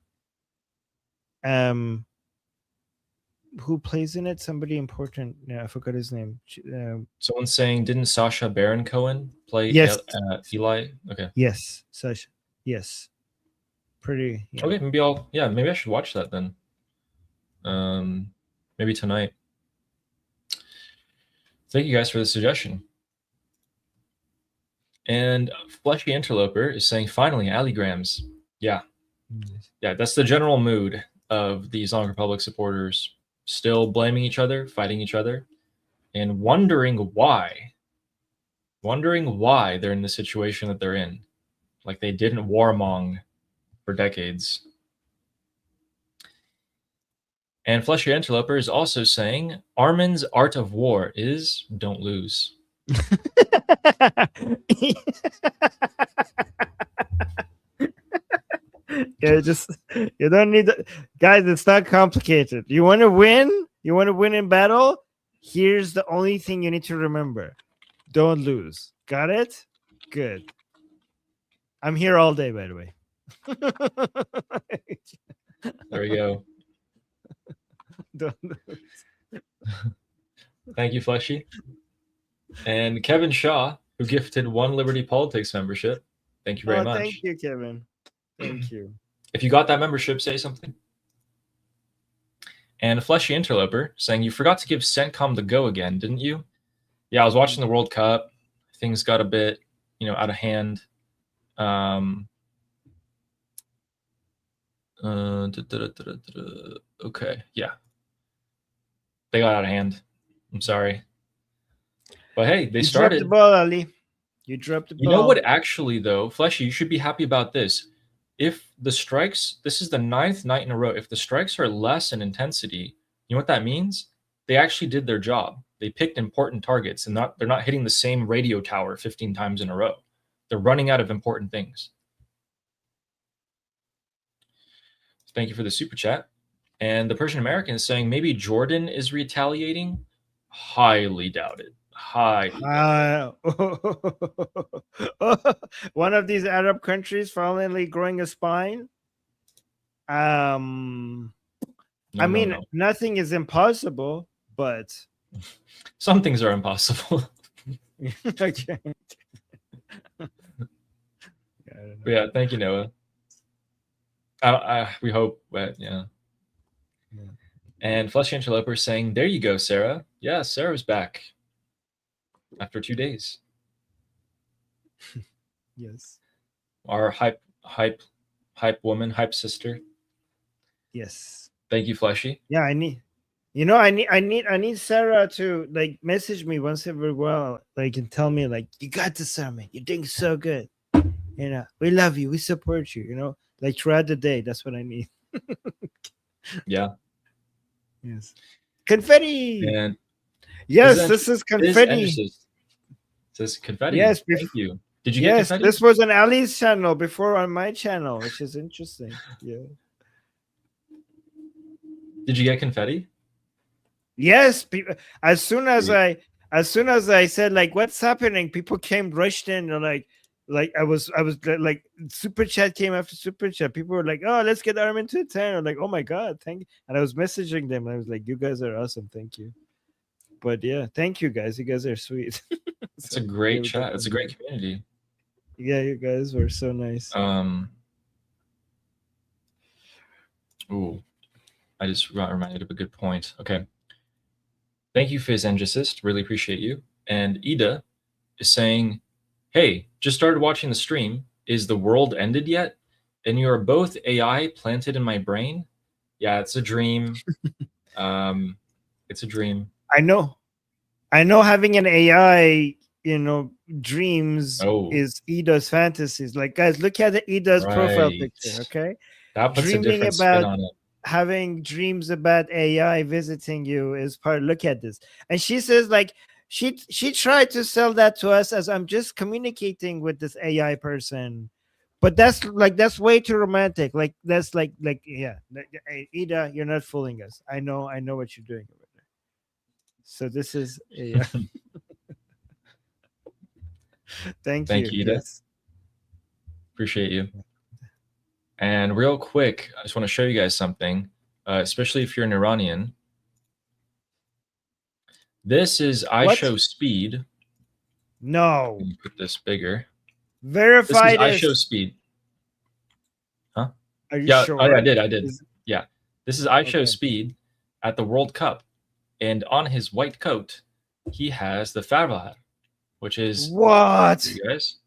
S1: Who plays in it? Somebody important. Yeah, I forgot his name.
S2: Someone's saying, didn't Sacha Baron Cohen play
S1: Yes.
S2: Eli? Okay.
S1: Yes, Sacha. Yes. Pretty. Yeah.
S2: Okay, maybe I should watch that then. Maybe tonight. Thank you guys for the suggestion. And Fleshy Interloper is saying, finally, Aligrams. Yeah. Yeah, that's the general mood of the Islamic Republic supporters. Still blaming each other, fighting each other, and wondering why they're in the situation that they're in. Like they didn't warmong for decades. And Fleshy Interloper is also saying, Armin's art of war is don't lose.
S1: Yeah, you don't need guys, it's not complicated. You want to win? You want to win in battle? Here's the only thing you need to remember. Don't lose. Got it? Good. I'm here all day, by the way.
S2: There we go.
S1: Don't lose.
S2: Thank you, Fleshy. And Kevin Shaw, who gifted 1 Liberty Politics membership. Thank you very much.
S1: Thank you, Kevin. Thank you.
S2: If you got that membership, say something. And Fleshy Interloper saying, you forgot to give CENTCOM the go again, didn't you? Yeah, I was watching the World Cup. Things got a bit, out of hand. Okay, yeah. They got out of hand. I'm sorry. But hey, they started.
S1: You dropped the ball, Ali. You dropped the ball.
S2: You know what, actually, though, Fleshy, you should be happy about this. If the strikes, this is the 9th night in a row, if the strikes are less in intensity, you know what that means? They actually did their job. They picked important targets, and they're not hitting the same radio tower 15 times in a row. They're running out of important things. Thank you for the super chat. And the Persian American is saying maybe Jordan is retaliating. Highly doubted.
S1: One of these Arab countries finally growing a spine. No. Nothing is impossible, but
S2: some things are impossible.
S1: Okay.
S2: Yeah, thank you, Noah. We hope that, yeah. And Fleshy Interloper saying, there you go, Sarah. Yeah, Sarah's back after 2 days.
S1: Yes.
S2: Our hype woman, hype sister.
S1: Yes.
S2: Thank you, Fleshy.
S1: Yeah, I need Sarah to message me once every while, and tell me you got this, Sarah, man. You're doing so good. We love you. We support you. Throughout the day. That's what I need.
S2: Yeah.
S1: Yes. Confetti.
S2: And
S1: yes, this is confetti.
S2: This is confetti.
S1: Yes,
S2: thank you. Did you get confetti?
S1: This was on Ali's channel before on my channel, which is interesting. Yeah.
S2: Did you get confetti?
S1: Yes. As soon as I said what's happening, people rushed in. I was super chat came after super chat. People were like, "Oh, let's get Armin to 10." I'm like, "Oh my god, thank you!" And I was messaging them. I was like, "You guys are awesome, thank you." But yeah, thank you guys. You guys are sweet.
S2: It's a great chat. It's a great community.
S1: Yeah, you guys were so nice.
S2: Ooh, I just got reminded of a good point. Okay. Thank you, Fizz Engicist. Really appreciate you. And Ida is saying, hey, just started watching the stream. Is the world ended yet? And you are both AI planted in my brain? Yeah, it's a dream. It's a dream.
S1: I know having an AI, dreams
S2: Oh.
S1: is Ida's fantasies. Like, guys, look at Ida's profile
S2: Right.
S1: picture, okay?
S2: That puts a
S1: Dreaming
S2: different spin
S1: about
S2: on it.
S1: having dreams about AI visiting you is part. Look at this. And she says, like, she tried to sell that to us as I'm just communicating with this AI person. But that's way too romantic. Like, that's yeah. Ida, you're not fooling us. I know what you're doing over there. So this is Thank you.
S2: Ida.
S1: Yes.
S2: Appreciate you. And real quick, I just want to show you guys something, especially if you're an Iranian. This is iShow speed.
S1: No.
S2: Let me put this bigger.
S1: Verify
S2: this. Is iShow speed. Huh?
S1: Are you sure?
S2: Oh, yeah, I did. Yeah. This is iShow speed at the World Cup. And on his white coat, he has the fatality, which is
S1: what?
S2: you guys.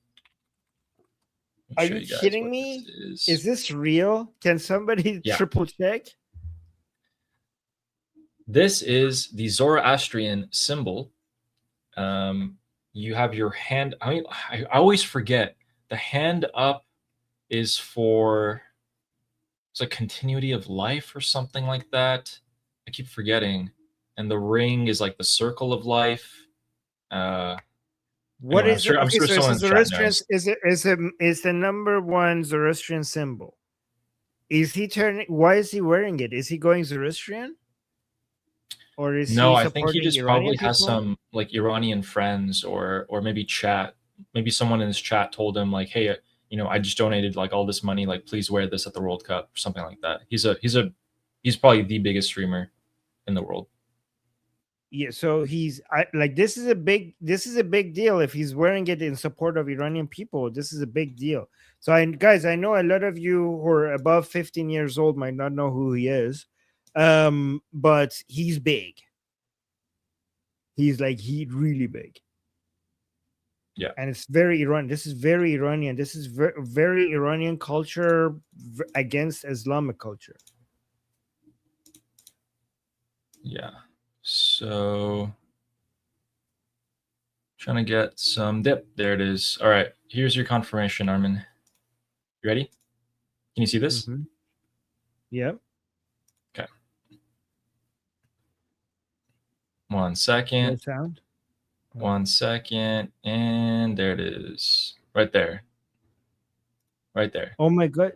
S1: Are you kidding me? Is this real? Can somebody triple check?
S2: This is the Zoroastrian symbol. You have your hand. I always forget the hand up is for it's a continuity of life or something like that. I keep forgetting. And the ring is like the circle of life.
S1: What
S2: anyway,
S1: is it?
S2: I'm sure someone in the chat knows.
S1: Is the number one Zoroastrian symbol? Is he turning? Why is he wearing it? Is he going Zoroastrian? Or is
S2: no,
S1: he
S2: I think he just
S1: Iranian
S2: probably has some like Iranian friends or maybe chat. Maybe someone in his chat told him like, hey, I just donated like all this money. Like, please wear this at the World Cup or something like that. He's probably the biggest streamer in the world.
S1: Yeah, so this is a big deal. If he's wearing it in support of Iranian people, this is a big deal. So guys, I know a lot of you who are above 15 years old might not know who he is, but he's big. He's really big.
S2: Yeah,
S1: and it's very Iranian. This is very Iranian. This is very Iranian culture against Islamic culture.
S2: Yeah. So trying to get some dip. There it is. All right. Here's your confirmation, Armin. You ready? Can you see this?
S1: Mm-hmm. Yeah.
S2: Okay. 1 second.
S1: No sound.
S2: 1 second. And there it is. Right there. Right there.
S1: Oh my God.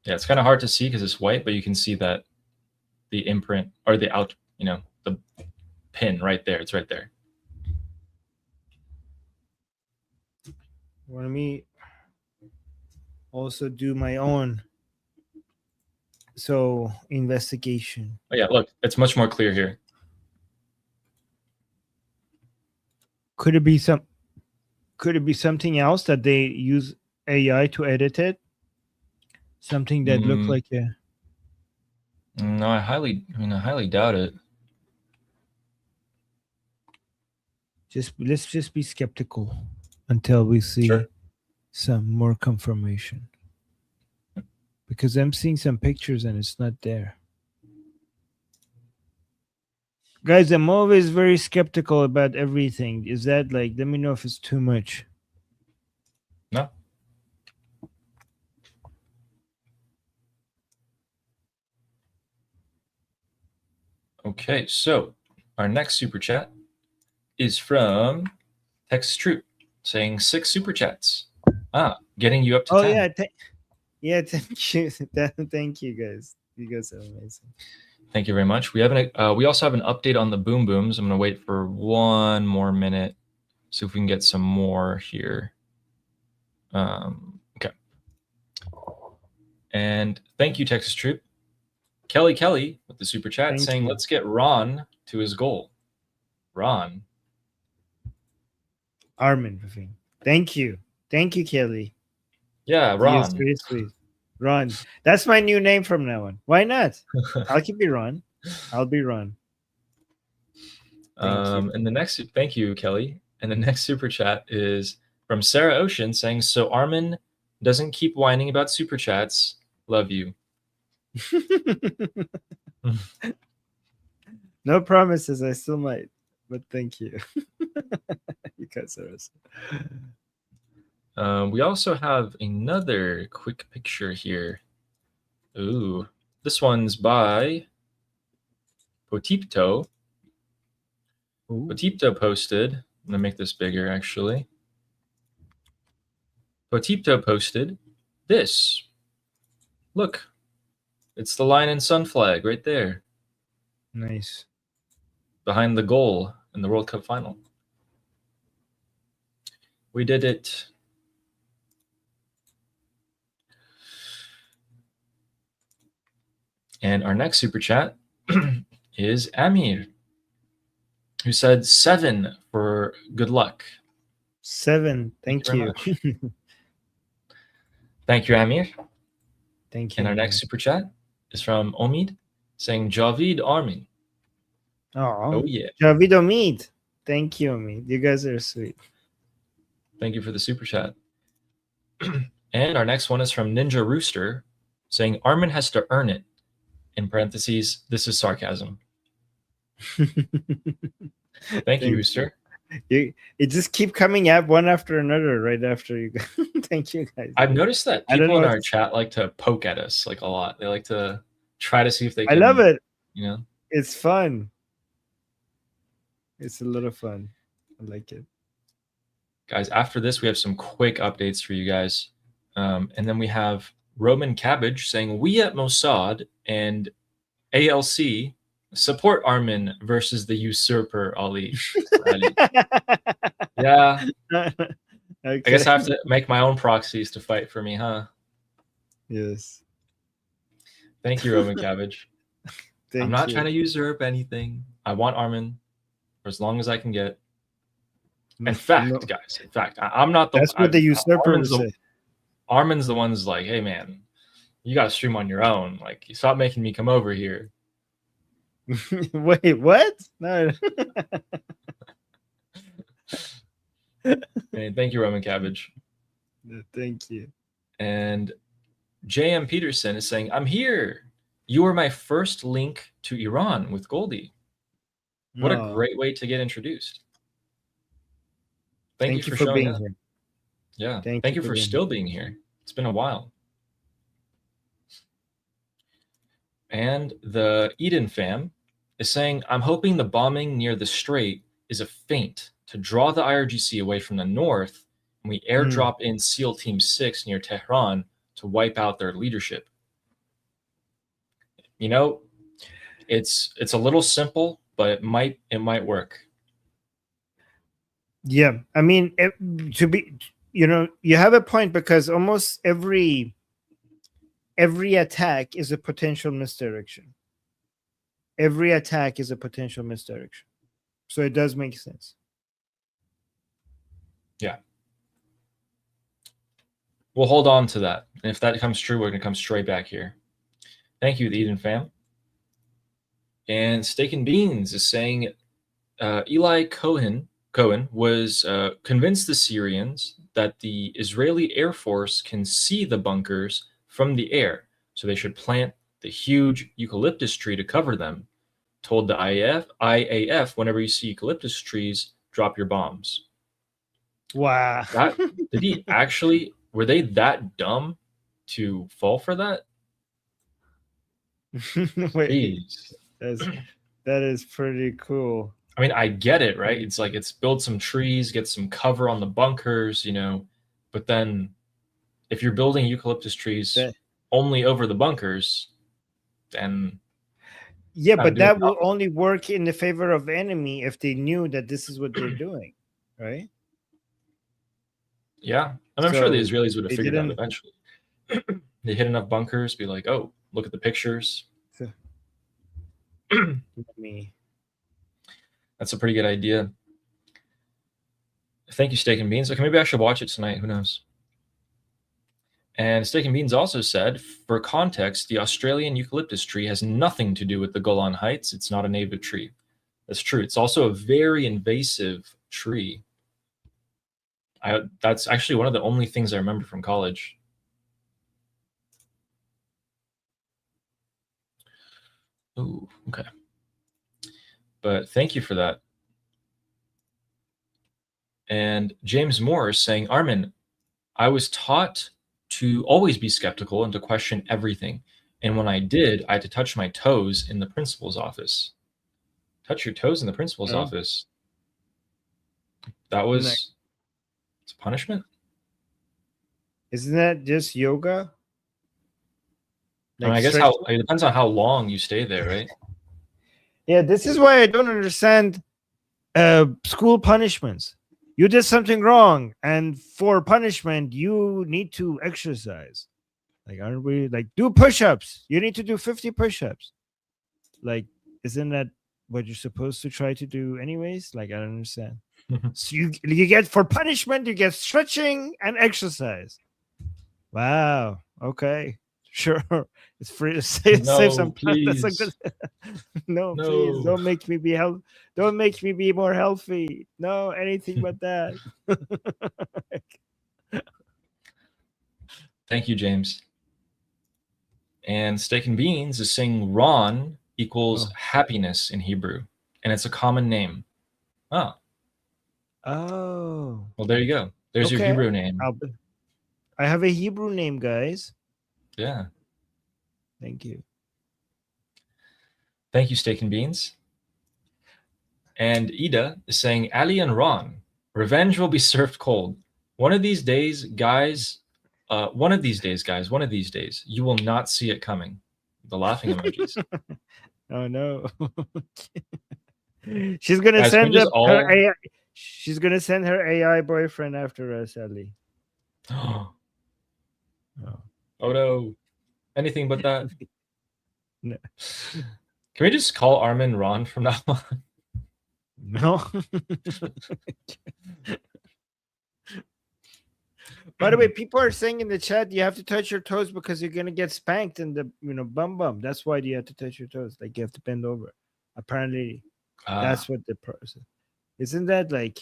S2: Yeah, it's kind of hard to see because it's white, but you can see that the imprint or the the pin right there. It's right there.
S1: Let me also do my own investigation.
S2: Oh yeah, look, it's much more clear here.
S1: Could it be something else that they use AI to edit it? Something that looked like a...
S2: No, I highly doubt it.
S1: Let's just be skeptical until we see some more confirmation. Because I'm seeing some pictures and it's not there. Guys, I'm always very skeptical about everything. Is that let me know if it's too much.
S2: No. Okay, so our next super chat is from Texas Troop saying 6 super chats. Getting you up to 10.
S1: Yeah, thank you. Thank you, guys. You guys are amazing.
S2: Thank you very much. We also have an update on the boom booms. I'm going to wait for 1 more minute, see if we can get some more here. Okay. And thank you, Texas Troop. Kelly with the super chat saying, let's get Ron to his goal. Ron,
S1: Armin, Ravine. Thank you, Kelly.
S2: Yeah,
S1: Yes,
S2: Ron.
S1: very sweet. Ron. That's my new name from now on. Why not? I'll keep it Ron. I'll be Ron. Thank you.
S2: And the next, thank you, Kelly. And the next super chat is from Sarah Ocean saying, "So Armin doesn't keep whining about super chats. Love you."
S1: No promises. I still might, but thank you. You guys are awesome.
S2: We also have another quick picture here. Ooh, this one's by Potipto. Potipto posted. I'm gonna make this bigger, actually. Potipto posted this. Look, it's the Lion and Sun flag right there,
S1: Nice.
S2: behind the goal in the World Cup final. We did it. And our next super chat is Amir, who said 7 for good luck.
S1: 7. Thank
S2: very
S1: you.
S2: much. Thank you, Amir.
S1: Thank you.
S2: And our next super chat is from Omid saying Javid Armin. Oh, yeah.
S1: Javid Omid. Thank you, Omid. You guys are sweet.
S2: Thank you for the super chat. And our next one is from Ninja Rooster saying Armin has to earn it. In parentheses, this is sarcasm. Thank you, Rooster.
S1: It just keep coming up one after another right after you go. Thank you, guys.
S2: I've noticed that people in our chat like to poke at us like a lot. They like to try to see if they can.
S1: I love it.
S2: You know,
S1: it's fun. It's a lot of fun. I like it.
S2: Guys, after this, we have some quick updates for you guys. And then we have Roman Cabbage saying, we at Mossad and ALC support Armin versus the usurper Ali. Yeah. Okay. I guess I have to make my own proxies to fight for me, huh?
S1: Yes.
S2: Thank you, Roman Cabbage. I'm not trying to usurp anything. I want Armin for as long as I can get. In fact, guys, I'm not the.
S1: That's what the usurper would say.
S2: Armin's the one's like, hey man, you got to stream on your own. Like, you stop making me come over here.
S1: Wait, what? No.
S2: And thank you, Roman Cabbage.
S1: Thank you.
S2: And J.M. Peterson is saying, I'm here. You were my first link to Iran with Goldie. What a great way to get introduced. Thank you for being here. Yeah. Thank you for still being here. It's been a while. And the Eden fam is saying, I'm hoping the bombing near the Strait is a feint to draw the IRGC away from the north, and we airdrop in SEAL Team 6 near Tehran to wipe out their leadership. You know, it's a little simple, but it might work.
S1: Yeah, I mean, you have a point, because almost every attack is a potential misdirection. Every attack is a potential misdirection. So it does make sense.
S2: Yeah. We'll hold on to that. And if that comes true, we're going to come straight back here. Thank you, the Eden fam. And Steak and Beans is saying Eli Cohen was convinced the Syrians that the Israeli Air Force can see the bunkers from the air, so they should plant the huge eucalyptus tree to cover them. Told the IAF, whenever you see eucalyptus trees, drop your bombs.
S1: Wow.
S2: Did he actually? Were they that dumb to fall for that?
S1: Wait, that is pretty cool.
S2: I mean, I get it, right? It's like, it's build some trees, get some cover on the bunkers, but then if you're building eucalyptus trees only over the bunkers, then
S1: yeah, but that will only work in the favor of the enemy if they knew that this is what they're doing, right?
S2: Yeah, and I'm sure the Israelis would have figured out eventually. They hit enough bunkers, be like, oh, look at the pictures. That's a pretty good idea. Thank you, Steak and Beans. Okay, maybe I should watch it tonight. Who knows? And Steak and Beans also said, for context, the Australian eucalyptus tree has nothing to do with the Golan Heights. It's not a native tree. That's true. It's also a very invasive tree. That's actually one of the only things I remember from college. Ooh, okay. But thank you for that. And James Moore is saying, Armin, I was taught to always be skeptical and to question everything. And when I did, I had to touch my toes in the principal's office. Touch your toes in the principal's office. That was it's punishment?
S1: Isn't that just yoga?
S2: I mean, I guess it depends on how long you stay there, right?
S1: Yeah, this is why I don't understand school punishments. You did something wrong, and for punishment, you need to exercise. Like, aren't we like do push-ups? You need to do 50 push-ups. Like, isn't that what you're supposed to try to do anyways? Like, I don't understand. So you get for punishment, you get stretching and exercise. Wow. Okay. Sure. It's free to save some time. That's a good no, please don't make me be don't make me be more healthy. No, anything but that.
S2: Thank you, James. And Steak and Beans is saying Ron equals happiness in Hebrew, and it's a common name. Oh.
S1: Oh.
S2: Well, there you go. There's your Hebrew name.
S1: I have a Hebrew name, guys.
S2: Yeah.
S1: Thank you.
S2: Thank you, Steak and Beans. And Ida is saying, Ali and Ron, revenge will be served cold. One of these days, guys, one of these days, you will not see it coming. The laughing emojis.
S1: Oh, no. She's going to send her AI. She's going to send her AI boyfriend after us, Ali.
S2: Oh, no. Anything but that.
S1: No.
S2: Can we just call Armin Ron from now on?
S1: No. By the way, people are saying in the chat you have to touch your toes because you're gonna get spanked in the bum. That's why you have to touch your toes. Like you have to bend over. Apparently, that's what the person. Isn't that like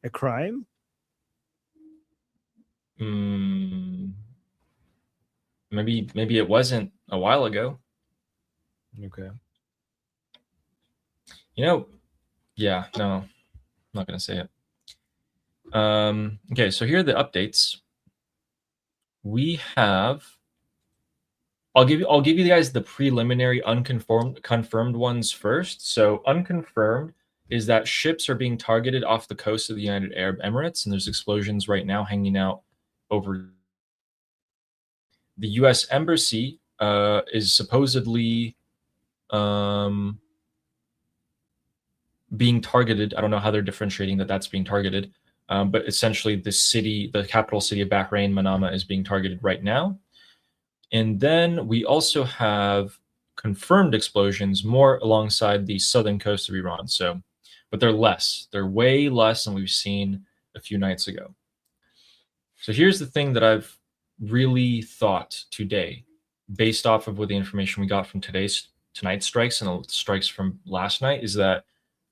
S1: a crime?
S2: Maybe it wasn't a while ago.
S1: Okay.
S2: Yeah, no, I'm not gonna say it. Okay, so here are the updates. We have. I'll give you guys the preliminary confirmed ones first. So unconfirmed is that ships are being targeted off the coast of the United Arab Emirates, and there's explosions right now hanging out over. The U.S. Embassy is supposedly being targeted. I don't know how they're differentiating that's being targeted, but essentially the capital city of Bahrain, Manama, is being targeted right now. And then we also have confirmed explosions more alongside the southern coast of Iran. But they're less. They're way less than we've seen a few nights ago. So here's the thing that I've really thought today, based off of what the information we got from tonight's strikes and the strikes from last night, is that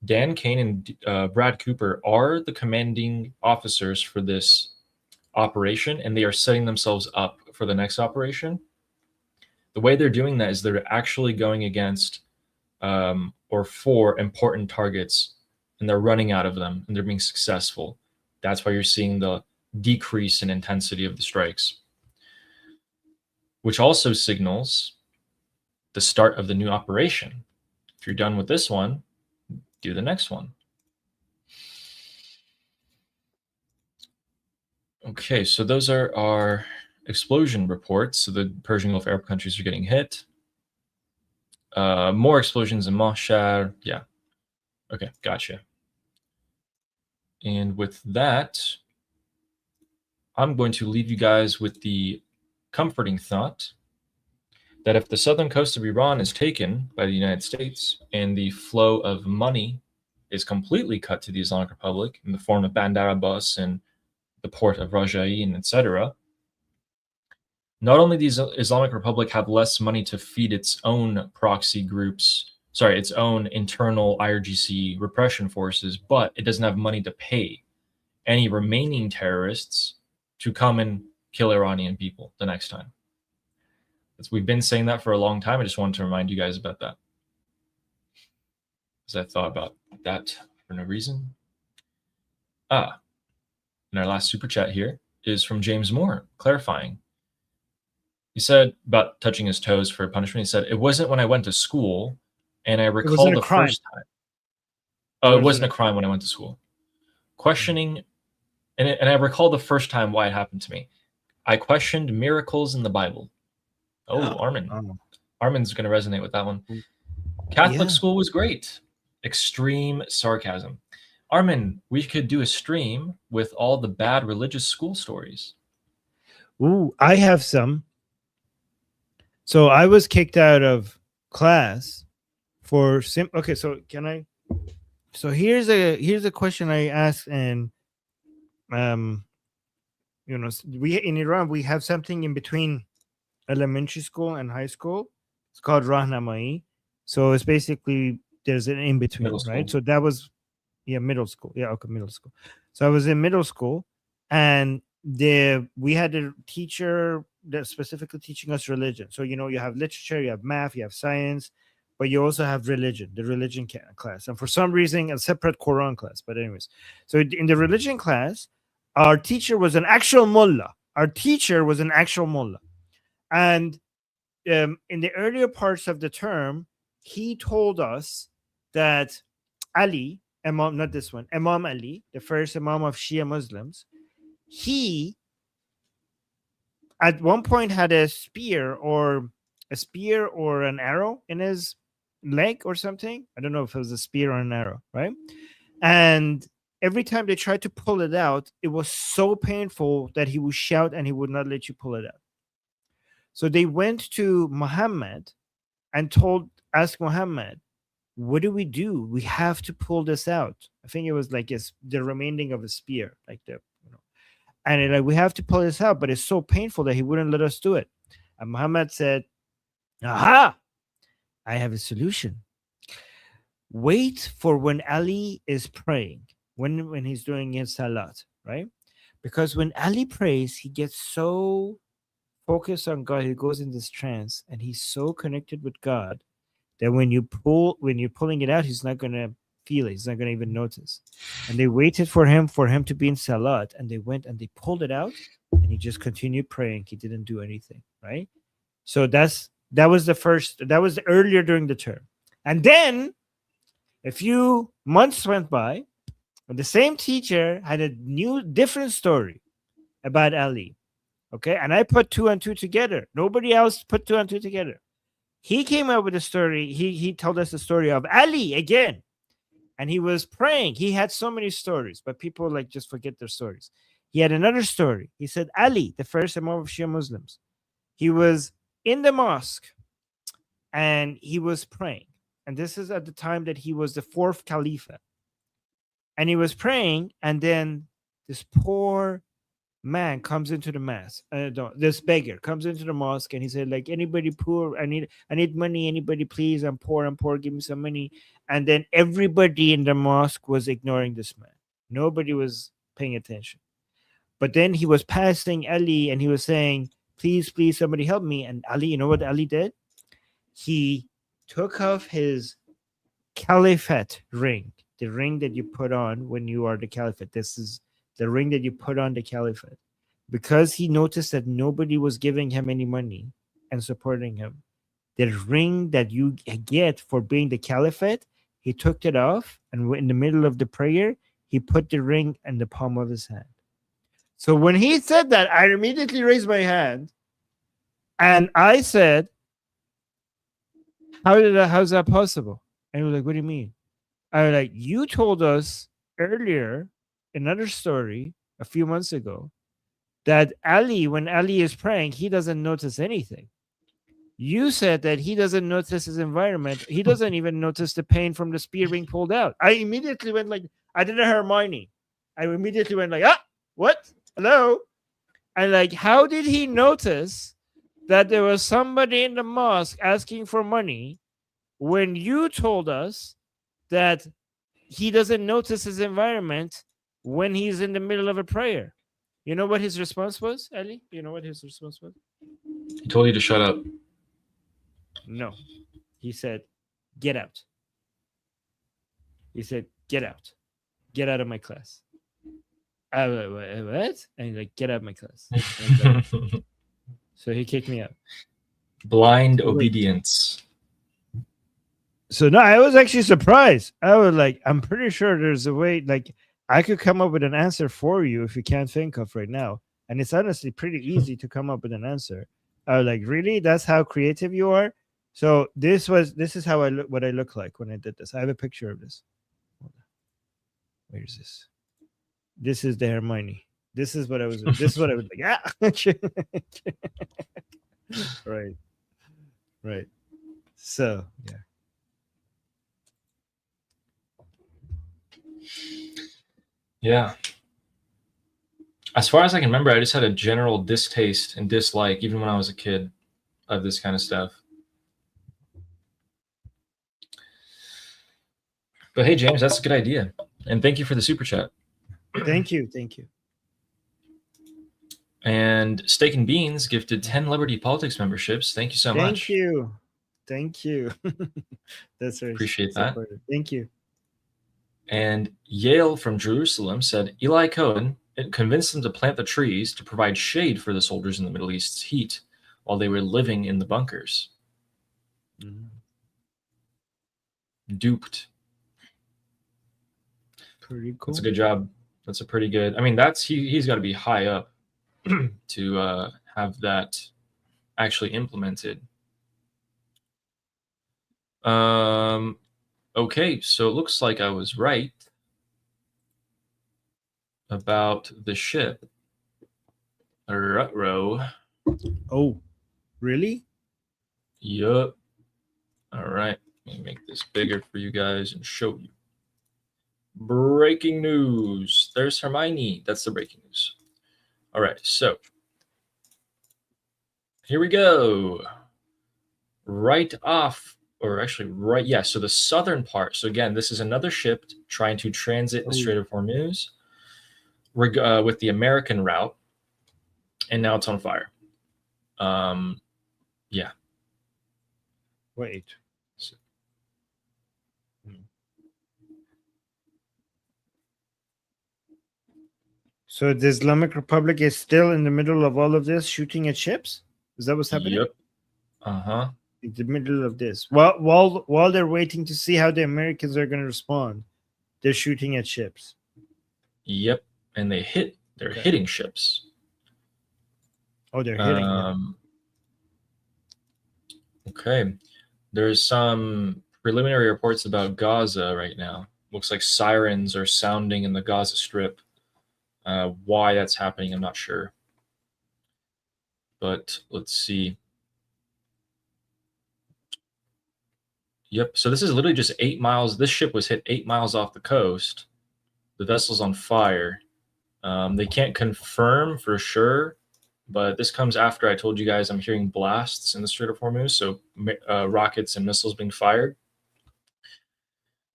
S2: Dan Kane and Brad Cooper are the commanding officers for this operation, and they are setting themselves up for the next operation. The way they're doing that is they're actually going against or for important targets, and they're running out of them, and they're being successful. That's why you're seeing the decrease in intensity of the strikes, which also signals the start of the new operation. If you're done with this one, do the next one. Okay, so those are our explosion reports. So the Persian Gulf Arab countries are getting hit. More explosions in Mashhad. Yeah. Okay, gotcha. And with that, I'm going to leave you guys with the comforting thought that if the southern coast of Iran is taken by the United States and the flow of money is completely cut to the Islamic Republic in the form of Bandar Abbas and the port of Rajain, etc., not only does the Islamic Republic have less money to feed its own proxy groups, its own internal IRGC repression forces, but it doesn't have money to pay any remaining terrorists to come and kill Iranian people the next time. We've been saying that for a long time. I just wanted to remind you guys about that, because I thought about that for no reason. And our last super chat here is from James Moore, clarifying. He said, about touching his toes for punishment, he said, it wasn't when I went to school, and I recall the first time. Oh, it wasn't a crime when I went to school. Questioning, and I recall the first time why it happened to me. I questioned miracles in the Bible. Oh, Armin. Armin's going to resonate with that one. Catholic school was great. Extreme sarcasm. Armin, we could do a stream with all the bad religious school stories.
S1: Ooh, I have some. So I was kicked out of class for okay, so can I? So here's a question I asked, and we in Iran we have something in between elementary school and high school. It's called Rahnamai. So it's basically there's an in between, right? So that was middle school. Yeah, okay, middle school. So I was in middle school, and we had a teacher that specifically teaching us religion. So you have literature, you have math, you have science, but you also have religion, the religion class, and for some reason a separate Quran class. But anyways, so in the religion class, our teacher was an actual mullah. And in the earlier parts of the term, he told us that Ali, Imam, not this one, Imam Ali, the first Imam of Shia Muslims, he at one point had a spear or an arrow in his leg or something. I don't know if it was a spear or an arrow, right? And every time they tried to pull it out, it was so painful that he would shout and he would not let you pull it out. So they went to Muhammad and asked Muhammad, what do? We have to pull this out. I think it was like the remaining of a spear, like and we have to pull this out, but it's so painful that he wouldn't let us do it. And Muhammad said, aha, I have a solution. Wait for when Ali is praying, when he's doing his salat, right? Because when Ali prays, he gets so focused on God, he goes in this trance, and he's so connected with God that when you're pulling it out, he's not going to feel it. He's not going to even notice. And they waited for him to be in salat, and they went and they pulled it out, and he just continued praying. He didn't do anything, right? So that was earlier during the term. And then a few months went by, and the same teacher had a different story about Ali. Okay, and I put 2 and 2 together. Nobody else put 2 and 2 together. He came up with a story. He told us the story of Ali again. And he was praying. He had so many stories, but people just forget their stories. He had another story. He said Ali, the first Imam of Shia Muslims, he was in the mosque and he was praying. And this is at the time that he was the 4th Caliph. And he was praying, and then this poor man comes into the mosque. This beggar comes into the mosque, and he said, anybody poor? I need money. Anybody, please? I'm poor. Give me some money. And then everybody in the mosque was ignoring this man. Nobody was paying attention. But then he was passing Ali, and he was saying, please, somebody help me. And Ali, you know what Ali did? He took off his caliphate ring, the ring that you put on when you are the caliphate. This is the ring that you put on the caliphate, because he noticed that nobody was giving him any money and supporting him. The ring that you get for being the caliphate, he took it off, and in the middle of the prayer, he put the ring in the palm of his hand. So when he said that, I immediately raised my hand, and I said, how's that possible? And he was like, what do you mean? I was like, you told us earlier, another story a few months ago, that Ali, when Ali is praying, he doesn't notice anything. You said that he doesn't notice his environment. He doesn't even notice the pain from the spear being pulled out. I immediately went like, I didn't Hermione. I immediately went like, what? Hello? And like, how did he notice that there was somebody in the mosque asking for money when you told us that he doesn't notice his environment when he's in the middle of a prayer? You know what his response was, Ali? You know what his response was?
S2: He told you to shut up.
S1: No. He said, get out. He said, get out. Get out of my class. I was like, what? And he's like, get out of my class. Like, so he kicked me out.
S2: Blind obedience.
S1: So no, I was actually surprised. I was like, I'm pretty sure there's a way, like, I could come up with an answer for you if you can't think of right now. And it's honestly pretty easy to come up with an answer. I was like, really? That's how creative you are? So this is how I look, what I look like when I did this. I have a picture of this. Where is this? This is the Hermione. This is what I was. This is what I was like. Right. So yeah.
S2: Yeah. As far as I can remember, I just had a general distaste and dislike, even when I was a kid, of this kind of stuff. But hey, James, that's a good idea. And thank you for the super chat.
S1: Thank you.
S2: And Steak and Beans gifted 10 Liberty Politics memberships. Thank you so much.
S1: Thank you. That's very
S2: Appreciate that.
S1: Thank you.
S2: And Yale from Jerusalem said Eli Cohen convinced them to plant the trees to provide shade for the soldiers in the Middle East's heat while they were living in the bunkers.
S1: Mm-hmm.
S2: Duped.
S1: Pretty cool.
S2: That's a good job. That's a pretty good. I mean, he's got to be high up to have that actually implemented. Okay, so it looks like I was right about the ship. Ruh-roh.
S1: Oh, really?
S2: Yup. All right. Let me make this bigger for you guys and show you. Breaking news. There's Hermione. That's the breaking news. All right. So here we go. Right off, or actually right. Yeah. So the southern part. So again, this is another ship trying to transit the Strait of Hormuz with the American route. And now it's on fire. Yeah.
S1: Wait. So the Islamic Republic is still in the middle of all of this, shooting at ships? Is that what's happening?
S2: Yep. Uh-huh.
S1: In the middle of this. While they're waiting to see how the Americans are going to respond, they're shooting at ships.
S2: Yep. And they're hitting ships.
S1: Oh, they're hitting them.
S2: Okay. There's some preliminary reports about Gaza right now. Looks like sirens are sounding in the Gaza Strip. Why that's happening, I'm not sure. But let's see. Yep. So this is literally just 8 miles. This ship was hit 8 miles off the coast. The vessel's on fire. They can't confirm for sure, but this comes after I told you guys I'm hearing blasts in the Strait of Hormuz. So rockets and missiles being fired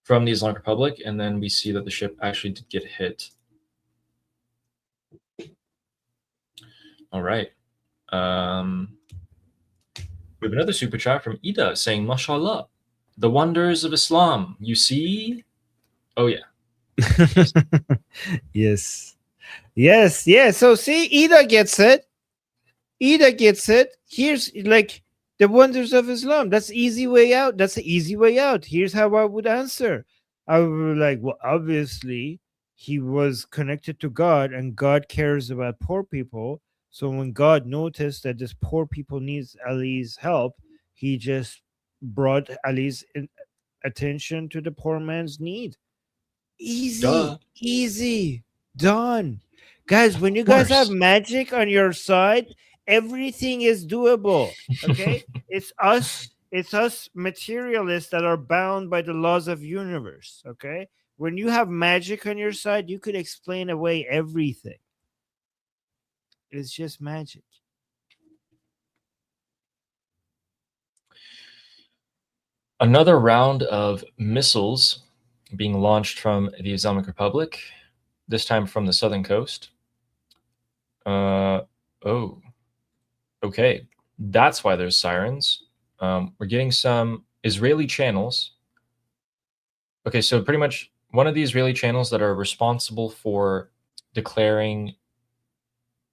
S2: from the Islamic Republic. And then we see that the ship actually did get hit. All right. We have another super chat from Ida saying, "Mashallah, the wonders of Islam. You see?" Oh yeah.
S1: Yes. So see, Ida gets it. Here's like the wonders of Islam. That's easy way out. That's the easy way out. Here's how I would answer. I would be like, well, obviously he was connected to God, and God cares about poor people. So when God noticed that this poor people needs Ali's help, he just brought Ali's attention to the poor man's need. Easy, done. Guys, when you guys have magic on your side Everything is doable. Okay, it's us materialists that are bound by the laws of universe. Okay, when you have magic on your side, you could explain away everything. It's just magic.
S2: Another round of missiles being launched from the Islamic Republic, this time from the southern coast. Oh, okay. That's why there's sirens. We're getting some Israeli channels. Okay, so pretty much one of the Israeli channels that are responsible for declaring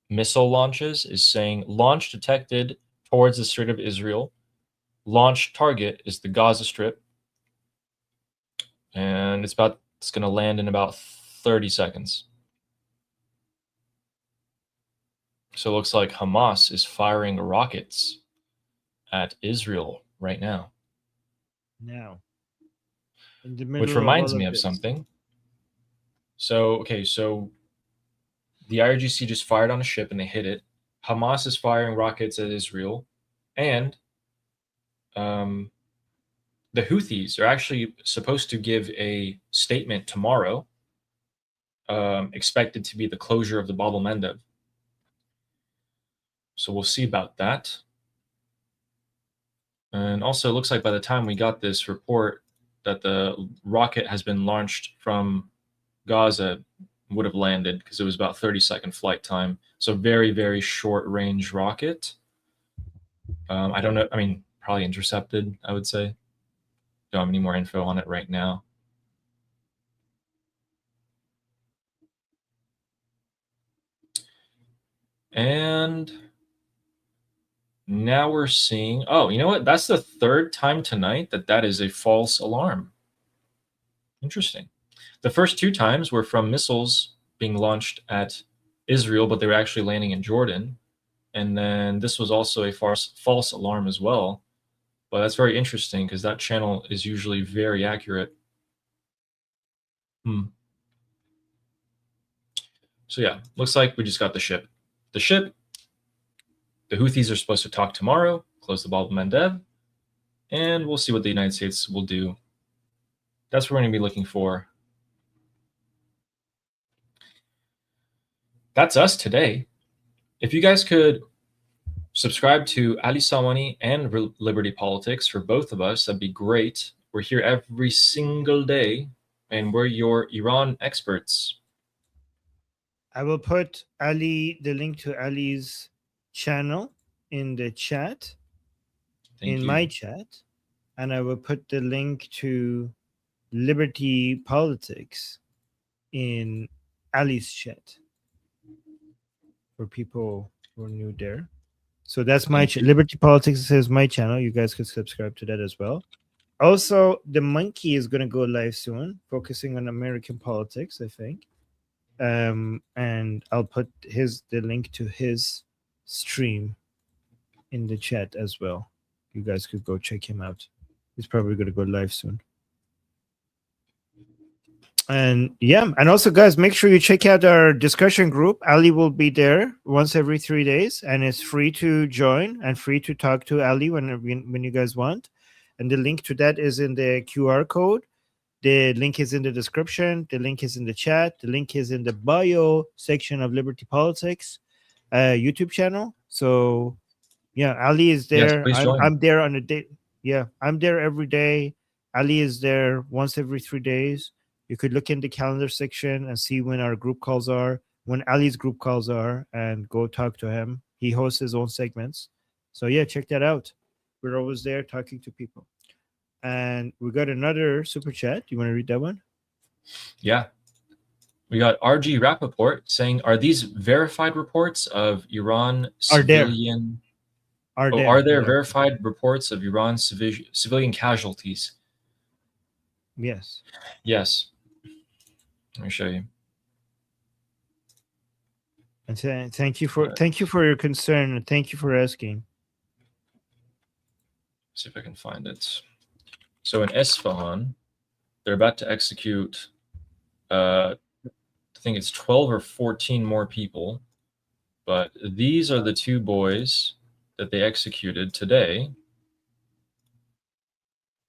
S2: missile launches is saying launch detected towards the Strait of Israel. Launch target is the Gaza Strip. And it's going to land in about 30 seconds. So it looks like Hamas is firing rockets at Israel right now.
S1: Now, in the middle
S2: Which
S1: of
S2: reminds
S1: all
S2: me of
S1: this.
S2: something. So, okay, so the IRGC just fired on a ship and they hit it. Hamas is firing rockets at Israel. And the Houthis are actually supposed to give a statement tomorrow, expected to be the closure of the Bab el-Mandeb. So we'll see about that. And also, it looks like by the time we got this report that the rocket has been launched from Gaza would have landed because it was about 30-second flight time. So very, very short range rocket. I don't know. I mean, probably intercepted, I would say. Don't have any more info on it right now. And now we're seeing, oh, you know what? That's the third time tonight that is a false alarm. Interesting. The first two times were from missiles being launched at Israel, but they were actually landing in Jordan. And then this was also a false alarm as well. But that's very interesting because that channel is usually very accurate. So yeah, looks like we just got the ship. The Houthis are supposed to talk tomorrow, close the Bab el-Mandeb, and we'll see what the United States will do. That's what we're going to be looking for. That's us today. If you guys could subscribe to Ali Salmani and Liberty Politics for both of us, that'd be great. We're here every single day, and we're your Iran experts.
S1: I will put the link to Ali's channel in the chat, my chat, and I will put the link to Liberty Politics in Ali's chat for people who are new there. So that's my Liberty Politics is my channel. You guys could subscribe to that as well. Also, the Monkey is going to go live soon, focusing on American politics, I think. And I'll put the link to his stream in the chat as well. You guys could go check him out. He's probably going to go live soon. And yeah, and also guys, make sure you check out our discussion group. Ali will be there once every 3 days, and it's free to join and free to talk to Ali when you guys want. And the link to that is in the QR code. The link is in the description. The link is in the chat. The link is in the bio section of Liberty Politics YouTube channel. So yeah, Ali is there.
S2: Yes,
S1: I'm there on a day. Yeah, I'm there every day. Ali is there once every 3 days. You could look in the calendar section and see when our group calls are, when Ali's group calls are, and go talk to him. He hosts his own segments. So yeah, check that out. We're always there talking to people. And we got another super chat. You want to read that one?
S2: Yeah. We got RG Rappaport saying, are these verified reports of Iran civilian... Are there verified reports of Iran civilian casualties?
S1: Yes.
S2: Yes. Let me show you.
S1: And thank you for your concern, and thank you for asking.
S2: See if I can find it. So in Isfahan, they're about to execute, I think it's 12 or 14 more people. But these are the two boys that they executed today.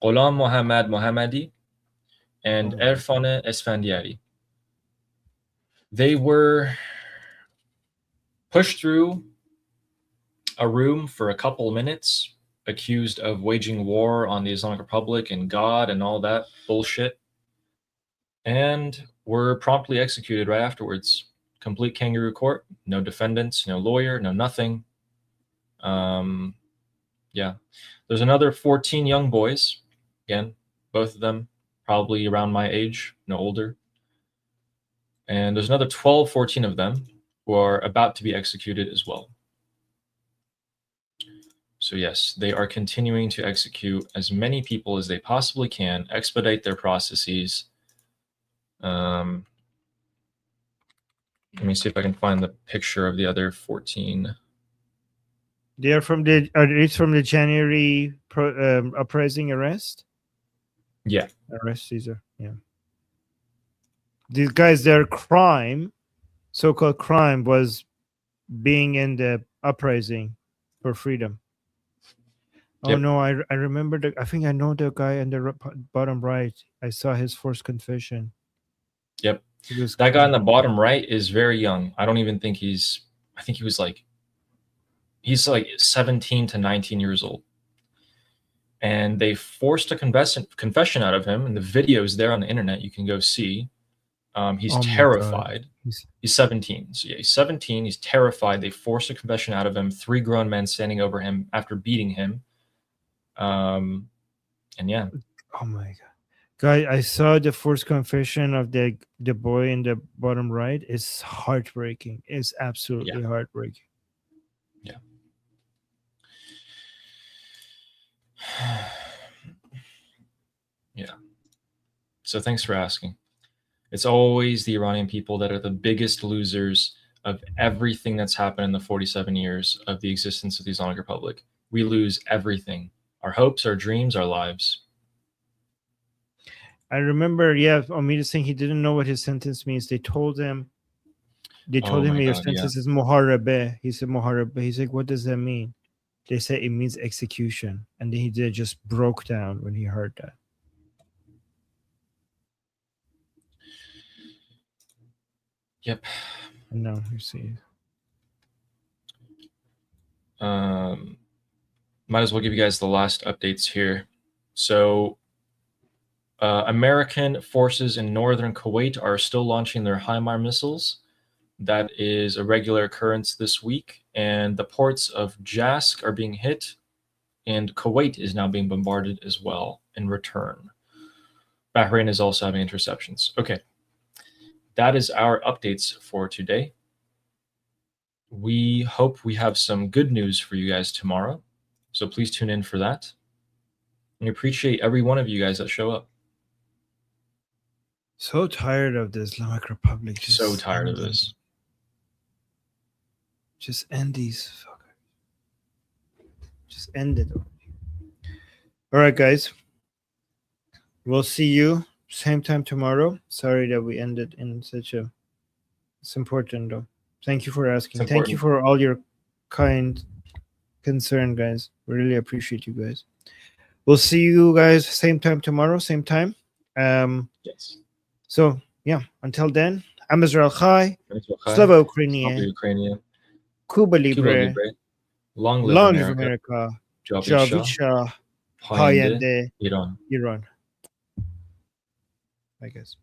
S2: Ghulam Mohammad Mohammadi and Erfane Esfandiari. They were pushed through a room for a couple minutes, accused of waging war on the Islamic Republic and God and all that bullshit, and were promptly executed right afterwards. Complete kangaroo court, no defendants, no lawyer, no nothing. Yeah. There's another 14 young boys, again, both of them probably around my age, no older. And there's another 12, 14 of them who are about to be executed as well. So yes, they are continuing to execute as many people as they possibly can, expedite their processes. Let me see if I can find the picture of the other 14.
S1: They are from the January uprising arrest.
S2: Yeah.
S1: Arrest Caesar. Yeah. These guys, their crime, so-called crime, was being in the uprising for freedom. Oh
S2: Yep.
S1: no, I remember I think I know the guy in the bottom right. I saw his first confession.
S2: Yep. That guy on the bottom right is very young. I don't even think I think he's like 17 to 19 years old. And they forced a confession out of him, and the video is there on the internet. You can go see. He's terrified. He's 17. So yeah, he's 17. He's terrified. They forced a confession out of him. 3 grown men standing over him after beating him. And yeah.
S1: Oh my god. Guy, I saw the first confession of the boy in the bottom right. It's heartbreaking. It's absolutely heartbreaking.
S2: Yeah. Yeah. So thanks for asking. It's always the Iranian people that are the biggest losers of everything that's happened in the 47 years of the existence of the Islamic Republic. We lose everything. Our hopes, our dreams, our lives.
S1: I remember, Omid saying he didn't know what his sentence means. They told him your sentence is Muharebe. He said Muharebe. He's like, what does that mean? They said it means execution. And then he just broke down when he heard that.
S2: Yep.
S1: No, you see.
S2: Might as well give you guys the last updates here. So American forces in northern Kuwait are still launching their HIMARS missiles. That is a regular occurrence this week. And the ports of Jask are being hit. And Kuwait is now being bombarded as well in return. Bahrain is also having interceptions. Okay. That is our updates for today. We hope we have some good news for you guys tomorrow. So please tune in for that. And we appreciate every one of you guys that show up.
S1: So tired of the Islamic Republic.
S2: So tired of this.
S1: Just end these fuckers. Just end it. All right, guys. We'll see you same time tomorrow. Sorry that we ended in such a... It's important, though. Thank you for asking. Thank you for all your kind concern, guys. We really appreciate you guys. We'll see you guys same time tomorrow, same time.
S2: Yes.
S1: So, yeah, until then, I'm Israel Chai. Slava Ukrainian. Cuba Libre.
S2: Long live
S1: America.
S2: Javid Shah.
S1: Payende
S2: Iran.
S1: I guess.